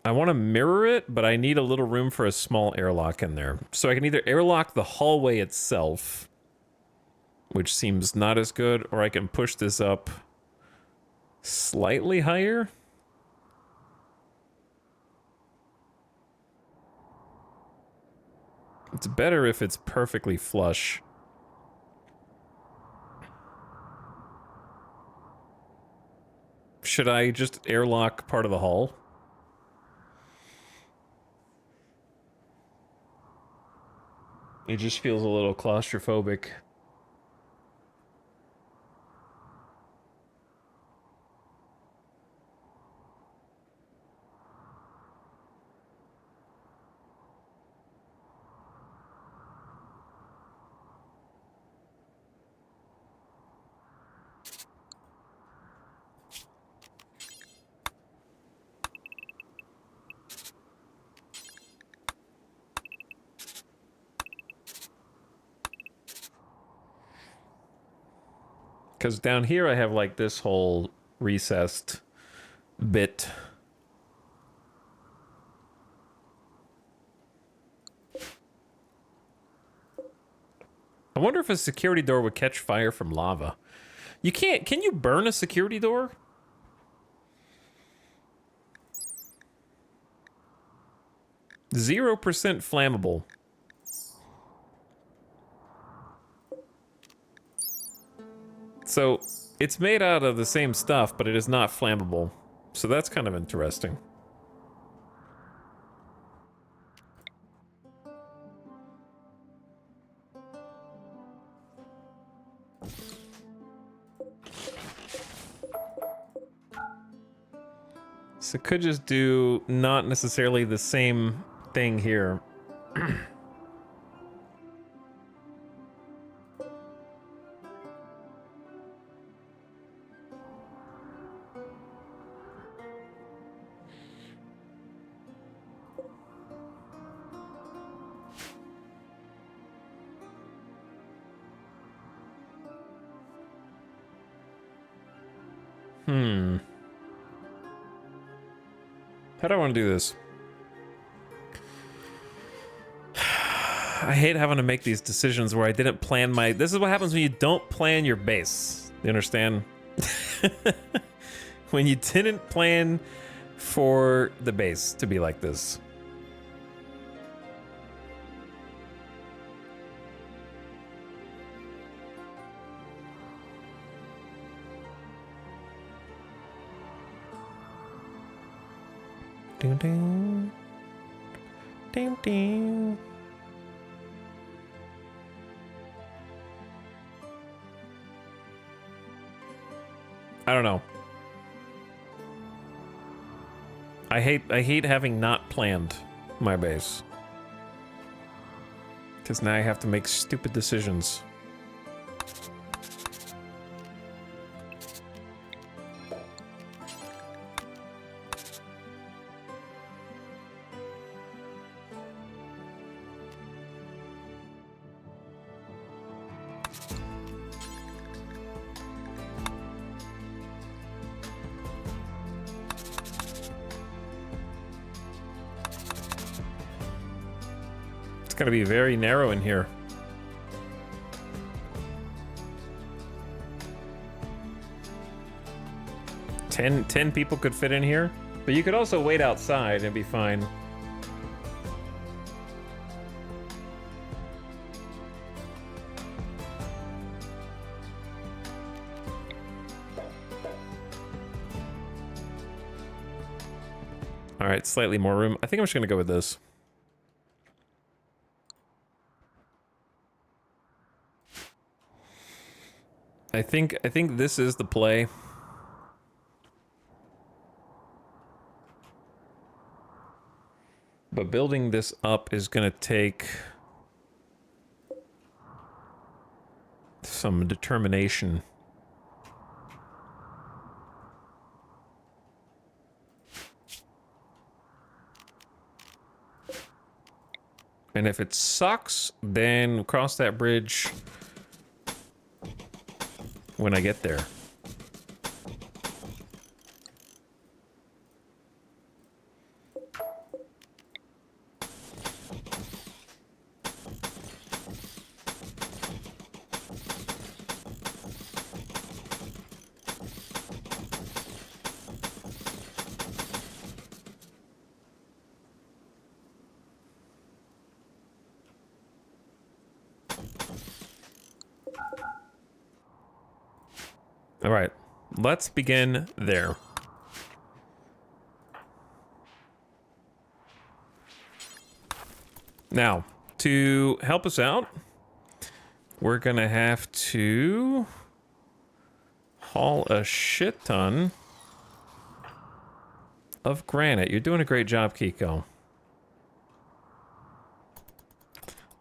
I want to mirror it, but I need a little room for a small airlock in there. So I can either airlock the hallway itself, which seems not as good, or I can push this up slightly higher. It's better if it's perfectly flush. Should I just airlock part of the hull? It just feels a little claustrophobic. Because down here I have like this whole recessed bit. I wonder if a security door would catch fire from lava. You can't, can you burn a security door? %0 flammable. So, it's made out of the same stuff, but it is not flammable. So that's kind of interesting. So could just do not necessarily the same thing here. How do I want to do this? I hate having to make these decisions where I didn't plan my... This is what happens when you don't plan your base. You understand? When you didn't plan for the base to be like this. Ding ding. Ding ding. I don't know. I hate having not planned my base. Because now I have to make stupid decisions. It's gonna be very narrow in here. Ten people could fit in here, but you could also wait outside and be fine. All right, slightly more room. I think I'm just gonna go with this. I think this is the play. But building this up is gonna take some determination. And if it sucks, then cross that bridge when I get there. All right, let's begin there. Now, to help us out, we're gonna have to haul a shit ton of granite. You're doing a great job, Kiko.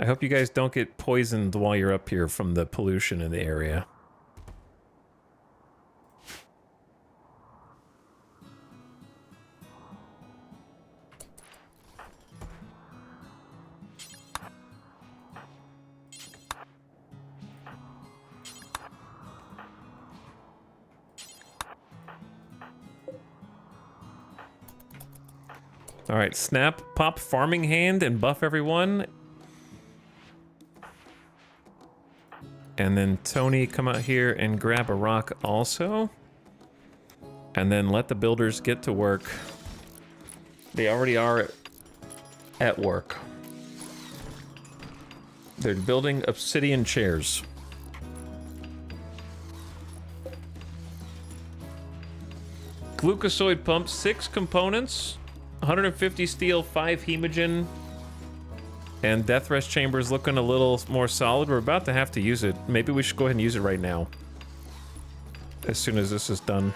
I hope you guys don't get poisoned while you're up here from the pollution in the area. All right, snap, pop farming hand and buff everyone. And then Tony, come out here and grab a rock also. And then let the builders get to work. They already are at work. They're building obsidian chairs. Glucosoid pump, 6 components. 150 steel, 5 hemogen, and death rest chamber is looking a little more solid. We're about to have to use it. Maybe we should go ahead and use it right now. As soon as this is done.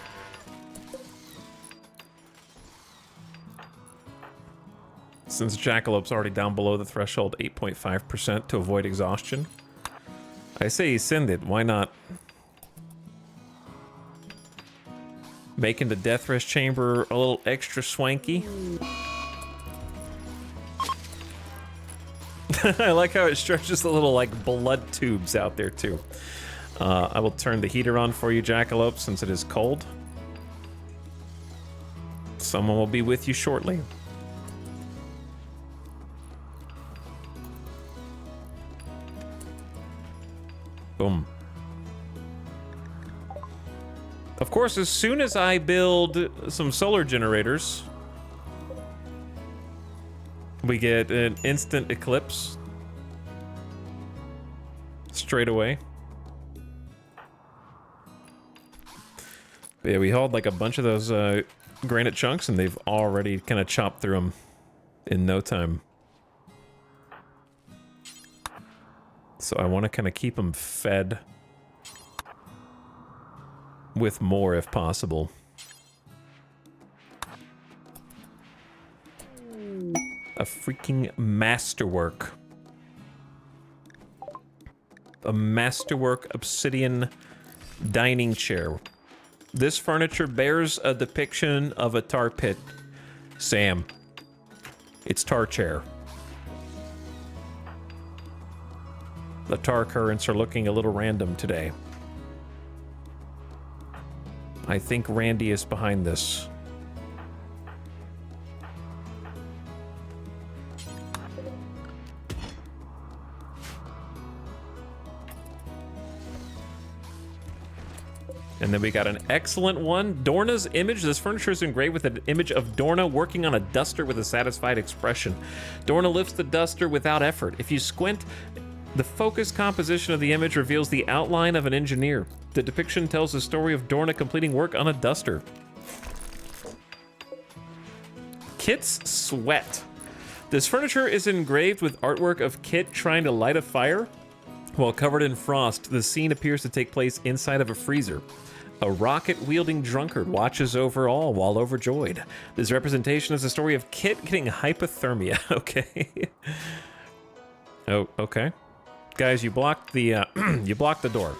Since Jackalope's already down below the threshold, 8.5% to avoid exhaustion. I say send it, why not? Making the death rest chamber a little extra swanky. I like how it stretches the little like blood tubes out there too. I will turn the heater on for you, Jackalope, since it is cold. Someone will be with you shortly. Boom. Of course, as soon as I build some solar generators, we get an instant eclipse straight away. But yeah, we hauled like a bunch of those granite chunks, and they've already kind of chopped through them in no time. So I want to kind of keep them fed with more if possible. A freaking masterwork. A masterwork obsidian dining chair. This furniture bears a depiction of a tar pit. Sam, it's tar chair. The tar currents are looking a little random today. I think Randy is behind this. And then we got an excellent one. Dorna's image. This furniture is engraved with an image of Dorna working on a duster with a satisfied expression. Dorna lifts the duster without effort. If you squint, the focused composition of the image reveals the outline of an engineer. The depiction tells the story of Dorna completing work on a duster. Kit's sweat. This furniture is engraved with artwork of Kit trying to light a fire. While covered in frost, the scene appears to take place inside of a freezer. A rocket-wielding drunkard watches over all while overjoyed. This representation is a story of Kit getting hypothermia. Okay. Oh, okay. Guys, you blocked the you blocked the door.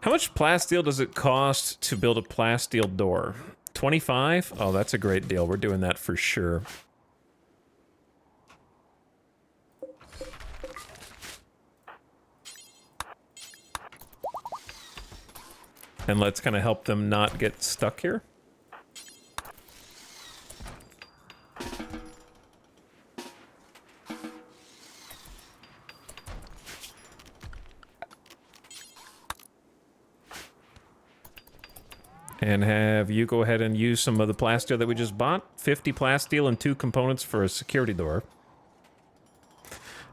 How much plasteel does it cost to build a plasteel door? 25? Oh, that's a great deal. We're doing that for sure. And let's kind of help them not get stuck here. And have you go ahead and use some of the plasteel that we just bought. 50 plasteel and 2 components for a security door.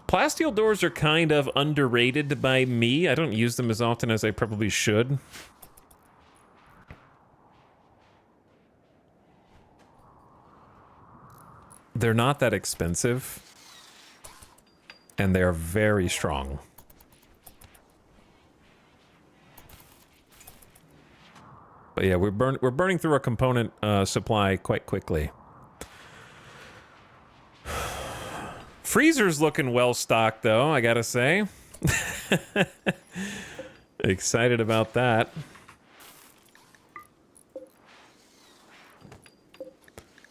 Plasteel doors are kind of underrated by me. I don't use them as often as I probably should. They're not that expensive. And they're very strong. But yeah, we're burning through our component supply quite quickly. Freezer's looking well stocked, though, I gotta say. Excited about that.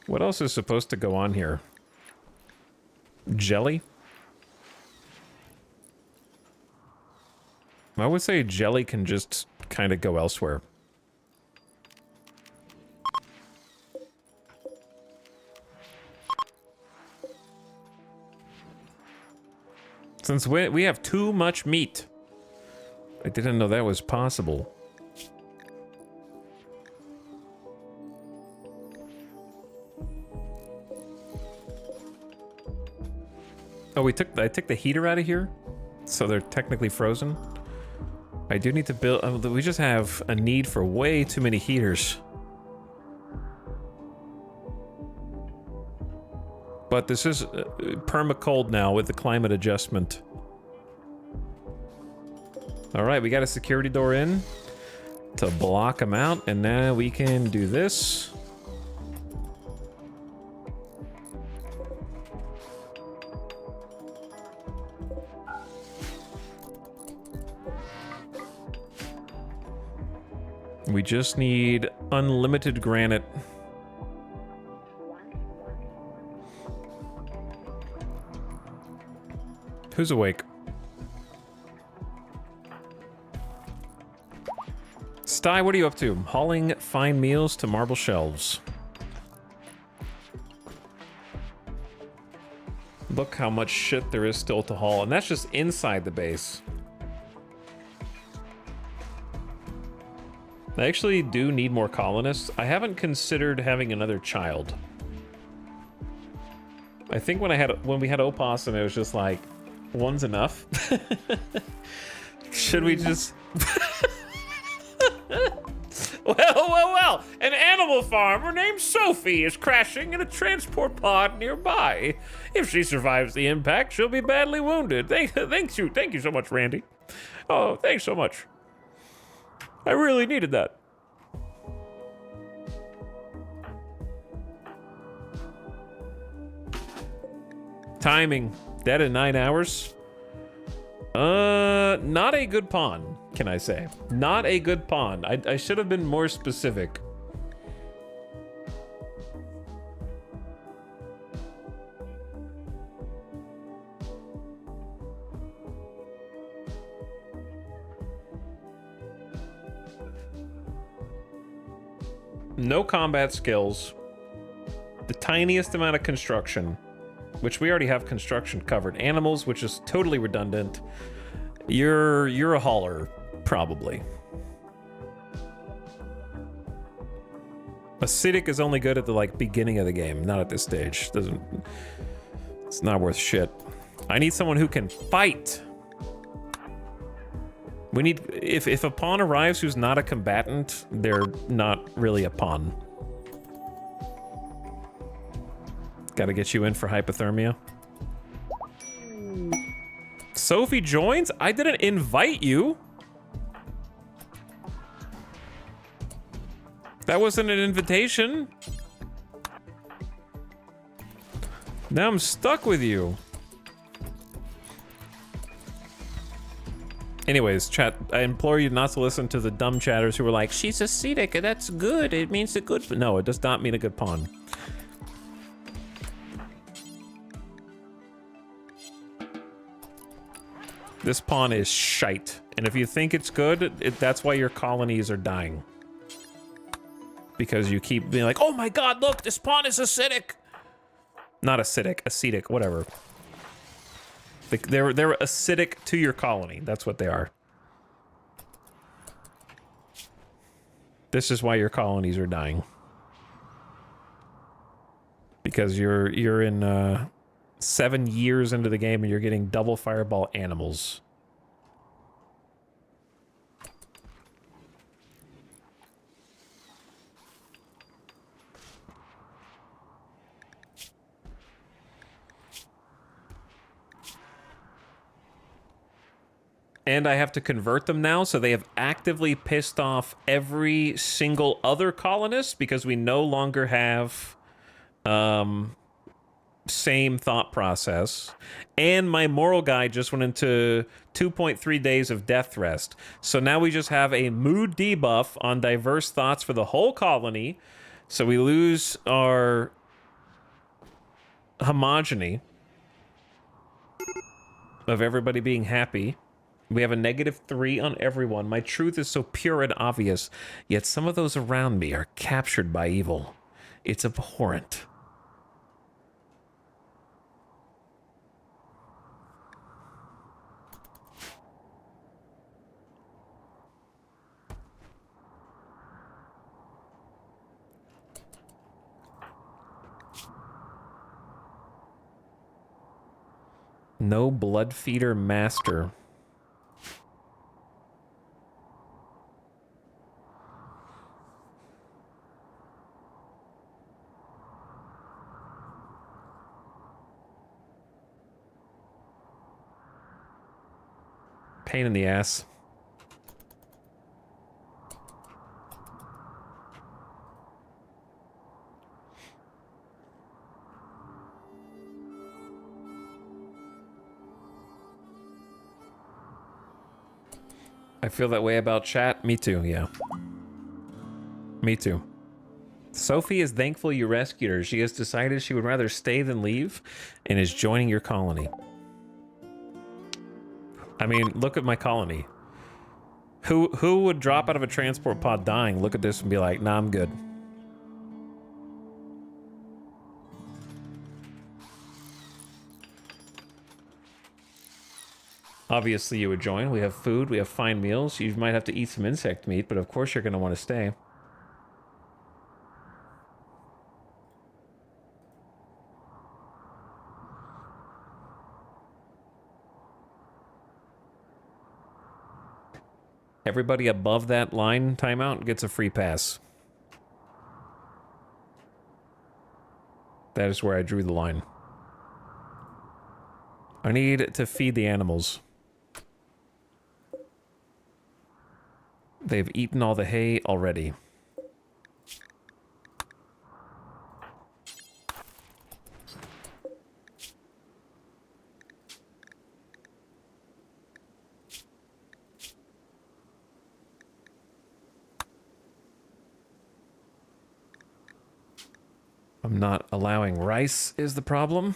What else is supposed to go on here? Jelly? I would say jelly can just kind of go elsewhere. Since we have too much meat. I didn't know that was possible. Oh, I took the heater out of here, so they're technically frozen. I do need to build. We just have a need for way too many heaters. But this is perma-cold now with the climate adjustment. All right, we got a security door in to block them out, and now we can do this. We just need unlimited granite. Who's awake? Sty, what are you up to? Hauling fine meals to marble shelves. Look how much shit there is still to haul, and that's just inside the base. I actually do need more colonists. I haven't considered having another child. I think when we had Opossum, it was just like, one's enough. Should we just... Well, an animal farmer named Sophie is crashing in a transport pod nearby. If she survives the impact, she'll be badly wounded. Thank you so much, Randy. Oh, thanks so much. I really needed that. Timing. Dead in 9 hours? Not a good pawn, can I say. Not a good pawn. I should have been more specific. No combat skills. The tiniest amount of construction. Which we already have construction covered. Animals, which is totally redundant. You're a hauler, probably. Acidic is only good at the beginning of the game, not at this stage. It's not worth shit. I need someone who can fight. We need... If a pawn arrives who's not a combatant, they're not really a pawn. Gotta get you in for hypothermia. Sophie joins? I didn't invite you. That wasn't an invitation. Now I'm stuck with you. Anyways, chat, I implore you not to listen to the dumb chatters who were like, she's acidic, that's good, it means a good... No, it does not mean a good pawn. This pawn is shite. And if you think it's good, that's why your colonies are dying. Because you keep being like, oh my god, look, this pawn is acidic! Not acidic, acetic, whatever. They're acidic to your colony. That's what they are. This is why your colonies are dying. Because you're in 7 years into the game and you're getting double fireball animals. And I have to convert them now, so they have actively pissed off every single other colonist because we no longer have same thought process. And my moral guy just went into 2.3 days of death rest. So now we just have a mood debuff on diverse thoughts for the whole colony. So we lose our homogeny of everybody being happy. We have a -3 on everyone. My truth is so pure and obvious, yet some of those around me are captured by evil. It's abhorrent. No blood feeder master. Pain in the ass. I feel that way about chat. Me too, yeah. Me too. Sophie is thankful you rescued her. She has decided she would rather stay than leave and is joining your colony. I mean, look at my colony. Who would drop out of a transport pod dying, look at this and be like, nah, I'm good. Obviously you would join. We have food, we have fine meals. You might have to eat some insect meat, but of course you're going to want to stay. Everybody above that line timeout gets a free pass. That is where I drew the line. I need to feed the animals. They've eaten all the hay already. I'm not allowing rice is the problem.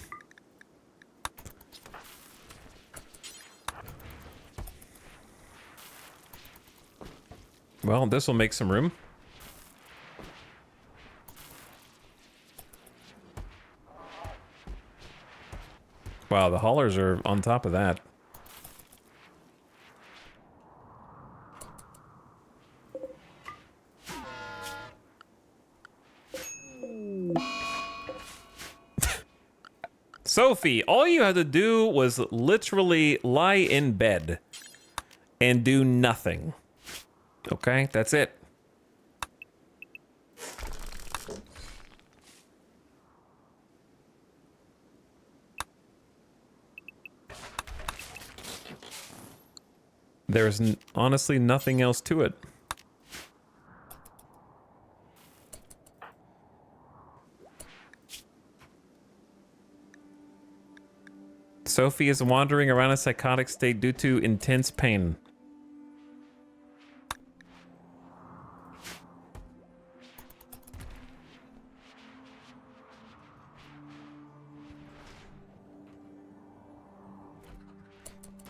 Well, this will make some room. Wow, the haulers are on top of that. Sophie, all you had to do was literally lie in bed and do nothing. Okay, that's it. There's honestly nothing else to it. Sophie is wandering around a psychotic state due to intense pain.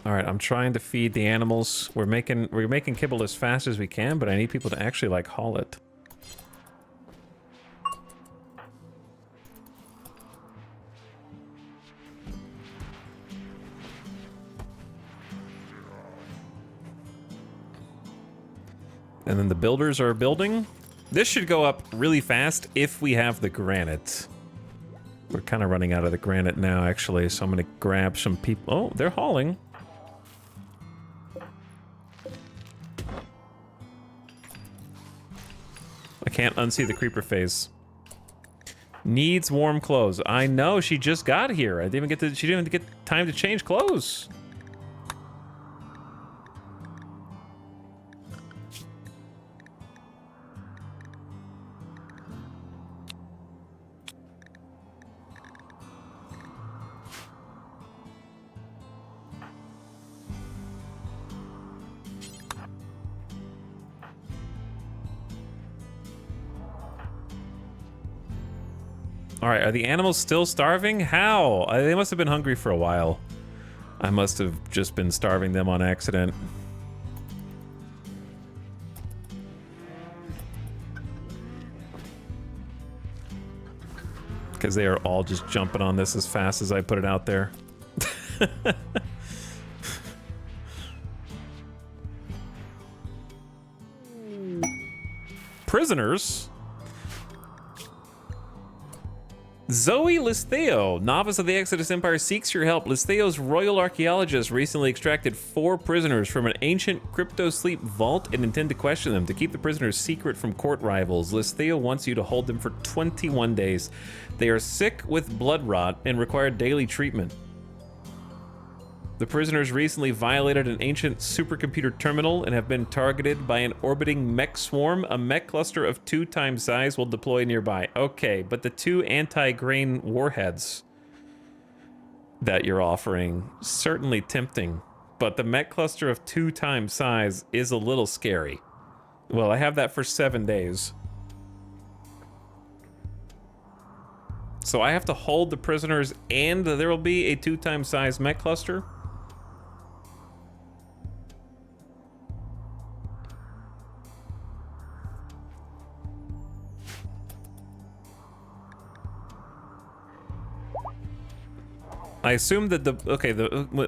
All right, I'm trying to feed the animals. We're making kibble as fast as we can, but I need people to actually like haul it. And then the builders are building. This should go up really fast if we have the granite. We're kind of running out of the granite now, actually, so I'm going to grab some people. Oh, they're hauling. I can't unsee the creeper phase. Needs warm clothes. I know, she just got here. She didn't even get time to change clothes. All right, are the animals still starving? How? They must have been hungry for a while. I must have just been starving them on accident. Because they are all just jumping on this as fast as I put it out there. Prisoners? Zoe Listheo, novice of the Exodus Empire, seeks your help. Listheo's royal archaeologists recently extracted 4 prisoners from an ancient crypto-sleep vault and intend to question them. To keep the prisoners secret from court rivals, Listheo wants you to hold them for 21 days. They are sick with blood rot and require daily treatment. The prisoners recently violated an ancient supercomputer terminal and have been targeted by an orbiting mech swarm. A mech cluster of 2 times size will deploy nearby. Okay, but the 2 anti-grain warheads that you're offering, certainly tempting, but the mech cluster of 2 times size is a little scary. Well, I have that for 7 days. So I have to hold the prisoners and there will be a 2 times size mech cluster? I assume that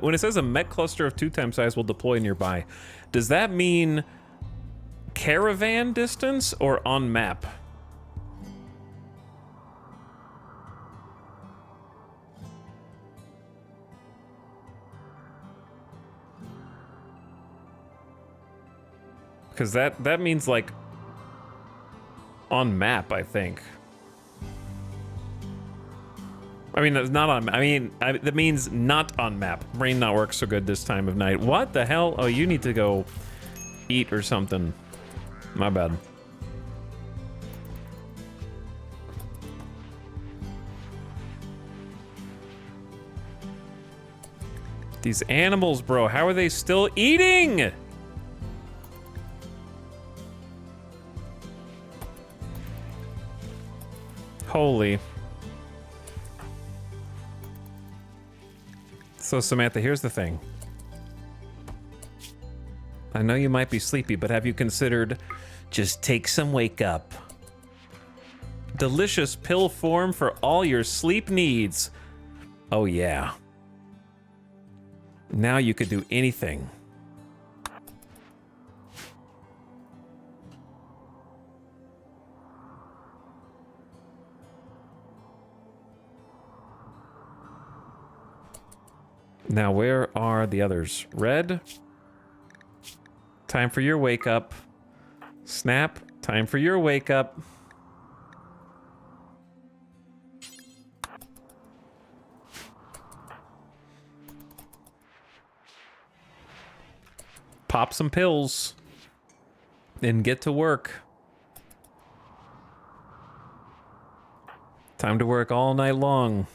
when it says a mech cluster of 2 times size will deploy nearby, does that mean caravan distance or on map? Because that means like on map, I think. I mean, that's not on. That means not on map. Brain not work so good this time of night. What the hell? Oh, you need to go eat or something. My bad. These animals, bro. How are they still eating? Holy. So, Samantha, here's the thing. I know you might be sleepy, but have you considered just take some wake up? Delicious pill form for all your sleep needs. Oh, yeah. Now you could do anything. Now, where are the others? Red. Time for your wake up. Snap. Time for your wake up. Pop some pills. And get to work. Time to work all night long.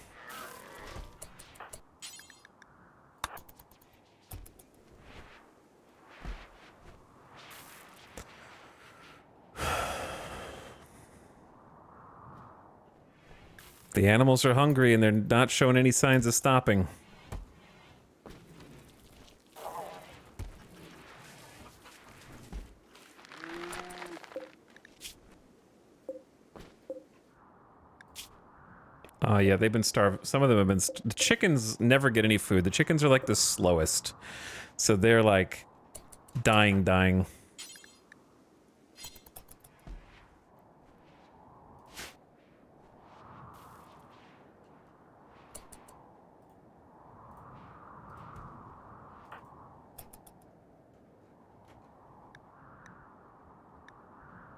The animals are hungry and they're not showing any signs of stopping. Oh yeah, they've been starved. Some of them have been... The chickens never get any food. The chickens are like the slowest. So they're like dying.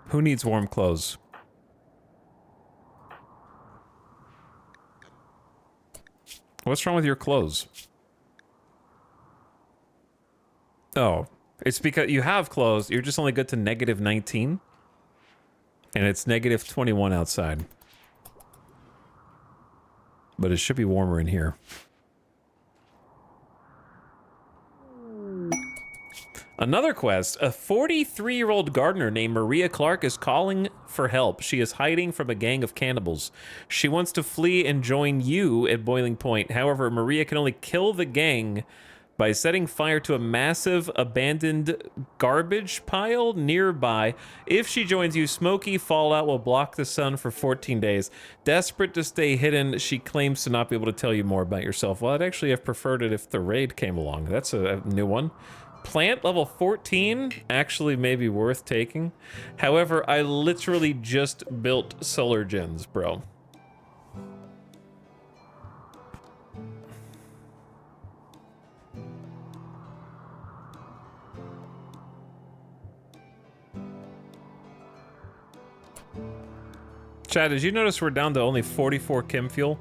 Who needs warm clothes? What's wrong with your clothes? Oh, it's because you have clothes. You're just only good to -19. And it's -21 outside. But it should be warmer in here. Another quest. A 43-year-old gardener named Maria Clark is calling for help. She is hiding from a gang of cannibals. She wants to flee and join you at Boiling Point. However, Maria can only kill the gang by setting fire to a massive abandoned garbage pile nearby. If she joins you, smoky fallout will block the sun for 14 days. Desperate to stay hidden, she claims to not be able to tell you more about yourself. Well, I'd actually have preferred it if the raid came along. That's a new one. Plant level 14 actually may be worth taking. However, I literally just built solar gens, bro. Chad, did you notice we're down to only 44 chem fuel?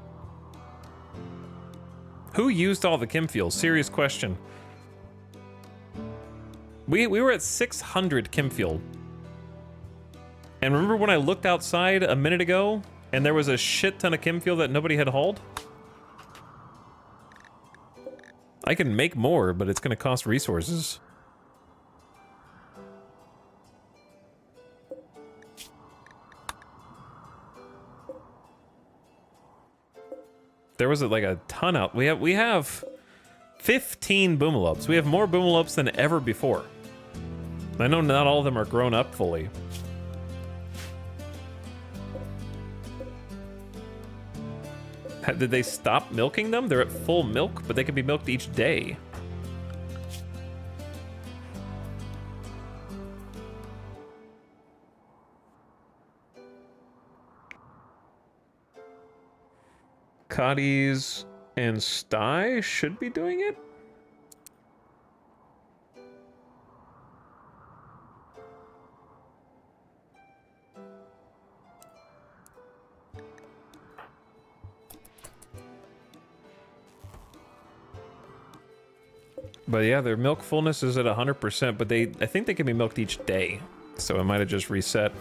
Who used all the chem fuel? Serious question. We were at 600 chem fuel. And remember when I looked outside a minute ago and there was a shit ton of chem fuel that nobody had hauled? I can make more, but it's going to cost resources. There was like a ton out. We have 15 boomalopes. We have more boomalopes than ever before. I know not all of them are grown up fully. Did they stop milking them? They're at full milk, but they can be milked each day. Cotties and Sty should be doing it. But yeah, their milk fullness is at 100%, but I think they can be milked each day. So it might have just reset.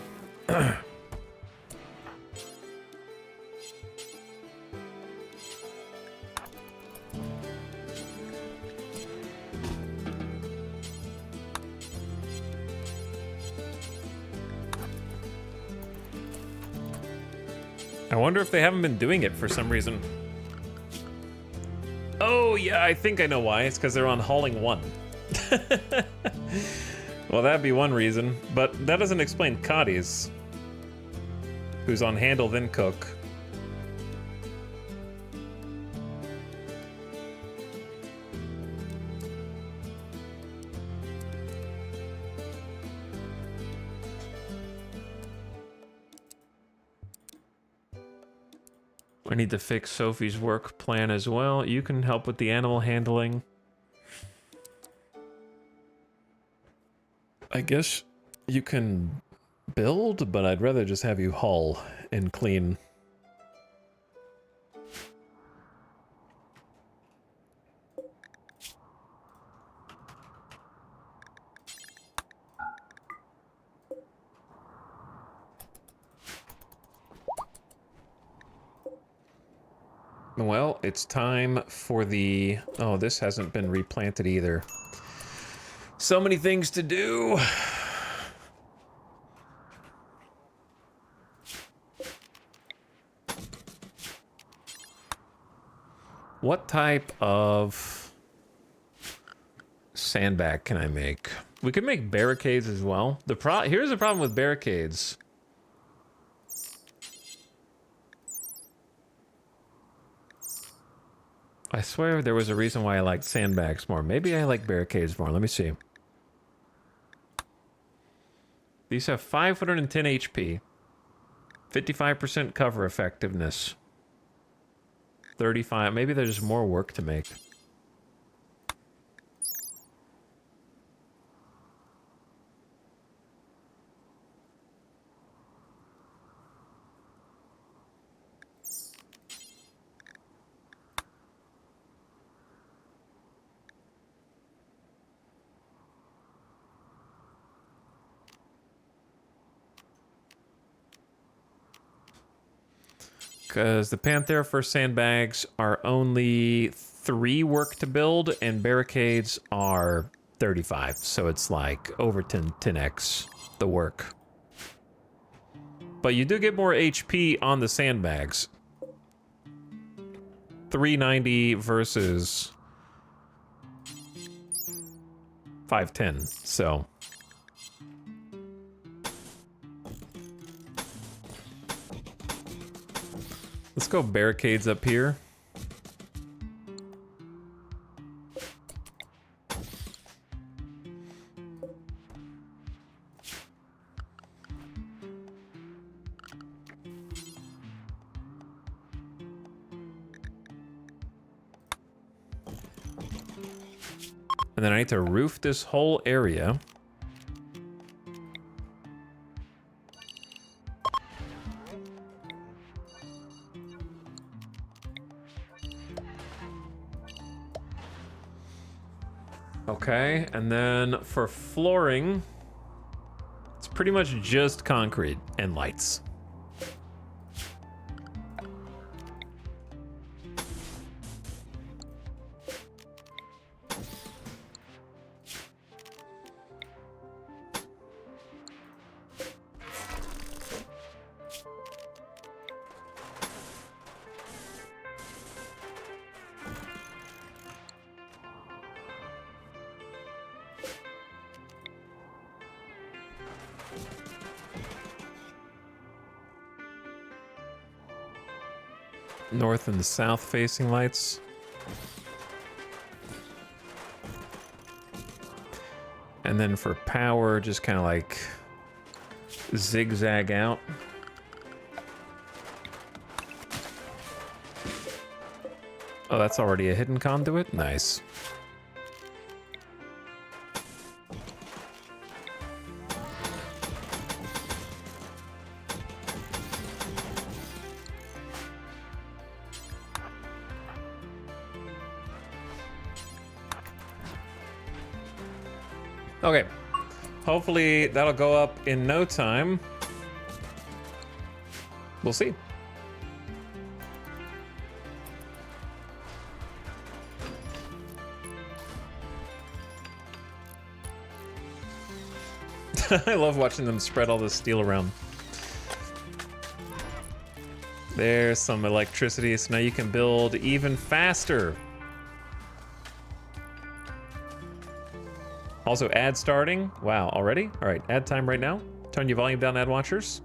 I wonder if they haven't been doing it for some reason. Oh, yeah, I think I know why. It's because they're on hauling 1. Well, that'd be one reason, but that doesn't explain Cotties, who's on handle then cook. I need to fix Sophie's work plan as well. You can help with the animal handling. I guess you can build, but I'd rather just have you haul and clean. Well, it's time for the... Oh, this hasn't been replanted either. So many things to do. What type of sandbag can I make? We could make barricades as well. Here's the problem with barricades. I swear there was a reason why I liked sandbags more. Maybe I like barricades more. Let me see. These have 510 HP. 55% cover effectiveness. 35. Maybe there's more work to make. Because the Panthera for sandbags are only 3 work to build, and barricades are 35. So it's like over 10x the work. But you do get more HP on the sandbags. 390 versus 510. So... let's go barricades up here. And then I need to roof this whole area. Okay, and then for flooring, it's pretty much just concrete and lights. North and the south facing lights. And then for power, just kind of like zigzag out. Oh, that's already a hidden conduit? Nice. Okay, hopefully that'll go up in no time. We'll see. I love watching them spread all this steel around. There's some electricity, so now you can build even faster. Also, ad starting. Wow, already? All right, ad time right now. Turn your volume down, ad watchers.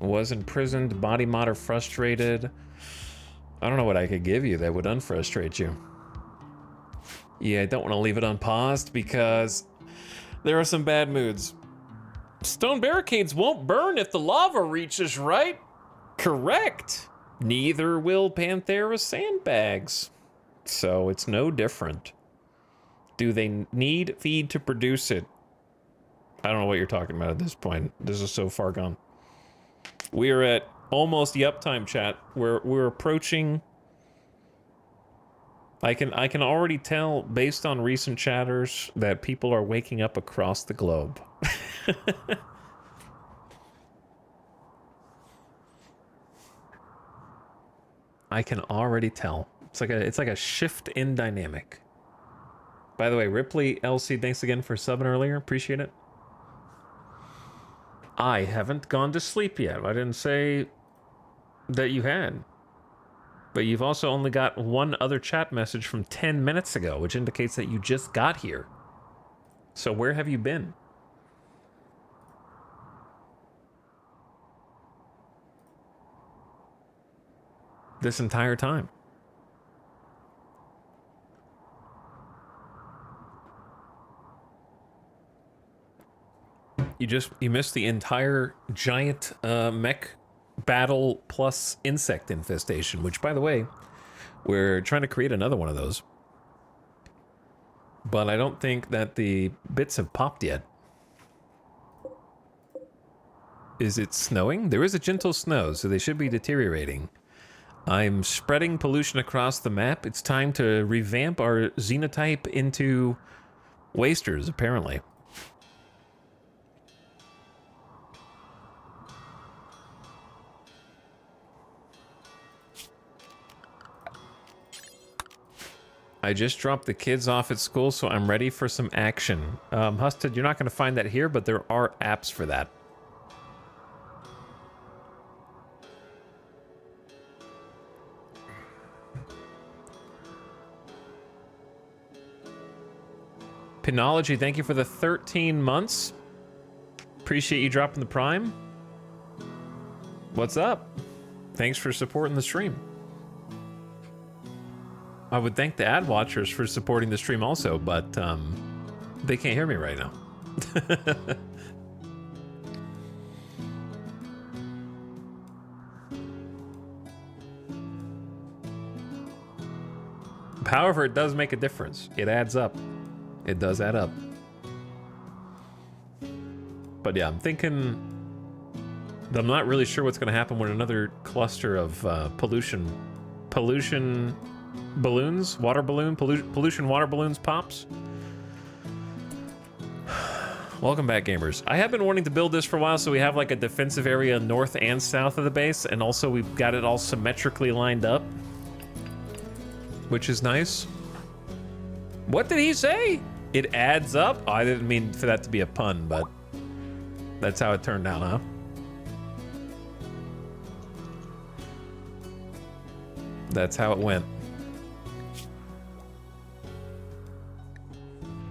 Was imprisoned, body mod or frustrated. I don't know what I could give you that would unfrustrate you. Yeah, I don't want to leave it unpaused because there are some bad moods. Stone barricades won't burn if the lava reaches, right? Correct. Neither will Panthera sandbags. So it's no different. Do they need feed to produce it? I don't know what you're talking about at this point. This is so far gone. We are at almost the uptime, chat. We're approaching. I can already tell based on recent chatters that people are waking up across the globe. I can already tell. It's like a shift in dynamic. By the way, Ripley LC, thanks again for subbing earlier. Appreciate it. I haven't gone to sleep yet. I didn't say that you had. But you've also only got one other chat message from 10 minutes ago, which indicates that you just got here. So where have you been? This entire time. You missed the entire giant mech battle plus insect infestation, which, by the way, we're trying to create another one of those. But I don't think that the bits have popped yet. Is it snowing? There is a gentle snow, so they should be deteriorating. I'm spreading pollution across the map. It's time to revamp our xenotype into wasters, apparently. I just dropped the kids off at school, so I'm ready for some action. Husted, you're not going to find that here, but there are apps for that. Pinology, thank you for the 13 months. Appreciate you dropping the prime. What's up? Thanks for supporting the stream. I would thank the ad watchers for supporting the stream also, but they can't hear me right now. However, it does make a difference. It adds up. It does add up. But yeah, I'm thinking... I'm not really sure what's going to happen when another cluster of pollution balloons, pollution water balloons pops. Welcome back, gamers. I have been wanting to build this for a while, so we have like a defensive area north and south of the base, and also we've got it all symmetrically lined up, which is nice. What did he say? It adds up? Oh, I didn't mean for that to be a pun, but that's how it turned out, huh? That's how it went.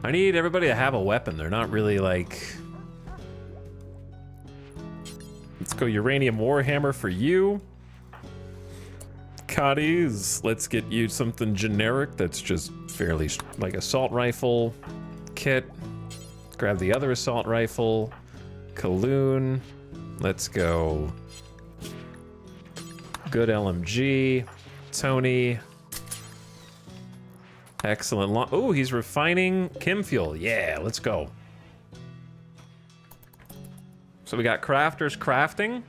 I need everybody to have a weapon. They're not really like... Let's go Uranium Warhammer for you. Cotties, let's get you something generic that's just fairly like assault rifle kit. Grab the other assault rifle. Kaloon. Let's go. Good LMG. Tony. Excellent. Oh, he's refining chem fuel. Yeah, let's go. So we got crafters crafting,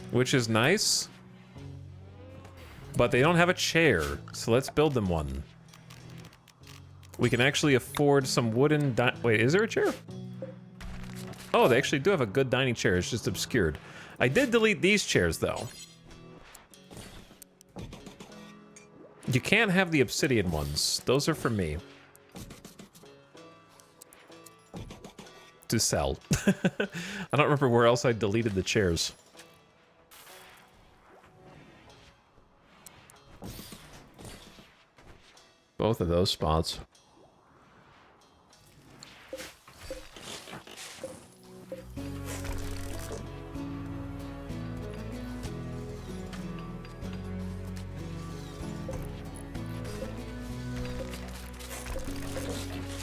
which is nice. But they don't have a chair, so let's build them one. We can actually afford some wooden... Wait, is there a chair? Oh, they actually do have a good dining chair. It's just obscured. I did delete these chairs, though. You can't have the obsidian ones. Those are for me. To sell. I don't remember where else I deleted the chairs. Both of those spots.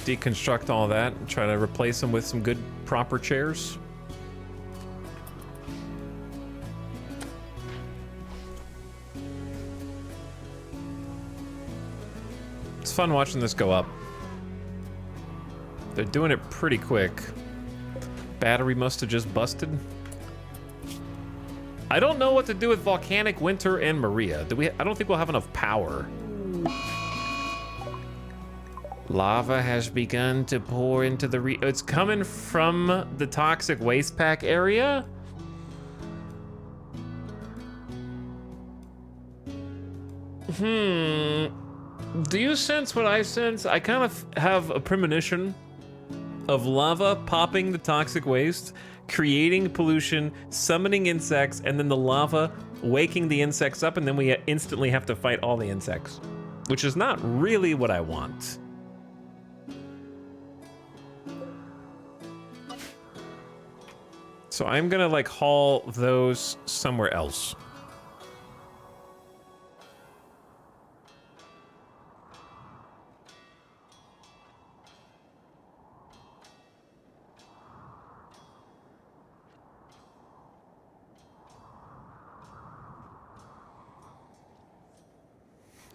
Deconstruct all that and try to replace them with some good proper chairs. It's fun watching this go up. They're doing it pretty quick. Battery must have just busted. I don't know what to do with Volcanic, Winter, and Maria. I don't think we'll have enough power. Lava has begun to pour into the it's coming from the toxic waste pack area? Do you sense what I sense? I kind of have a premonition of lava popping the toxic waste, creating pollution, summoning insects, and then the lava waking the insects up, and then we instantly have to fight all the insects, which is not really what I want. So I'm gonna like haul those somewhere else.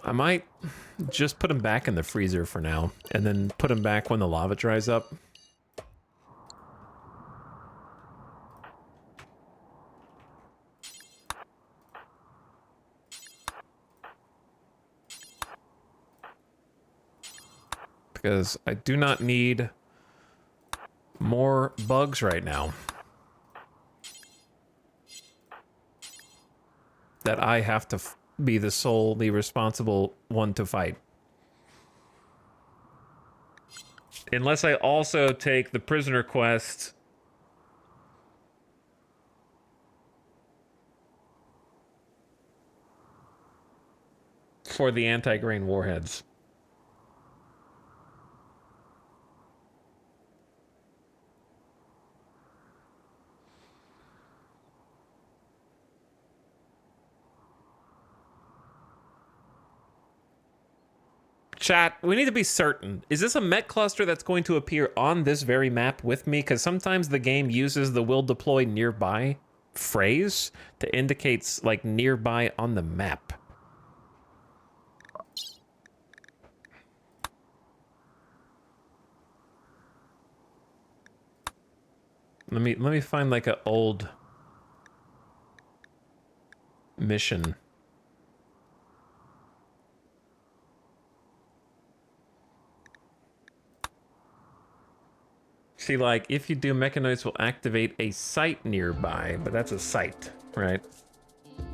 I might just put them back in the freezer for now, and then put them back when the lava dries up. Because I do not need more bugs right now that I have to be the solely responsible one to fight. Unless I also take the prisoner quest for the anti-grain warheads. Chat, we need to be certain. Is this a mech cluster that's going to appear on this very map with me? Because sometimes the game uses the will deploy nearby phrase to indicate like nearby on the map. Let me find like an old mission. See, like, if you do, mechanoids will activate a site nearby, but that's a site, right?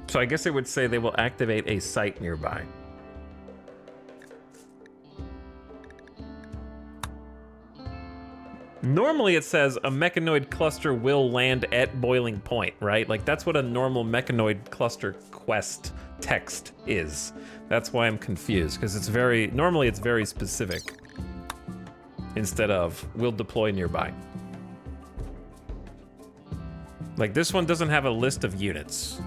So I guess it would say they will activate a site nearby. Normally it says a mechanoid cluster will land at boiling point, right? Like, that's what a normal mechanoid cluster quest text is. That's why I'm confused, because normally it's very specific. Instead of, we'll deploy nearby. Like, this one doesn't have a list of units.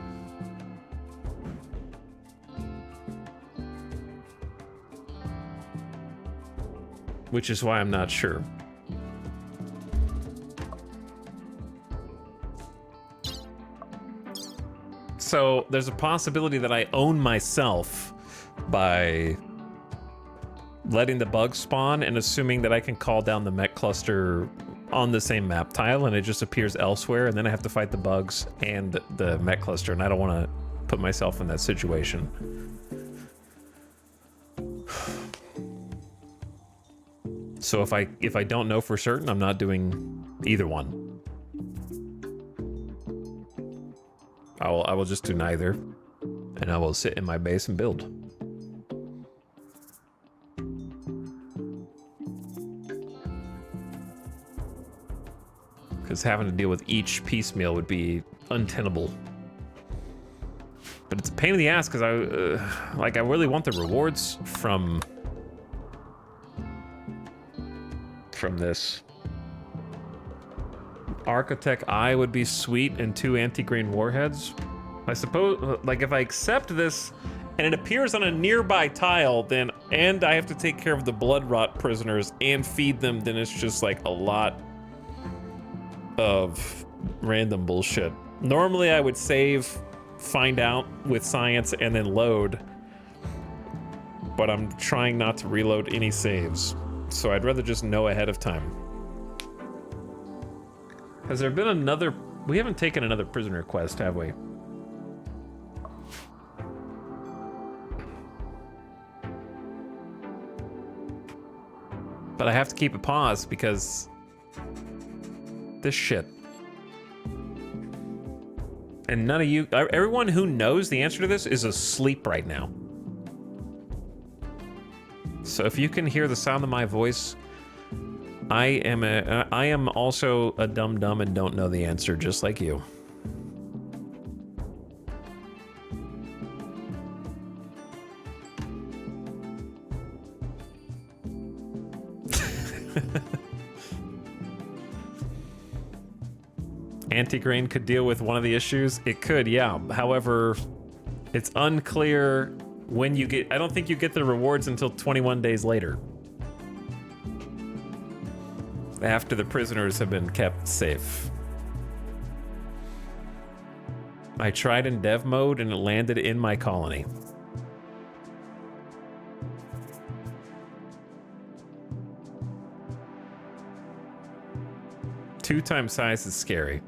Which is why I'm not sure. So, there's a possibility that I own myself by letting the bugs spawn and assuming that I can call down the mech cluster on the same map tile and it just appears elsewhere, and then I have to fight the bugs and the mech cluster, and I don't want to put myself in that situation. So if I don't know for certain, I'm not doing either one. I will just do neither, and I will sit in my base and build. Because having to deal with each piecemeal would be untenable. But it's a pain in the ass because I really want the rewards from this. Architect Eye would be sweet, and 2 anti-grain warheads. I suppose, like, if I accept this and it appears on a nearby tile, and I have to take care of the blood rot prisoners and feed them, then it's just like a lot of random bullshit. Normally I would save, find out with science, and then load. But I'm trying not to reload any saves. So I'd rather just know ahead of time. Has there been another... We haven't taken another prisoner quest, have we? But I have to keep it paused because... this shit. And none of you... Everyone who knows the answer to this is asleep right now. So if you can hear the sound of my voice... I am also a dum-dum and don't know the answer, just like you. Anti-grain could deal with one of the issues. It could, yeah. However, it's unclear when you get... I don't think you get the rewards until 21 days later. After the prisoners have been kept safe. I tried in dev mode and it landed in my colony. Two times size is scary.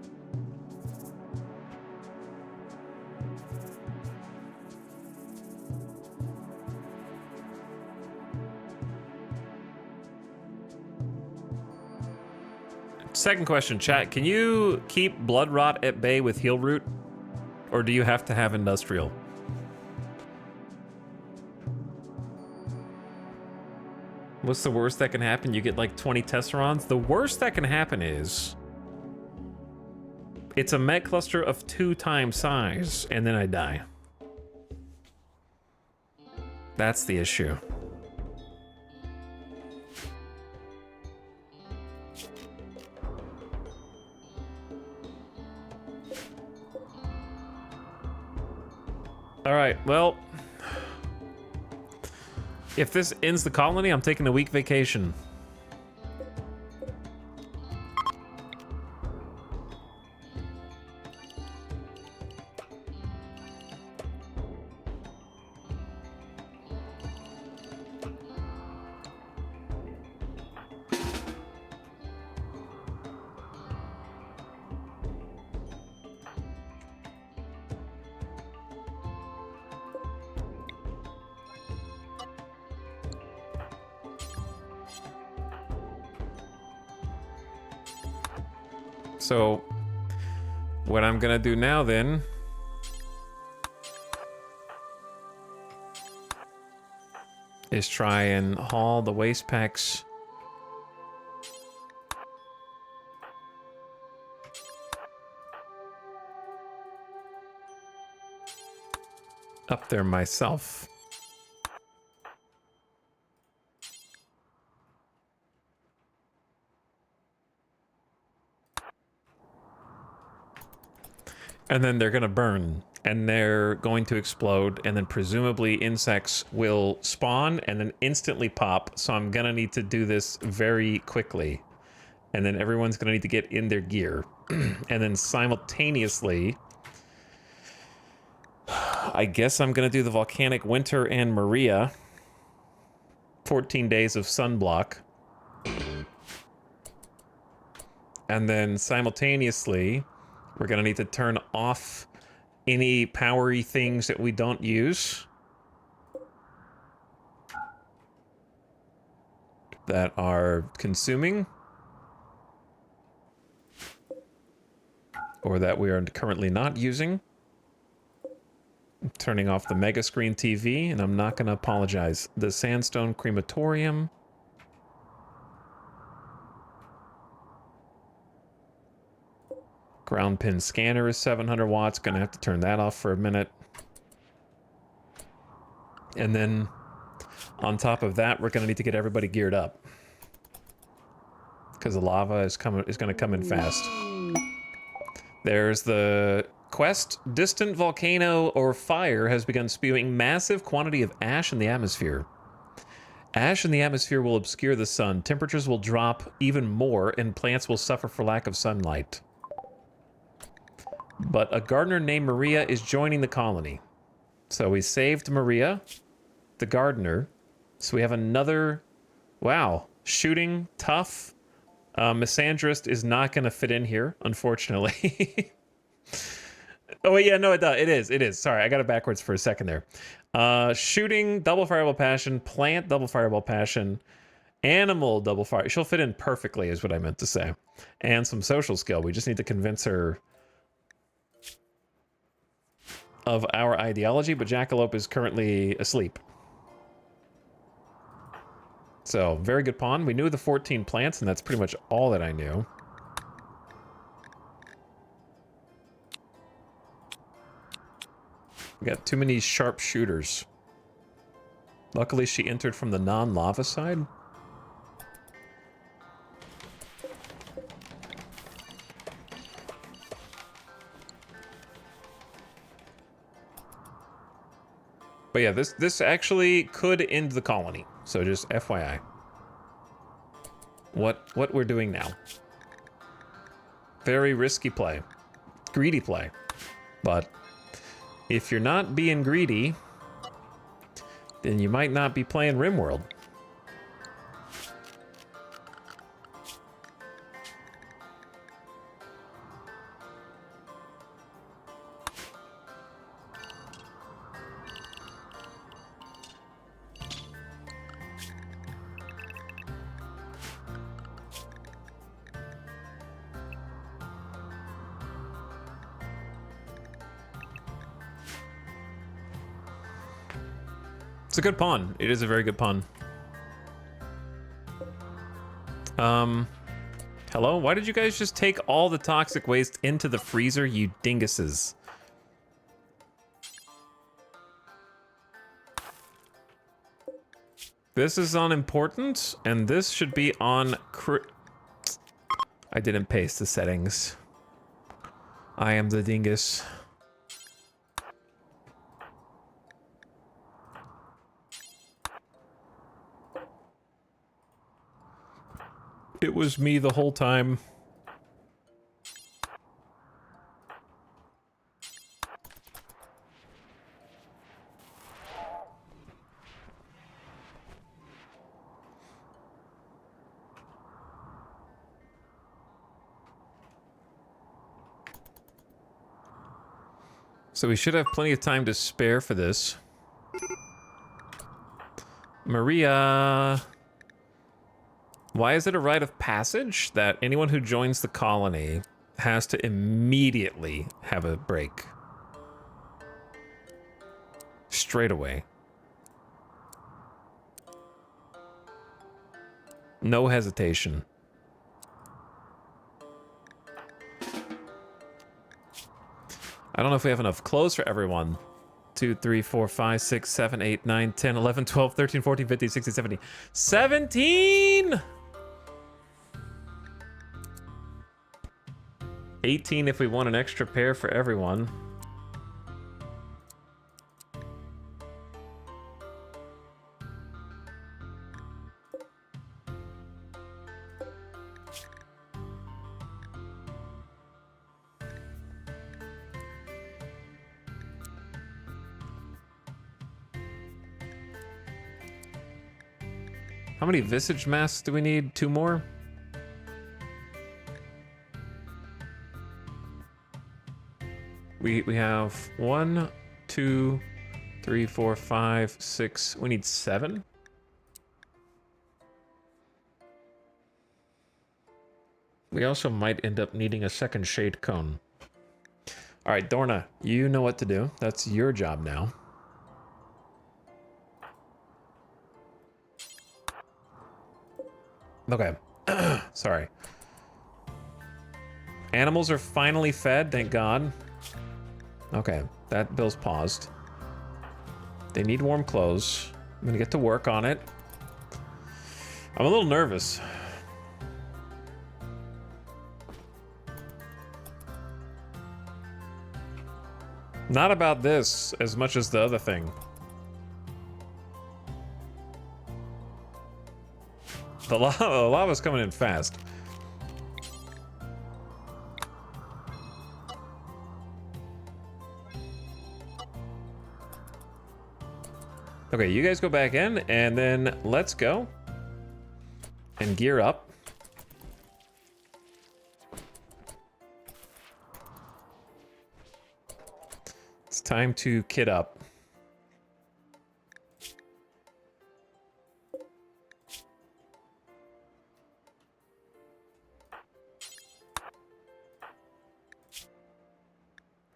Second question, chat. Can you keep blood rot at bay with heal root? Or do you have to have industrial? What's the worst that can happen? You get like 20 tesserons? The worst that can happen is... it's a med cluster of 2 times size, and then I die. That's the issue. All right, well, if this ends the colony, I'm taking a week vacation. So, what I'm gonna do now then is try and haul the waste packs up there myself. And then they're gonna burn, and they're going to explode, and then presumably insects will spawn and then instantly pop, so I'm gonna need to do this very quickly. And then everyone's gonna need to get in their gear. And then simultaneously, I guess I'm gonna do the Volcanic Winter and Maria. 14 days of sunblock. And then simultaneously, we're gonna need to turn off any powery things that we don't use that are consuming or that we are currently not using. I'm turning off the mega screen TV, and I'm not gonna apologize. The sandstone crematorium. Ground pin scanner is 700 watts. Gonna have to turn that off for a minute. And then on top of that, we're gonna need to get everybody geared up, because the lava is gonna come in fast. There's the quest. Distant volcano or fire has begun spewing massive quantity of ash in the atmosphere. Ash in the atmosphere will obscure the sun. Temperatures will drop even more, and plants will suffer for lack of sunlight. But a gardener named Maria is joining the colony. So we saved Maria, the gardener. So we have another... Wow. Shooting, tough. Misandrist is not going to fit in here, unfortunately. Oh, wait, yeah, no, it does. It is. Sorry, I got it backwards for a second there. Shooting, double fireball passion. Plant, double fireball passion. Animal, double fire. She'll fit in perfectly, is what I meant to say. And some social skill. We just need to convince her of our ideology, but Jackalope is currently asleep. So, very good pawn. We knew the 14 plants, and that's pretty much all that I knew. We got too many sharp shooters. Luckily, she entered from the non-lava side. But yeah, this actually could end the colony. So just FYI. What we're doing now. Very risky play. Greedy play. But if you're not being greedy, then you might not be playing RimWorld. It's a good pawn. It is a very good pawn. Hello? Why did you guys just take all the toxic waste into the freezer, you dinguses? This is on important, and this should be on I didn't paste the settings. I am the dingus. It was me the whole time. So we should have plenty of time to spare for this. Maria... Why is it a rite of passage that anyone who joins the colony has to immediately have a break? Straight away. No hesitation. I don't know if we have enough clothes for everyone. 2, 3, 4, 5, 6, 7, 8, 9, 10, 11, 12, 13, 14, 15, 16, 17. 17! 18 if we want an extra pair for everyone. How many visage masks do we need? 2 more? We have 1, 2, 3, 4, 5, 6. We need 7. We also might end up needing a second shade cone. All right, Dorna, you know what to do. That's your job now. Okay. Sorry. Animals are finally fed, thank God. Okay, that bill's paused. They need warm clothes. I'm gonna get to work on it. I'm a little nervous. Not about this as much as the other thing. The lava's coming in fast. Okay, you guys go back in, and then let's go and gear up. It's time to kit up.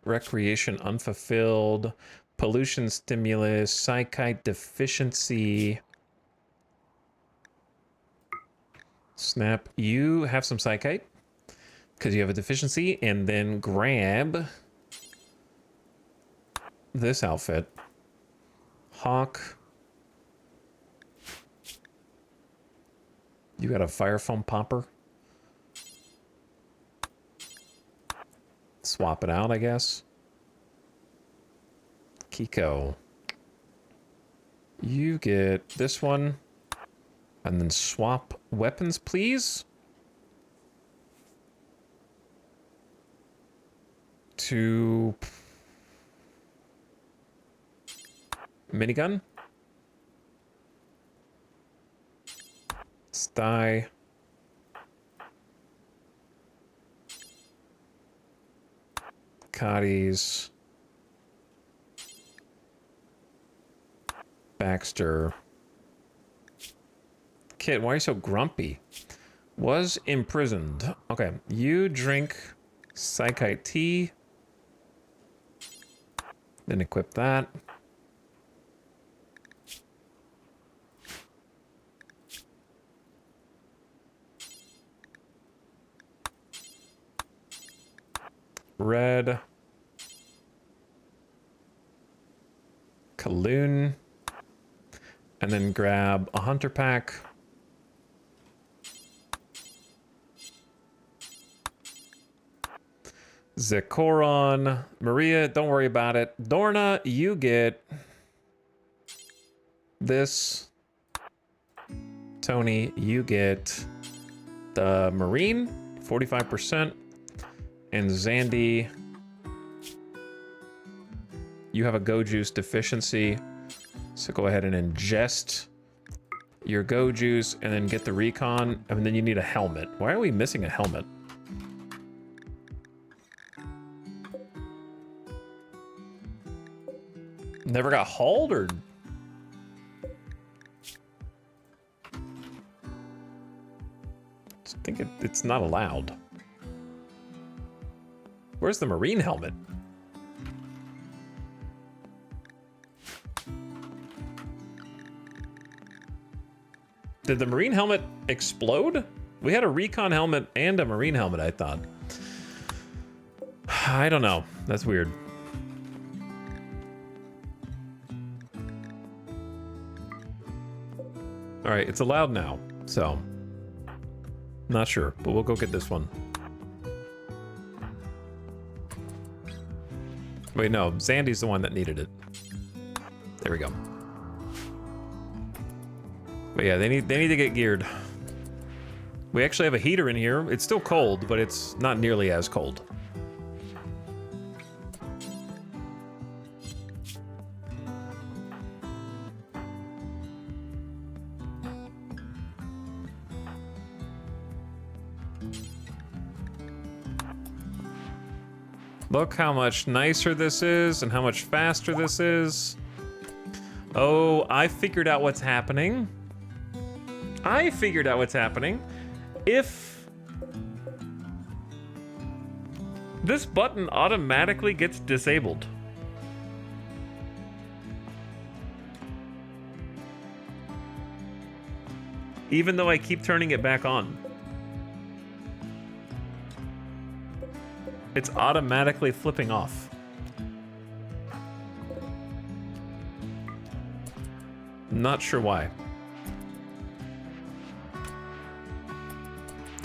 Recreation unfulfilled. Pollution stimulus, psychite deficiency. Snap, you have some psychite because you have a deficiency, and then grab this outfit. Hawk. You got a fire foam popper. Swap it out, I guess. Kiko. You get this one. And then swap weapons, please. To minigun. Sty. Cotties. Baxter. Kid, why are you so grumpy? Was imprisoned. Okay, you drink psychite tea. Then equip that. Red. Kaloon. And then grab a hunter pack. Zekoron. Maria, don't worry about it. Dorna, you get this. Tony, you get the Marine, 45%. And Zandy, you have a Go Juice deficiency. So go ahead and ingest your Go Juice and then get the recon. And then you need a helmet. Why are we missing a helmet? Never got hauled, or? I think it's not allowed. Where's the Marine helmet? Did the Marine helmet explode? We had a recon helmet and a Marine helmet, I thought. I don't know. That's weird. All right, it's allowed now, so not sure, but we'll go get this one. Wait, no, Zandy's the one that needed it. There we go. But yeah, they need to get geared. We actually have a heater in here. It's still cold, but it's not nearly as cold. Look how much nicer this is and how much faster this is. Oh, I figured out what's happening. I figured out what's happening. If this button automatically gets disabled. Even though I keep turning it back on. It's automatically flipping off. Not sure why.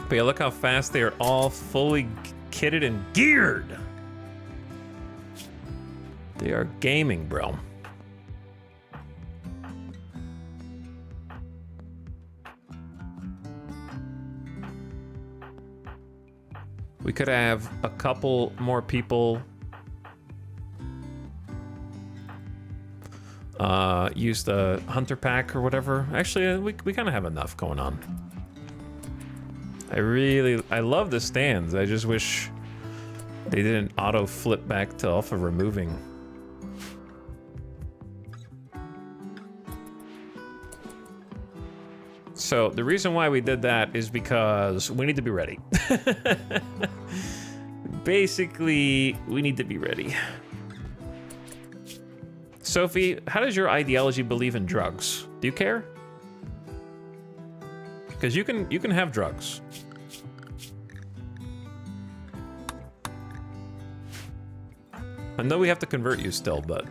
But yeah, look how fast they are all fully kitted and geared. They are gaming, bro. We could have a couple more people use the hunter pack or whatever. Actually, we kind of have enough going on. I love the stands. I just wish they didn't auto flip back to alpha removing. So the reason why we did that is because we need to be ready. Basically, we need to be ready. Sophie, how does your ideology believe in drugs? Do you care? Because you can have drugs. I know we have to convert you still, but...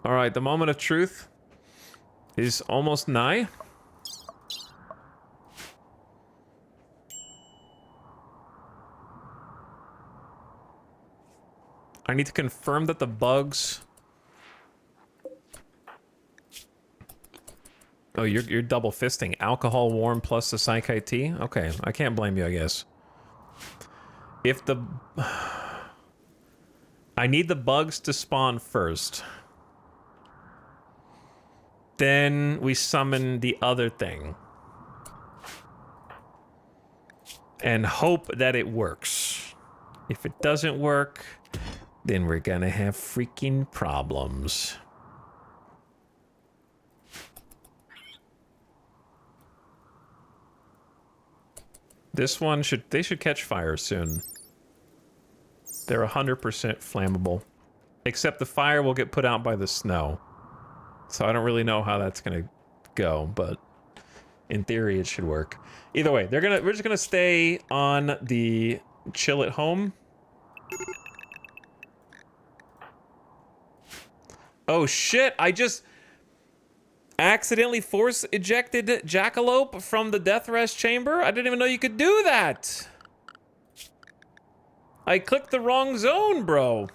All right, the moment of truth is almost nigh. I need to confirm that the bugs... Oh, you're double fisting. Alcohol warm plus the Psyche tea? Okay, I can't blame you, I guess. If the... I need the bugs to spawn first. Then we summon the other thing. And hope that it works. If it doesn't work, then we're gonna have freaking problems. This one they should catch fire soon. They're 100% flammable. Except the fire will get put out by the snow. So I don't really know how that's gonna go, but in theory it should work. Either way, we're just gonna stay on the chill at home. Oh shit, I just accidentally force ejected Jackalope from the death rest chamber? I didn't even know you could do that. I clicked the wrong zone, bro.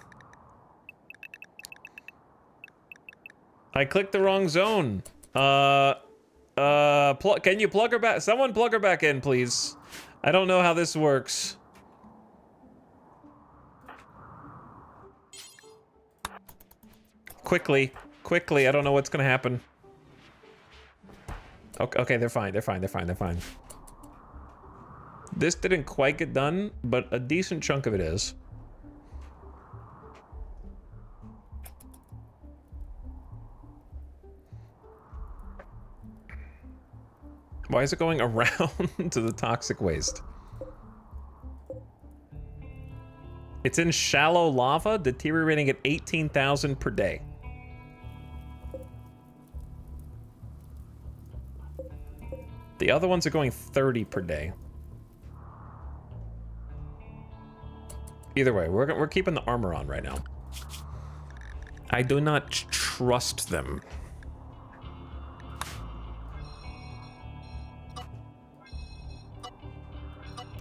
I clicked the wrong zone. Can you plug her back? Someone plug her back in, please. I don't know how this works. Quickly, I don't know what's gonna happen. Okay, they're fine. This didn't quite get done, but a decent chunk of it is. Why is it going around to the toxic waste? It's in shallow lava, deteriorating at 18,000 per day. The other ones are going 30 per day. Either way, we're keeping the armor on right now. I do not trust them.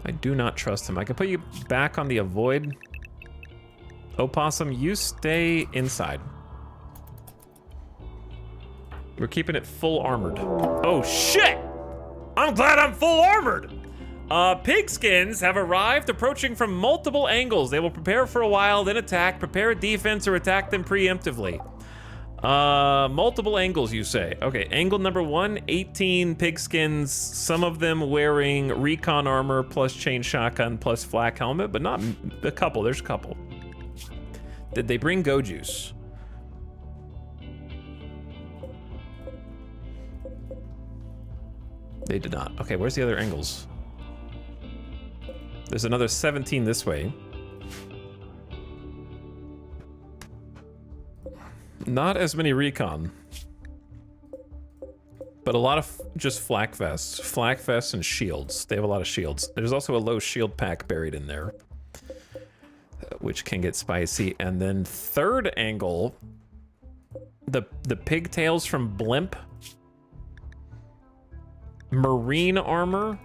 I do not trust him. I can put you back on the avoid. Opossum, you stay inside. We're keeping it full armored. Oh shit! I'm glad I'm full armored! Pigskins have arrived, approaching from multiple angles. They will prepare for a while, then attack, prepare a defense, or attack them preemptively. Multiple angles, you say. Okay, angle number 1, 18 pigskins, some of them wearing recon armor plus chain shotgun plus flak helmet, but not a couple, there's a couple. Did they bring go juice? They did not. Okay, where's the other angles? There's another 17 this way. Not as many recon. But a lot of just flak vests. Flak vests and shields. They have a lot of shields. There's also a low shield pack buried in there, which can get spicy. And then third angle, the pigtails from Blimp. Marine armor.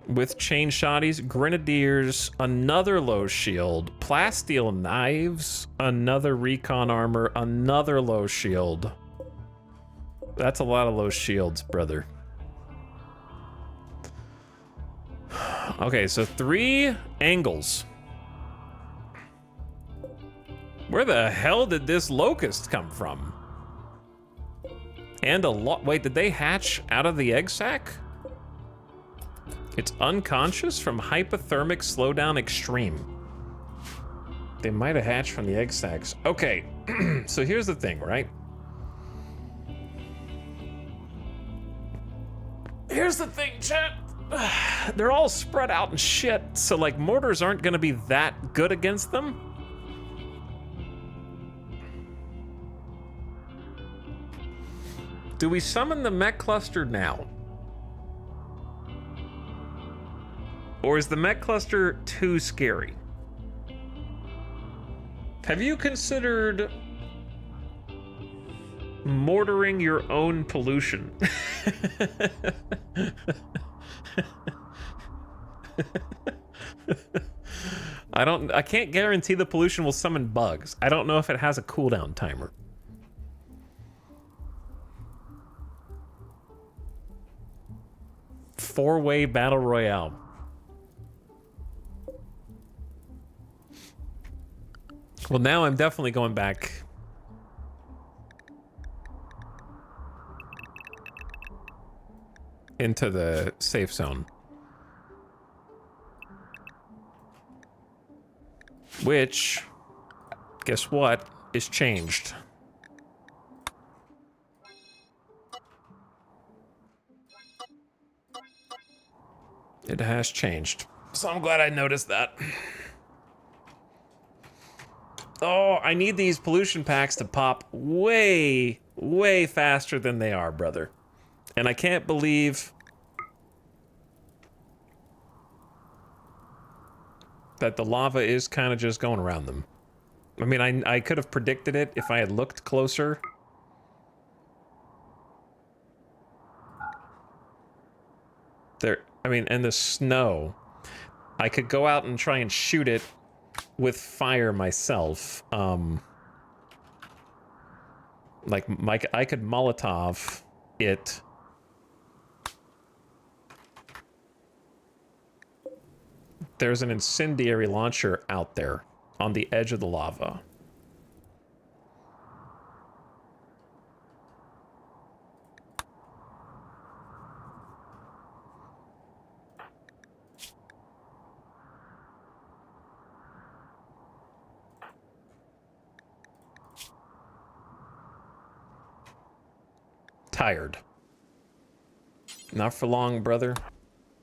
with chain shotties, grenadiers, another low shield, plasteel knives, another recon armor, another low shield. That's a lot of low shields, brother. Okay, so 3 angles. Where the hell did this locust come from? And a lot. Wait, did they hatch out of the egg sac? It's unconscious from hypothermic slowdown extreme. They might have hatched from the egg sacs. Okay, so here's the thing, right? Here's the thing, chat. They're all spread out and shit, so like mortars aren't gonna be that good against them. Do we summon the mech cluster now? Or is the mech cluster too scary? Have you considered mortaring your own pollution? I can't guarantee the pollution will summon bugs. I don't know if it has a cooldown timer. Four-way battle royale. Well, now I'm definitely going back. Into the safe zone. Which, guess what, is changed. It has changed. So I'm glad I noticed that. Oh, I need these pollution packs to pop way, way faster than they are, brother. And I can't believe that the lava is kind of just going around them. I mean, I could have predicted it if I had looked closer. There, I mean, and the snow. I could go out and try and shoot it with fire myself. Like I could Molotov it. There's an incendiary launcher out there on the edge of the lava. Tired. Not for long, brother.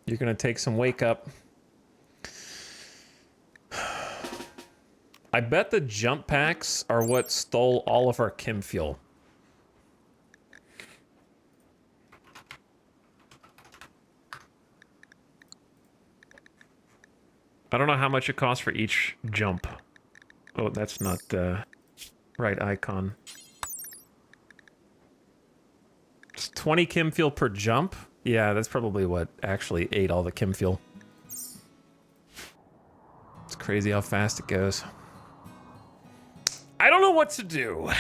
You're gonna take some wake up. I bet the jump packs are what stole all of our chem fuel. I don't know how much it costs for each jump. Oh, that's not the right icon. It's 20 chem fuel per jump? Yeah, that's probably what actually ate all the chem fuel. It's crazy how fast it goes. I don't know what to do.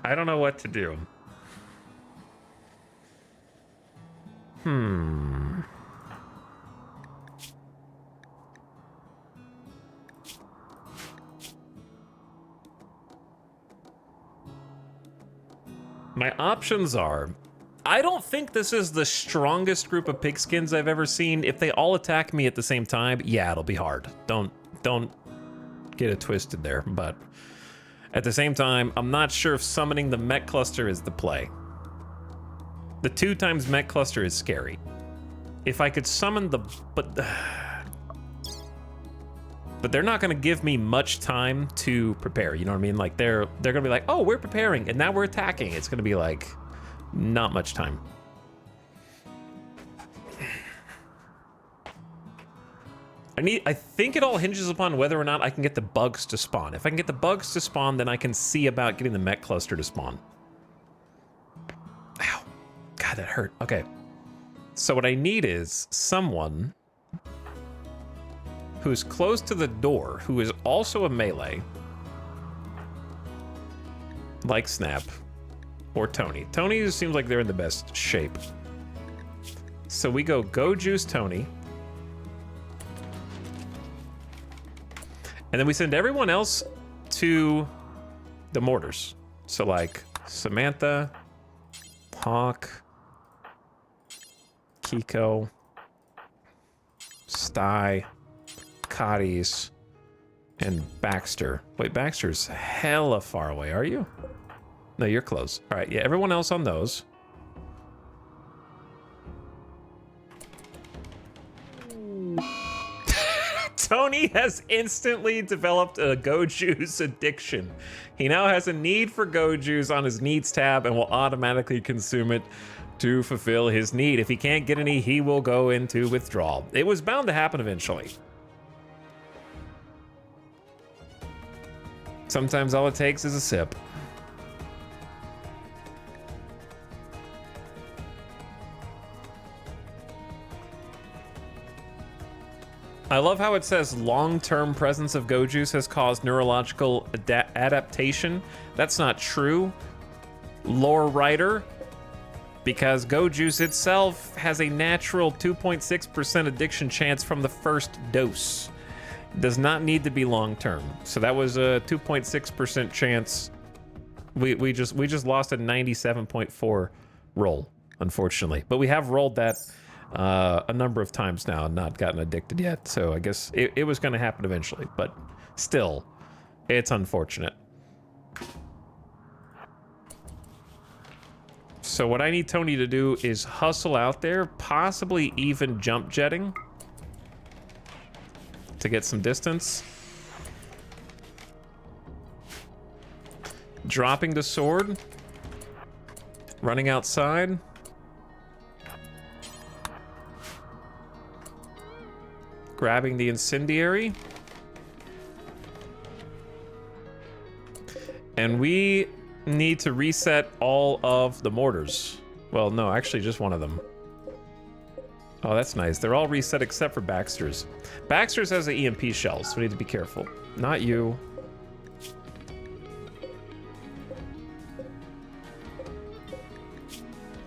I don't know what to do. My options are, I don't think this is the strongest group of pigskins I've ever seen. If they all attack me at the same time, yeah, it'll be hard. Don't get it twisted there, but at the same time, I'm not sure if summoning the mech cluster is the play. The 2 times mech cluster is scary. If I could summon the... But they're not going to give me much time to prepare, you know what I mean? Like, they're going to be like, oh, we're preparing, and now we're attacking. It's going to be like, not much time. I think it all hinges upon whether or not I can get the bugs to spawn. If I can get the bugs to spawn, then I can see about getting the mech cluster to spawn. Ow. God, that hurt. Okay. So what I need is someone who's close to the door, who is also a melee, like Snap or Tony. Tony seems like they're in the best shape. So we go juice Tony. And then we send everyone else to the mortars. So like Samantha, Hawk, Kiko, Sty, Cotties, and Baxter. Wait, Baxter's hella far away, are you? No, you're close. All right, yeah, everyone else on those. Tony has instantly developed a Go Juice addiction. He now has a need for Go Juice on his needs tab and will automatically consume it to fulfill his need. If he can't get any, he will go into withdrawal. It was bound to happen eventually. Sometimes all it takes is a sip. I love how it says long-term presence of Go Juice has caused neurological adaptation. That's not true, lore writer, because Go Juice itself has a natural 2.6% addiction chance from the first dose. It does not need to be long-term. So that was a 2.6% chance. We just lost a 97.4 roll, unfortunately. But we have rolled that a number of times now and not gotten addicted yet, so I guess it was going to happen eventually, but still, it's unfortunate. So what I need Tony to do is hustle out there, possibly even jump jetting to get some distance. Dropping the sword, running outside. Grabbing the incendiary. And we need to reset all of the mortars. Well, no, actually just one of them. Oh, that's nice. They're all reset except for Baxter's. Baxter's has the EMP shells, so we need to be careful. Not you.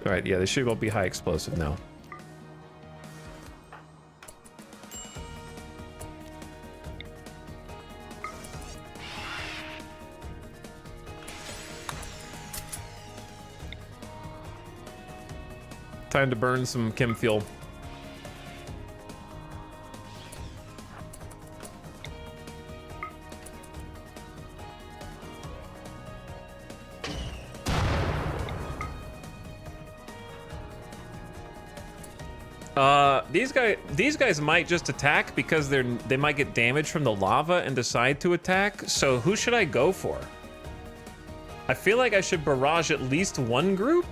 All right, yeah, they should all be high explosive now. Time to burn some chem fuel. These guys might just attack because they might get damaged from the lava and decide to attack. So who should I go for? I feel like I should barrage at least one group.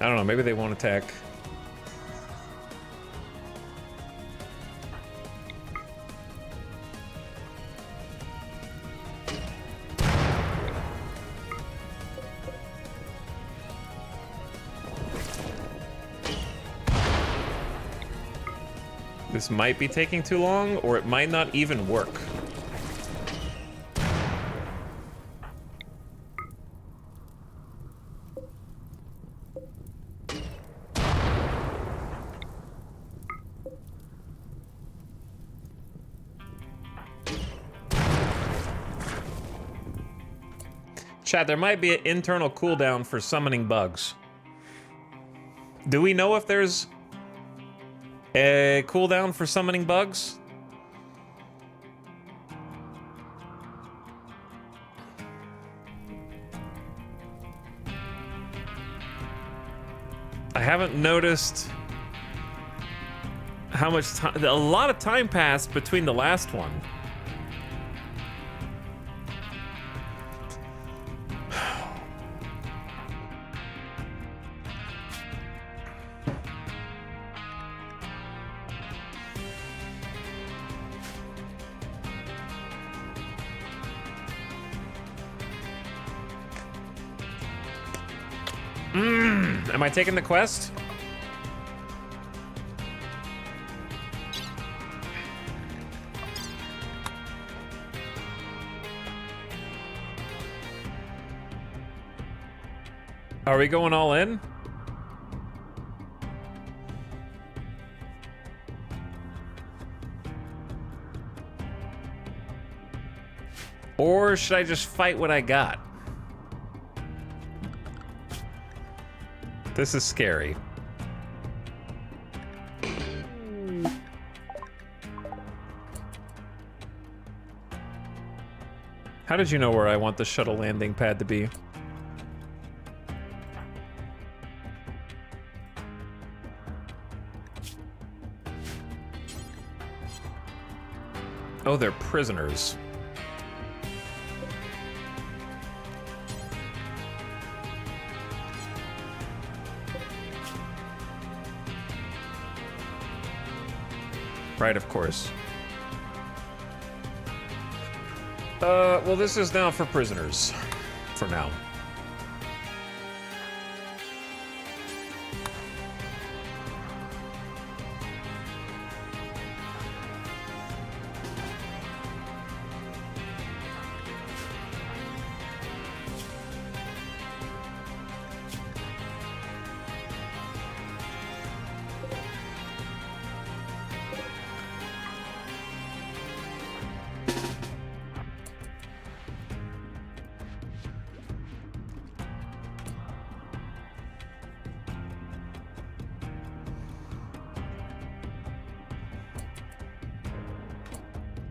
I don't know, maybe they won't attack. This might be taking too long, or it might not even work. Chat, there might be an internal cooldown for summoning bugs. Do we know if there's a cooldown for summoning bugs? I haven't noticed how much time. A lot of time passed between the last one. Am I taking the quest? Are we going all in? Or should I just fight what I got? This is scary. How did you know where I want the shuttle landing pad to be? Oh, they're prisoners. Right, of course. Well, this is now for prisoners. For now.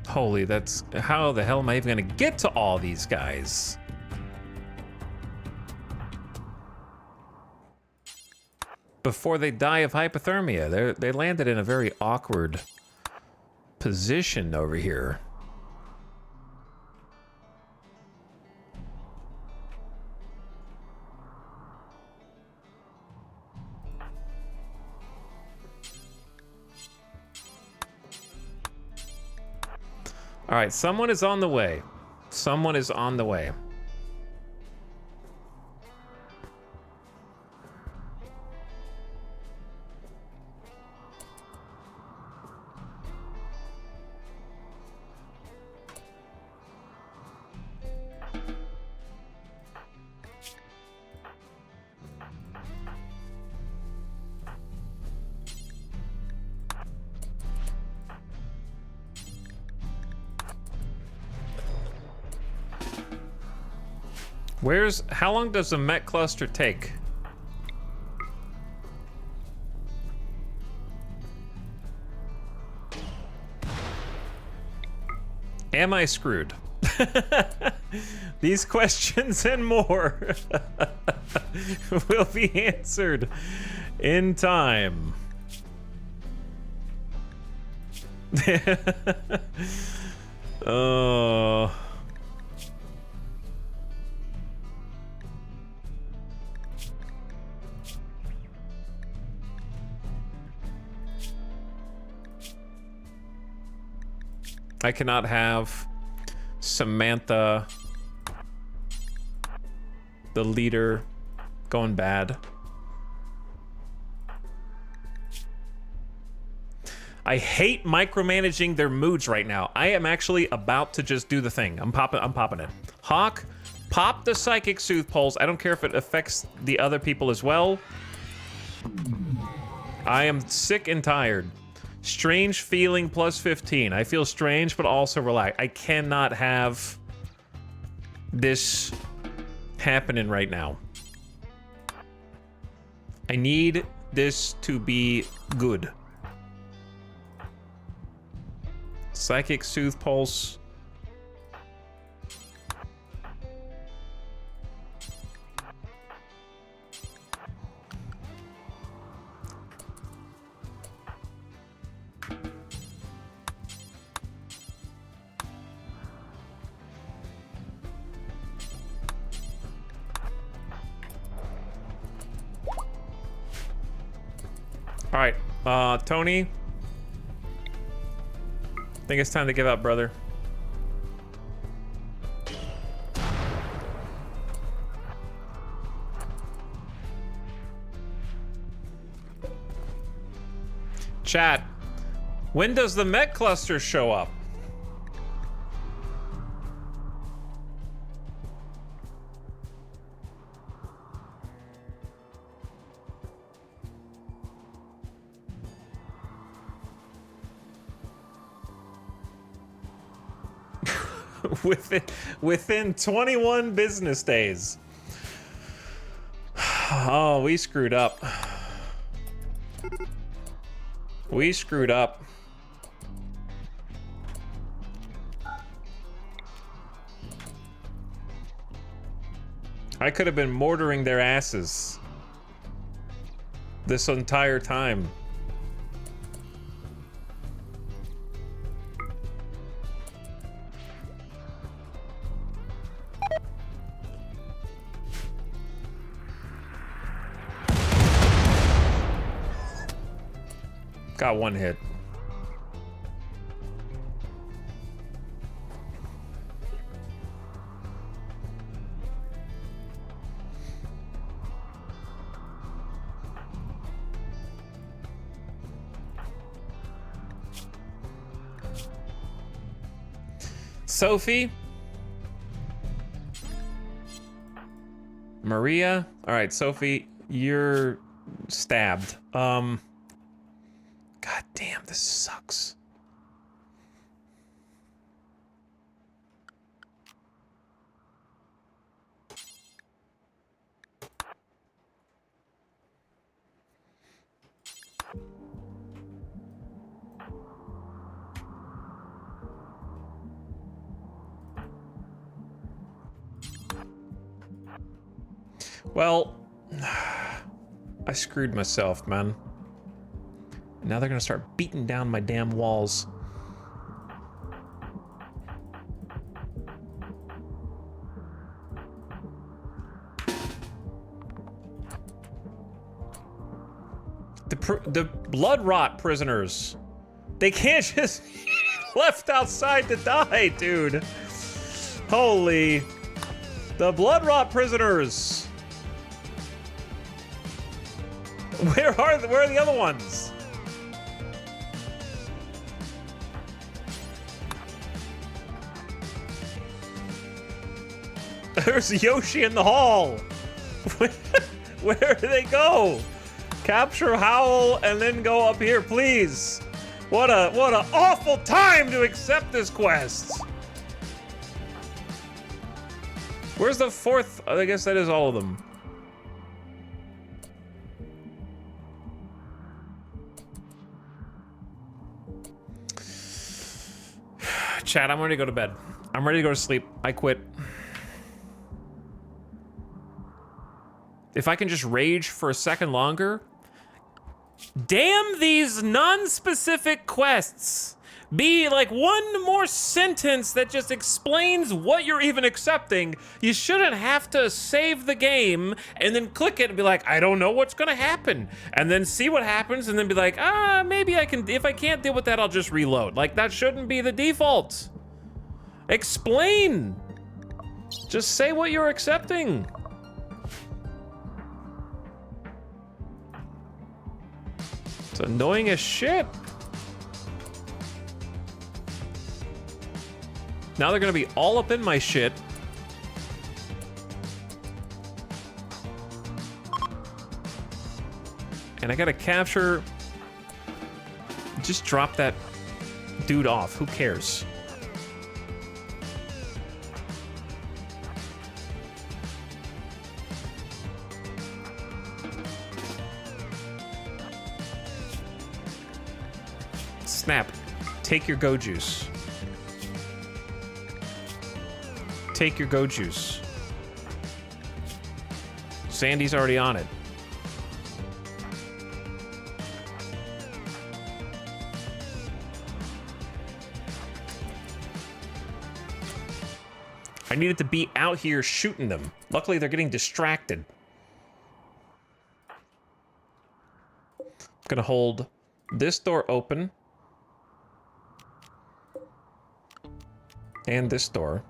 Holy, that's... How the hell am I even gonna get to all these guys? Before they die of hypothermia. They landed in a very awkward position over here. All right, someone is on the way. Someone is on the way. How long does the mech cluster take? Am I screwed? These questions and more will be answered in time. Oh. I cannot have Samantha, the leader, going bad. I hate micromanaging their moods right now. I am actually about to just do the thing. I'm popping it. Hawk, pop the psychic soothe pulse. I don't care if it affects the other people as well. I am sick and tired. Strange feeling plus 15. I feel strange, but also relaxed. I cannot have this happening right now. I need this to be good. Psychic soothe pulse. All right, Tony. I think it's time to give up, brother. Chat, when does the mech cluster show up? within 21 business days. Oh, we screwed up. We screwed up. I could have been mortaring their asses this entire time. Got one hit. Sophie? Maria? All right, Sophie, you're stabbed. God damn, this sucks. Well, I screwed myself, man. Now they're gonna start beating down my damn walls. The blood rot prisoners. They can't just left outside to die, dude. Holy. The blood rot prisoners. Where are the other ones? There's Yoshi in the hall. Where do they go? Capture Howl and then go up here, please. What a awful time to accept this quest. Where's the fourth? I guess that is all of them. Chat, I'm ready to go to bed. I'm ready to go to sleep. I quit. If I can just rage for a second longer. Damn these non-specific quests. Be like one more sentence that just explains what you're even accepting. You shouldn't have to save the game and then click it and be like, I don't know what's gonna happen. And then see what happens and then be like, maybe I can, if I can't deal with that, I'll just reload. Like, that shouldn't be the default. Explain. Just say what you're accepting. It's annoying as shit. Now they're gonna be all up in my shit. And I gotta capture... Just drop that dude off. Who cares? Snap. Take your go juice. Take your go juice. Sandy's already on it. I needed to be out here shooting them. Luckily, they're getting distracted. I'm gonna hold this door open. And this door.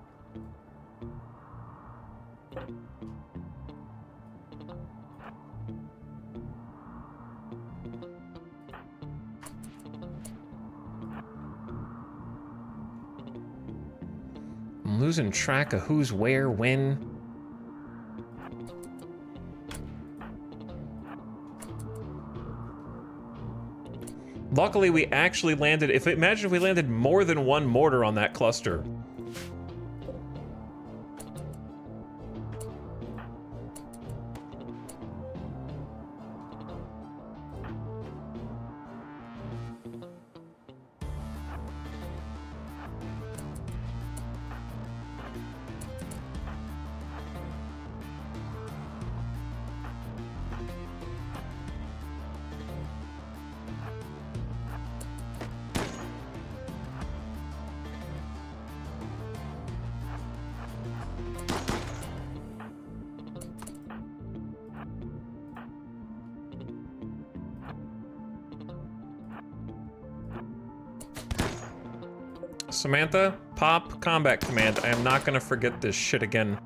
losing track of who's where, when. Luckily, we actually landed... Imagine if we landed more than one mortar on that cluster. Samantha, pop combat command. I am not gonna forget this shit again.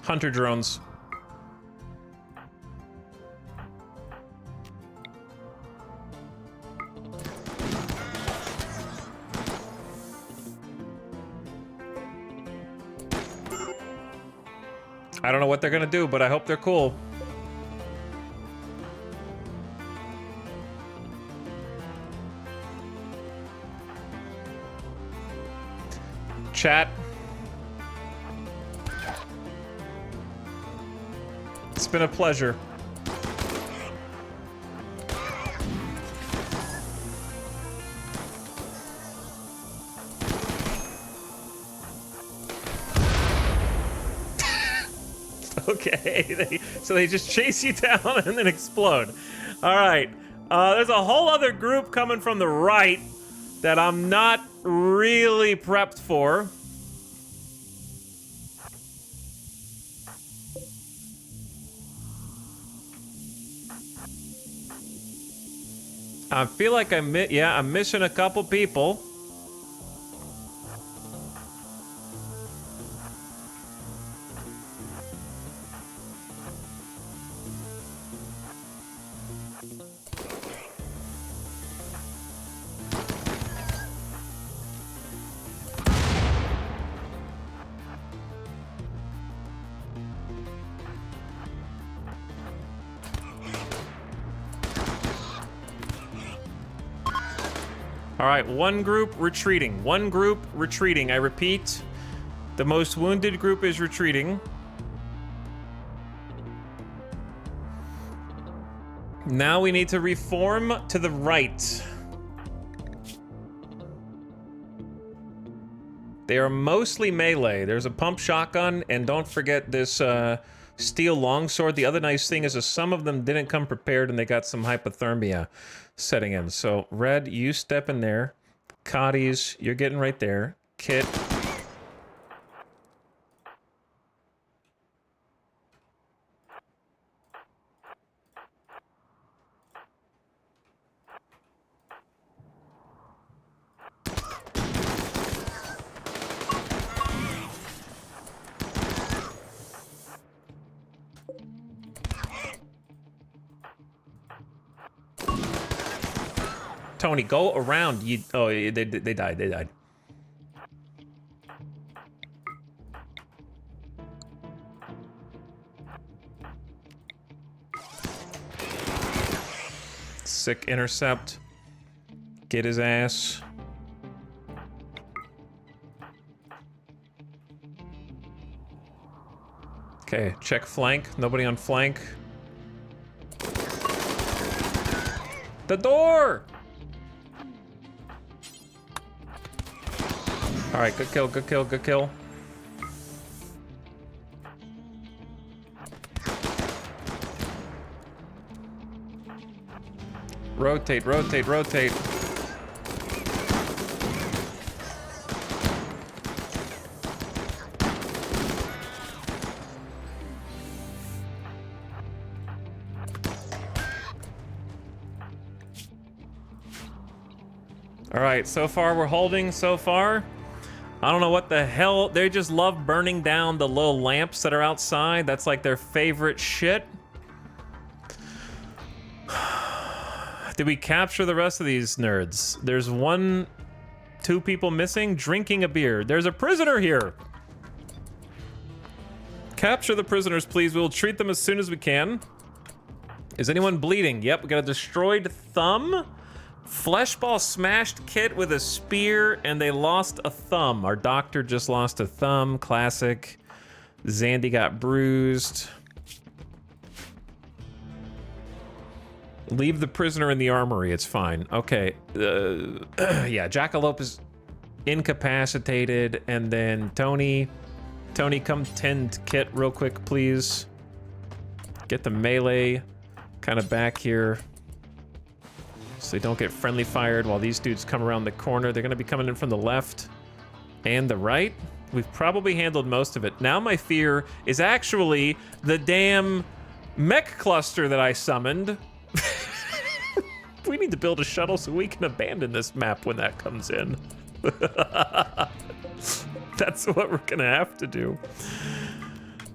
Hunter drones. I don't know what they're gonna do, but I hope they're cool. Chat. It's been a pleasure. Okay, so they just chase you down and then explode. All right, there's a whole other group coming from the right that I'm not really prepped for. I feel like I'm missing a couple people. All right, one group retreating. One group retreating. I repeat, the most wounded group is retreating. Now we need to reform to the right. They are mostly melee. There's a pump shotgun, and don't forget this steel longsword. The other nice thing is some of them didn't come prepared, and they got some hypothermia setting in. So, Red, you step in there. Cotties, you're getting right there. Kit. Tony, go around. Oh, they died. They died. Sick intercept. Get his ass. Okay, check flank. Nobody on flank. The door! All right, good kill, good kill, good kill. Rotate, rotate, rotate. All right, so far we're holding so far. I don't know what the hell. They just love burning down the little lamps that are outside. That's like their favorite shit. Did we capture the rest of these nerds? There's two people missing drinking a beer. There's a prisoner here. Capture the prisoners, please. We'll treat them as soon as we can. Is anyone bleeding? Yep, we got a destroyed thumb. Fleshball smashed Kit with a spear, and they lost a thumb. Our doctor just lost a thumb. Classic. Zandy got bruised. Leave the prisoner in the armory. It's fine. Okay. Yeah, Jackalope is incapacitated, and then Tony, come tend Kit real quick, please. Get the melee kind of back here, so they don't get friendly fired while these dudes come around the corner. They're gonna be coming in from the left and the right. We've probably handled most of it. Now my fear is actually the damn mech cluster that I summoned. We need to build a shuttle so we can abandon this map when that comes in. That's what we're gonna have to do.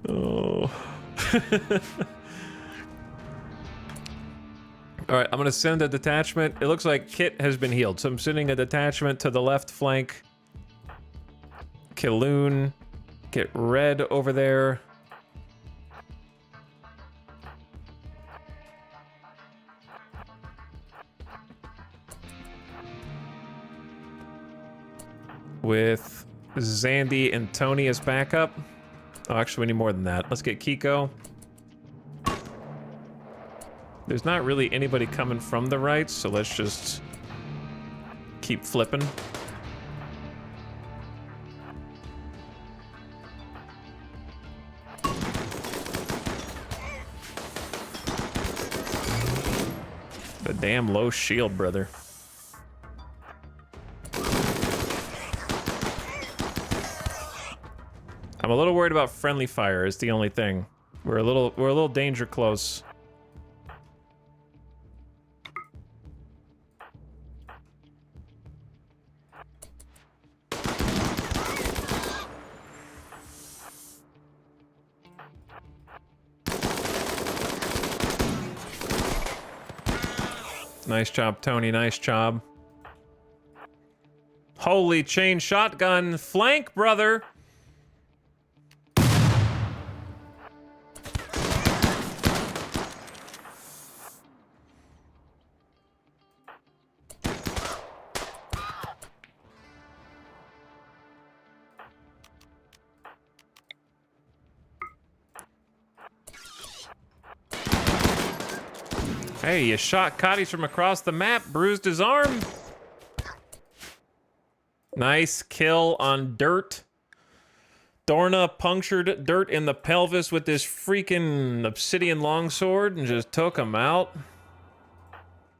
Oh. All right, I'm gonna send a detachment. It looks like Kit has been healed, so I'm sending a detachment to the left flank. Killoon, get Red over there. With Zandy and Tony as backup. Oh, actually, we need more than that. Let's get Kiko. There's not really anybody coming from the right, so let's just keep flipping. The damn low shield, brother. I'm a little worried about friendly fire is the only thing. We're a little danger close. Nice job, Tony. Nice job. Holy chain shotgun. Flank, brother. Hey, you shot Cotties from across the map, bruised his arm. Nice kill on Dirt. Dorna punctured Dirt in the pelvis with this freaking obsidian longsword and just took him out.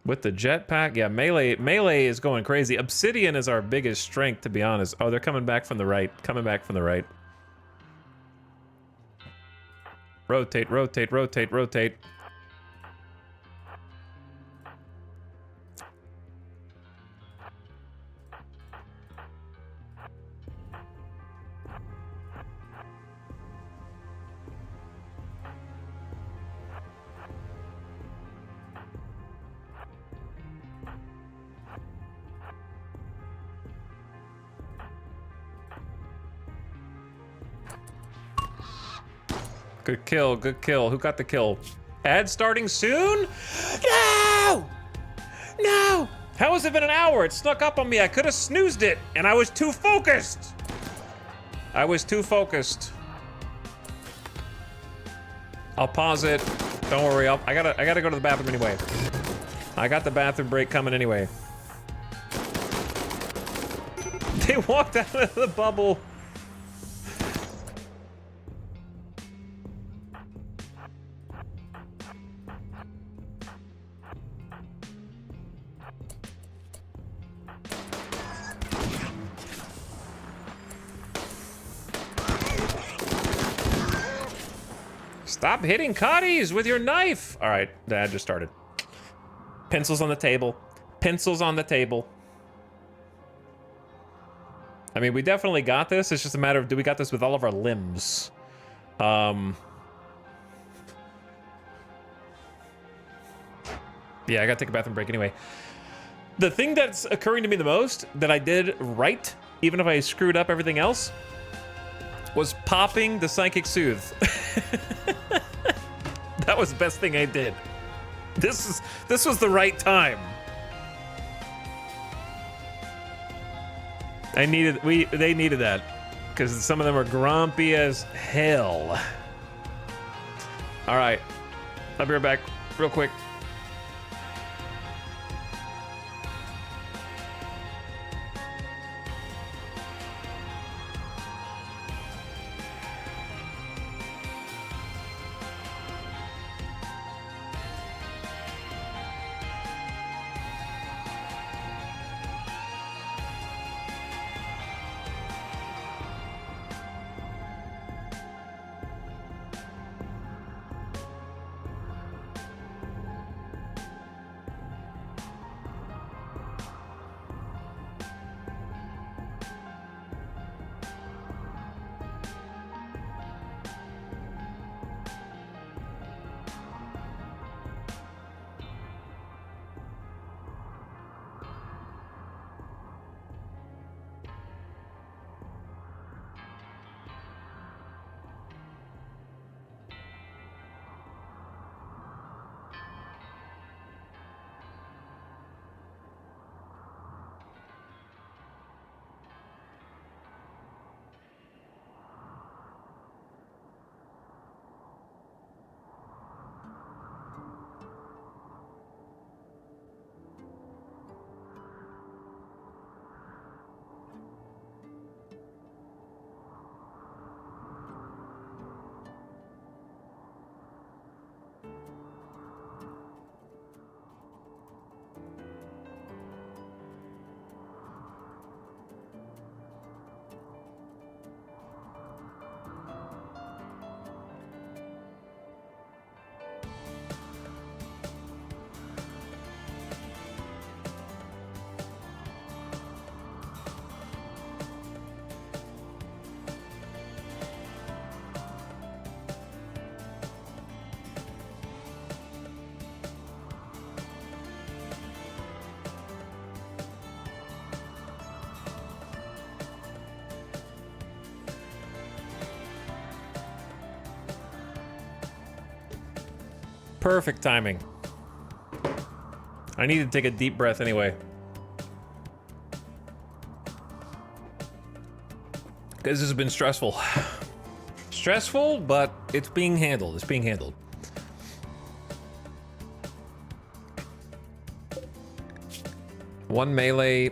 With the jetpack, yeah, melee is going crazy. Obsidian is our biggest strength, to be honest. Oh, they're coming back from the right. Coming back from the right. Rotate, rotate, rotate, rotate. Good kill, good kill. Who got the kill? Ad starting soon? No! No! How has it been an hour? It snuck up on me. I could have snoozed it, and I was too focused. I was too focused. I'll pause it. Don't worry. I gotta go to the bathroom anyway. I got the bathroom break coming anyway. They walked out of the bubble. Stop hitting Cotties with your knife! All right, that just started. Pencils on the table. Pencils on the table. I mean, we definitely got this. It's just a matter of, do we got this with all of our limbs? Yeah, I gotta take a bathroom break anyway. The thing that's occurring to me the most that I did right, even if I screwed up everything else, was popping the Psychic Soothe. That was the best thing I did. This was the right time. They needed that because some of them are grumpy as hell. All right, I'll be right back real quick. Perfect timing. I need to take a deep breath anyway. Because this has been stressful. Stressful, but it's being handled. It's being handled. One melee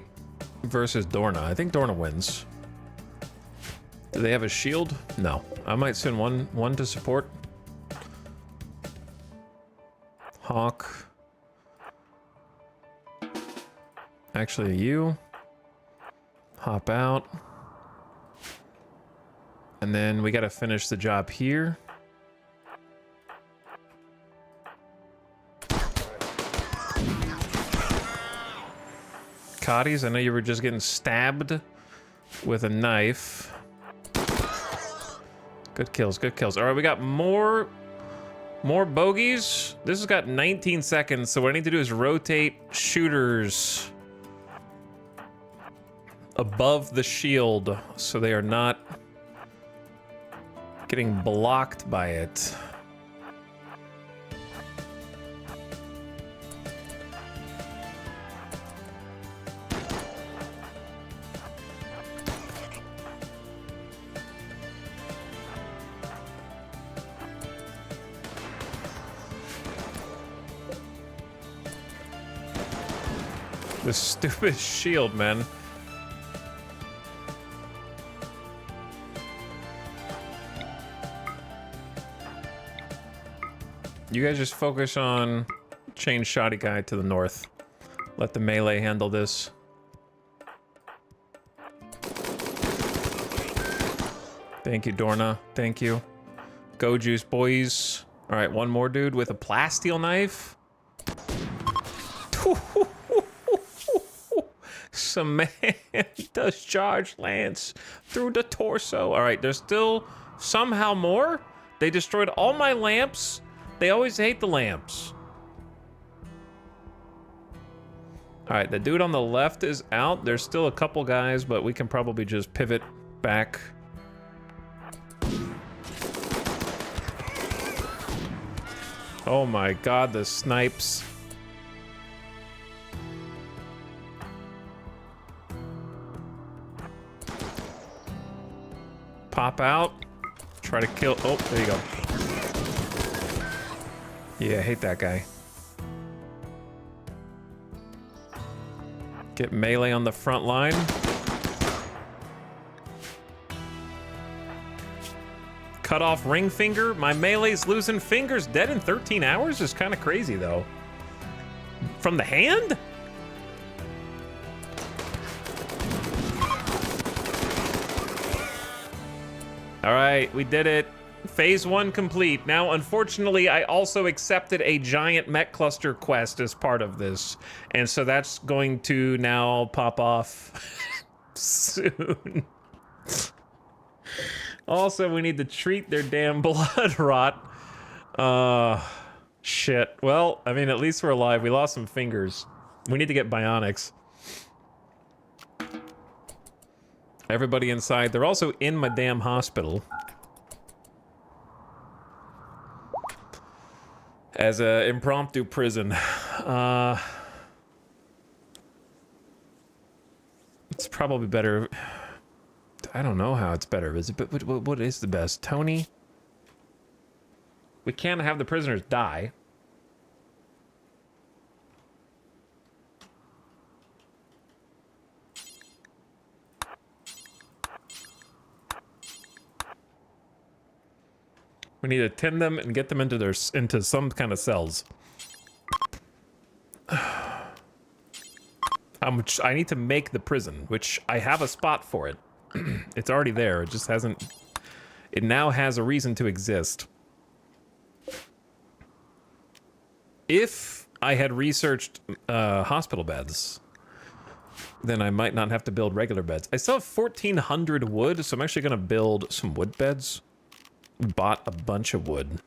versus Dorna. I think Dorna wins. Do they have a shield? No. I might send one to support. Hawk. Actually, you. Hop out. And then we gotta finish the job here. Cotties, I know you were just getting stabbed with a knife. Good kills, good kills. All right, we got more bogeys. This has got 19 seconds, so what I need to do is rotate shooters above the shield so they are not getting blocked by it. This stupid shield, man. You guys just focus on chain shoddy guy to the north. Let the melee handle this. Thank you, Dorna. Thank you. Go juice, boys. All right, one more dude with a plasteel knife. Some man does charge lance through the torso. All right, there's still somehow more. They destroyed all my lamps. They always hate the lamps. All right, the dude on the left is out. There's still a couple guys, but we can probably just pivot back. Oh my God, the snipes. Pop out. Try to kill. Oh, there you go. Yeah, I hate that guy. Get melee on the front line. Cut off ring finger. My melee's losing fingers. Dead in 13 hours is kind of crazy, though. From the hand? All right, we did it. Phase 1 complete. Now, unfortunately, I also accepted a giant mech cluster quest as part of this. And so that's going to now pop off soon. Also, we need to treat their damn blood rot. Shit. Well, I mean, at least we're alive. We lost some fingers. We need to get bionics. Everybody inside. They're also in my damn hospital. As a impromptu prison. It's probably better. I don't know how it's better. Is it? But what is the best? Tony? We can't have the prisoners die. We need to tend them and get them into some kind of cells. I need to make the prison, which I have a spot for it. It's already there. It just hasn't. It now has a reason to exist. If I had researched hospital beds, then I might not have to build regular beds. I still have 1,400 wood, so I'm actually going to build some wood beds. Bought a bunch of wood.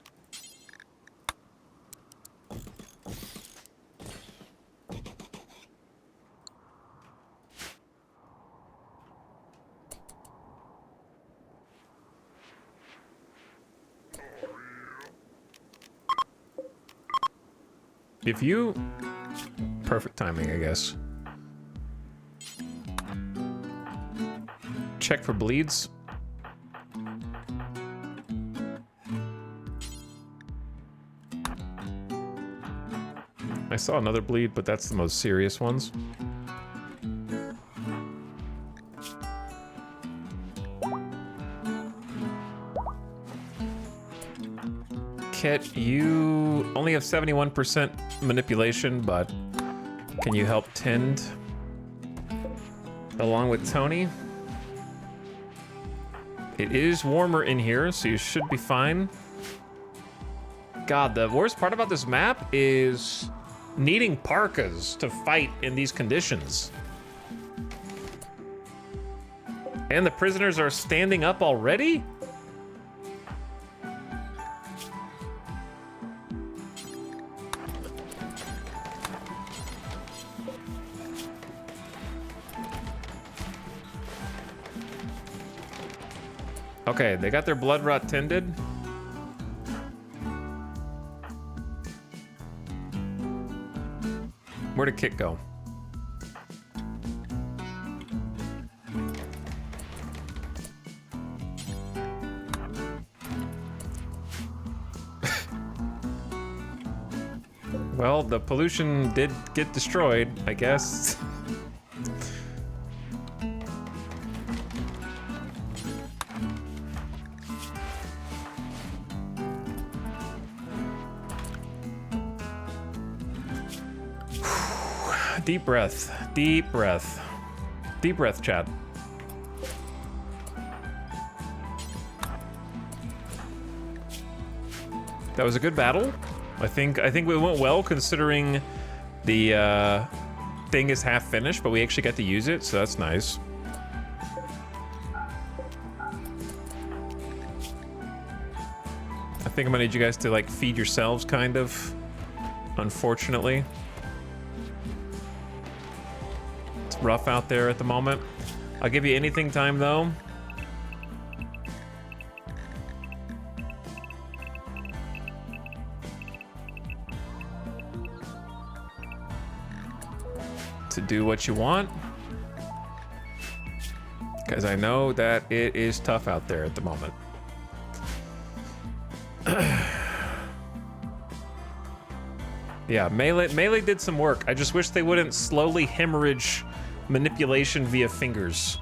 If you... Perfect timing, I guess. Check for bleeds. I saw another bleed, but that's the most serious ones. Kit, you only have 71% manipulation, but can you help tend along with Tony? It is warmer in here, so you should be fine. God, the worst part about this map is needing parkas to fight in these conditions. And the prisoners are standing up already? Okay, they got their blood rot tended. Where did Kit go? Well, the pollution did get destroyed, I guess. Deep breath, deep breath. Deep breath, chat. That was a good battle. I think we went well considering the thing is half finished, but we actually got to use it, so that's nice. I think I'm gonna need you guys to like feed yourselves, kind of. Unfortunately. It's rough out there at the moment. I'll give you anything time though. To do what you want. Because I know that it is tough out there at the moment. Yeah, melee did some work. I just wish they wouldn't slowly hemorrhage manipulation via fingers.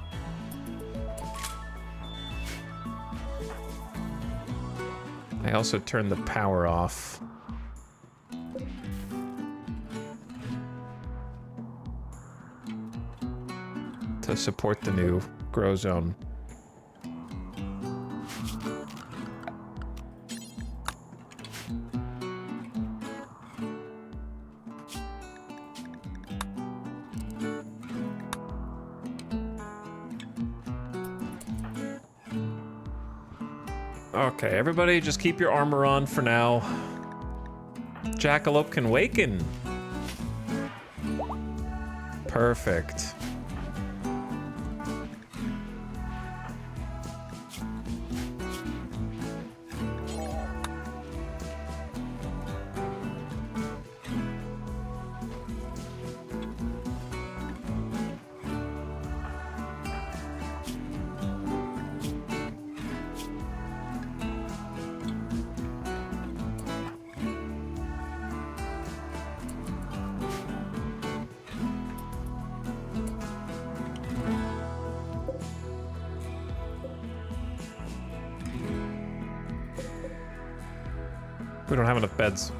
I also turned the power off. To support the new grow zone. Okay, everybody just keep your armor on for now. Jackalope can waken. Perfect. We don't have enough beds.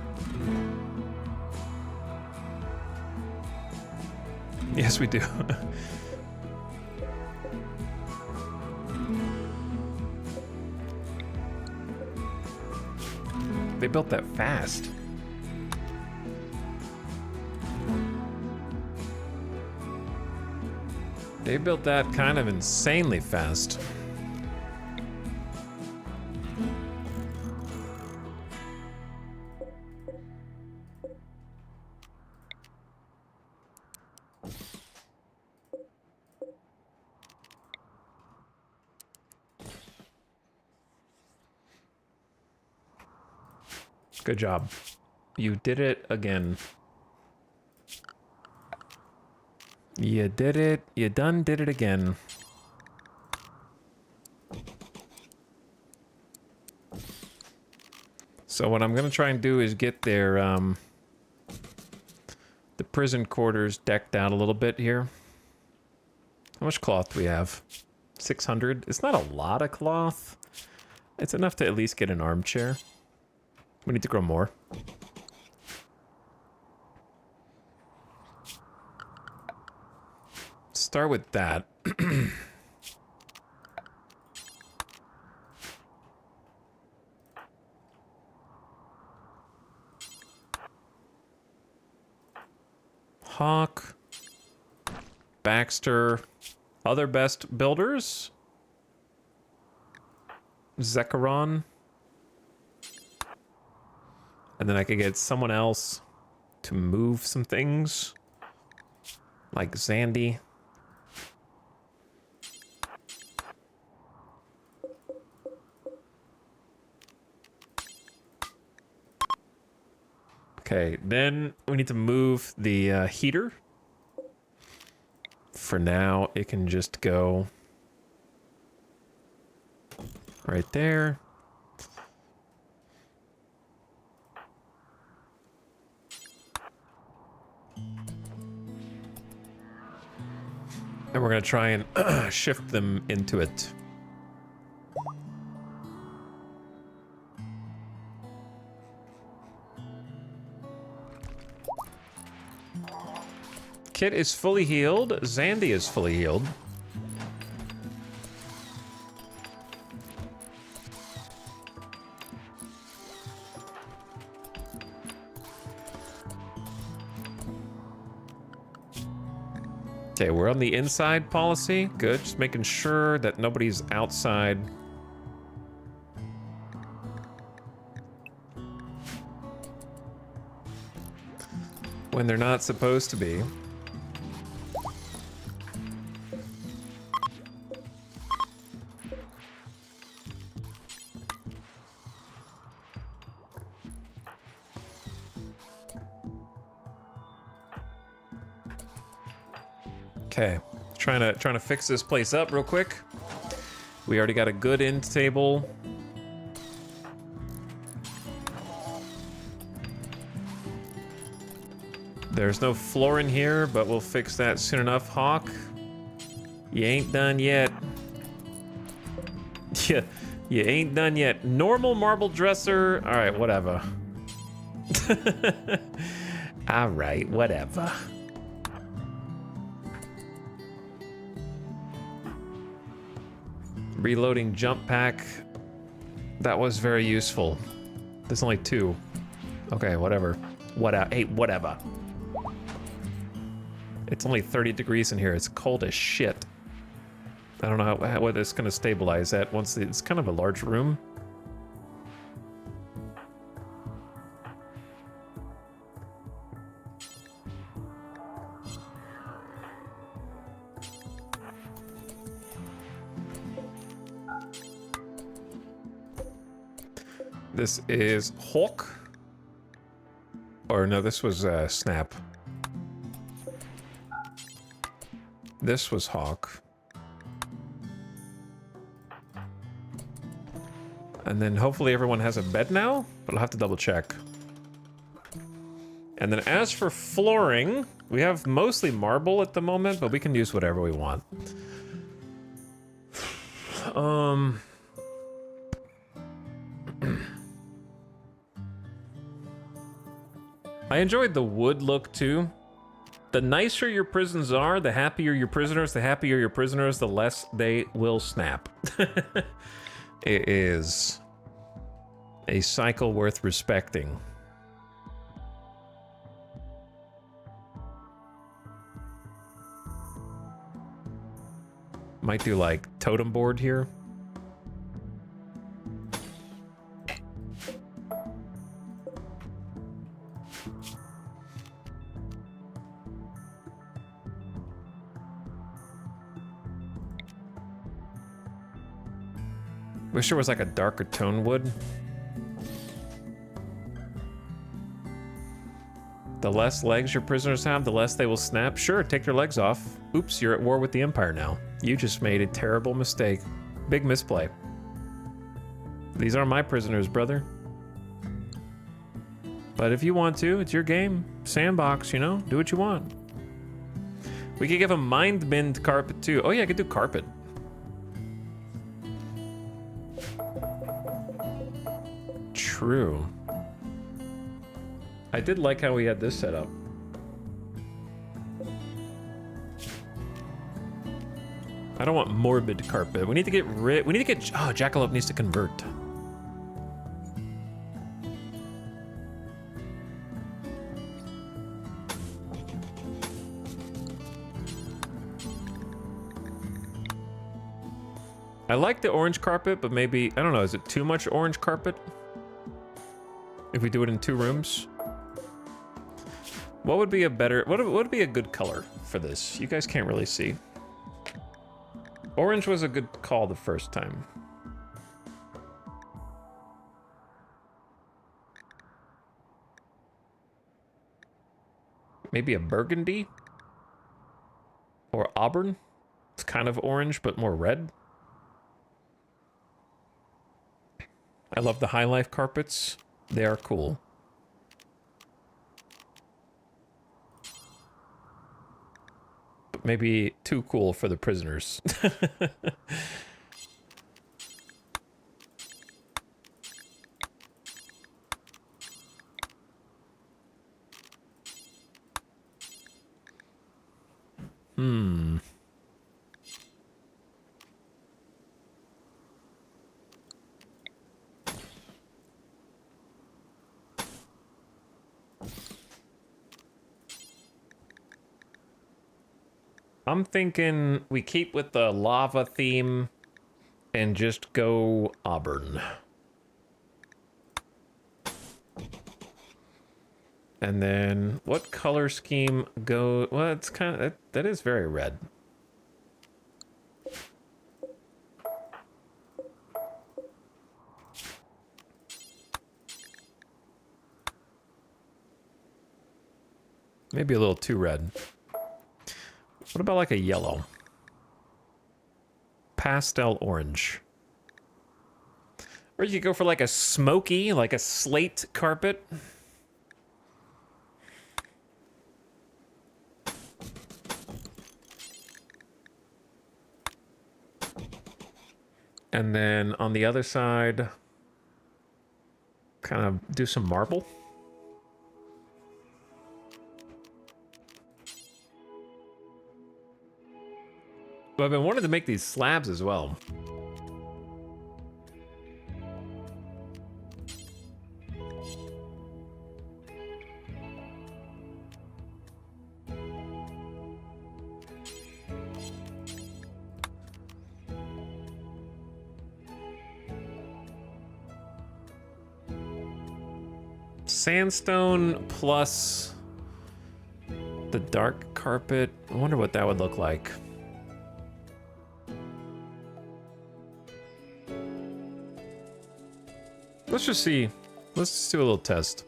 Yes, we do. They built that fast. They built that kind of insanely fast. Good job. You did it again. You did it. You done did it again. So what I'm gonna try and do is get their the prison quarters decked out a little bit here. How much cloth do we have? 600. It's not a lot of cloth. It's enough to at least get an armchair. We need to grow more. Start with that. Hawk. Baxter. Other best builders. Zekaron. And then I could get someone else to move some things. Like Zandy. Okay, then we need to move the heater. For now, it can just go right there. And we're going to try and shift them into it. Kit is fully healed. Zandy is fully healed. Okay, we're on the inside policy. Good, just making sure that nobody's outside. When they're not supposed to be. Okay, trying to fix this place up real quick. We already got a good end table. There's no floor in here, but we'll fix that soon enough. Hawk, you ain't done yet. Yeah, you ain't done yet. Normal marble dresser. All right, whatever. All right, whatever. Reloading jump pack. That was very useful. There's only 2. Okay, whatever. Hey, whatever. It's only 30 degrees in here. It's cold as shit. I don't know what it's going to stabilize at once. It's kind of a large room. This is Hawk. Or no, this was Snap. This was Hawk. And then hopefully everyone has a bed now, but I'll have to double check. And then as for flooring, we have mostly marble at the moment, but we can use whatever we want. I enjoyed the wood look too. The nicer your prisons are, the happier your prisoners. The happier your prisoners, the less they will snap. It is a cycle worth respecting. Might do like totem board here. Wish there was like a darker tone wood. The less legs your prisoners have, the less they will snap. Sure, take their legs off. Oops, you're at war with the Empire now. You just made a terrible mistake. Big misplay. These are my prisoners, brother. But if you want to, it's your game. Sandbox, you know? Do what you want. We could give a mind bend carpet too. Oh yeah, I could do carpet. True. I did like how we had this set up. I don't want morbid carpet. We need to get rid. We need to get. Oh, Jackalope needs to convert. I like the orange carpet, but maybe I don't know. Is it too much orange carpet? If we do it in 2 rooms, what would be a better? What would be a good color for this? You guys can't really see. Orange was a good call the first time. Maybe a burgundy or auburn. It's kind of orange, but more red. I love the High Life carpets. They are cool. But maybe too cool for the prisoners. I'm thinking we keep with the lava theme and just go auburn. And then what color scheme go? Well, it's kind of, that is very red. Maybe a little too red. What about like a yellow? Pastel orange. Or you could go for like a smoky, like a slate carpet. And then on the other side, kind of do some marble. But I've been wanting to make these slabs as well. Sandstone plus the dark carpet. I wonder what that would look like. Let's just see. Let's just do a little test.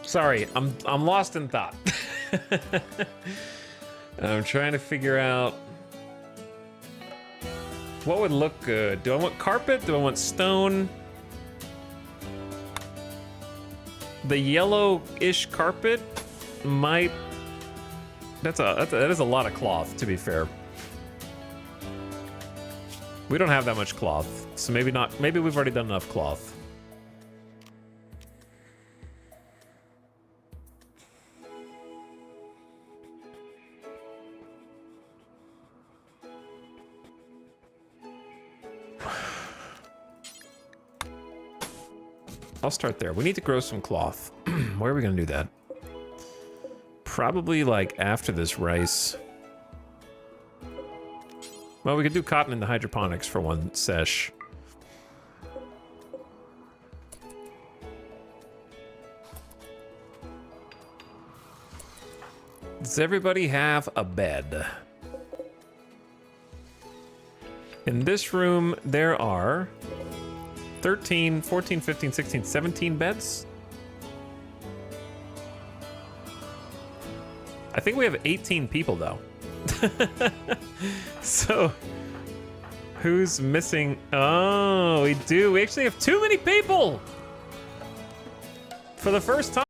Sorry, I'm lost in thought. I'm trying to figure out what would look good. Do I want carpet? Do I want stone? The yellow-ish carpet might. That is a lot of cloth, to be fair. We don't have that much cloth, so maybe not. Maybe we've already done enough cloth. I'll start there. We need to grow some cloth. Where are we gonna do that? Probably like after this rice. Well, we could do cotton in the hydroponics for one sesh. Does everybody have a bed? In this room, there are 13, 14, 15, 16, 17 beds. I think we have 18 people, though. So, who's missing? Oh, we do. We actually have too many people! For the first time.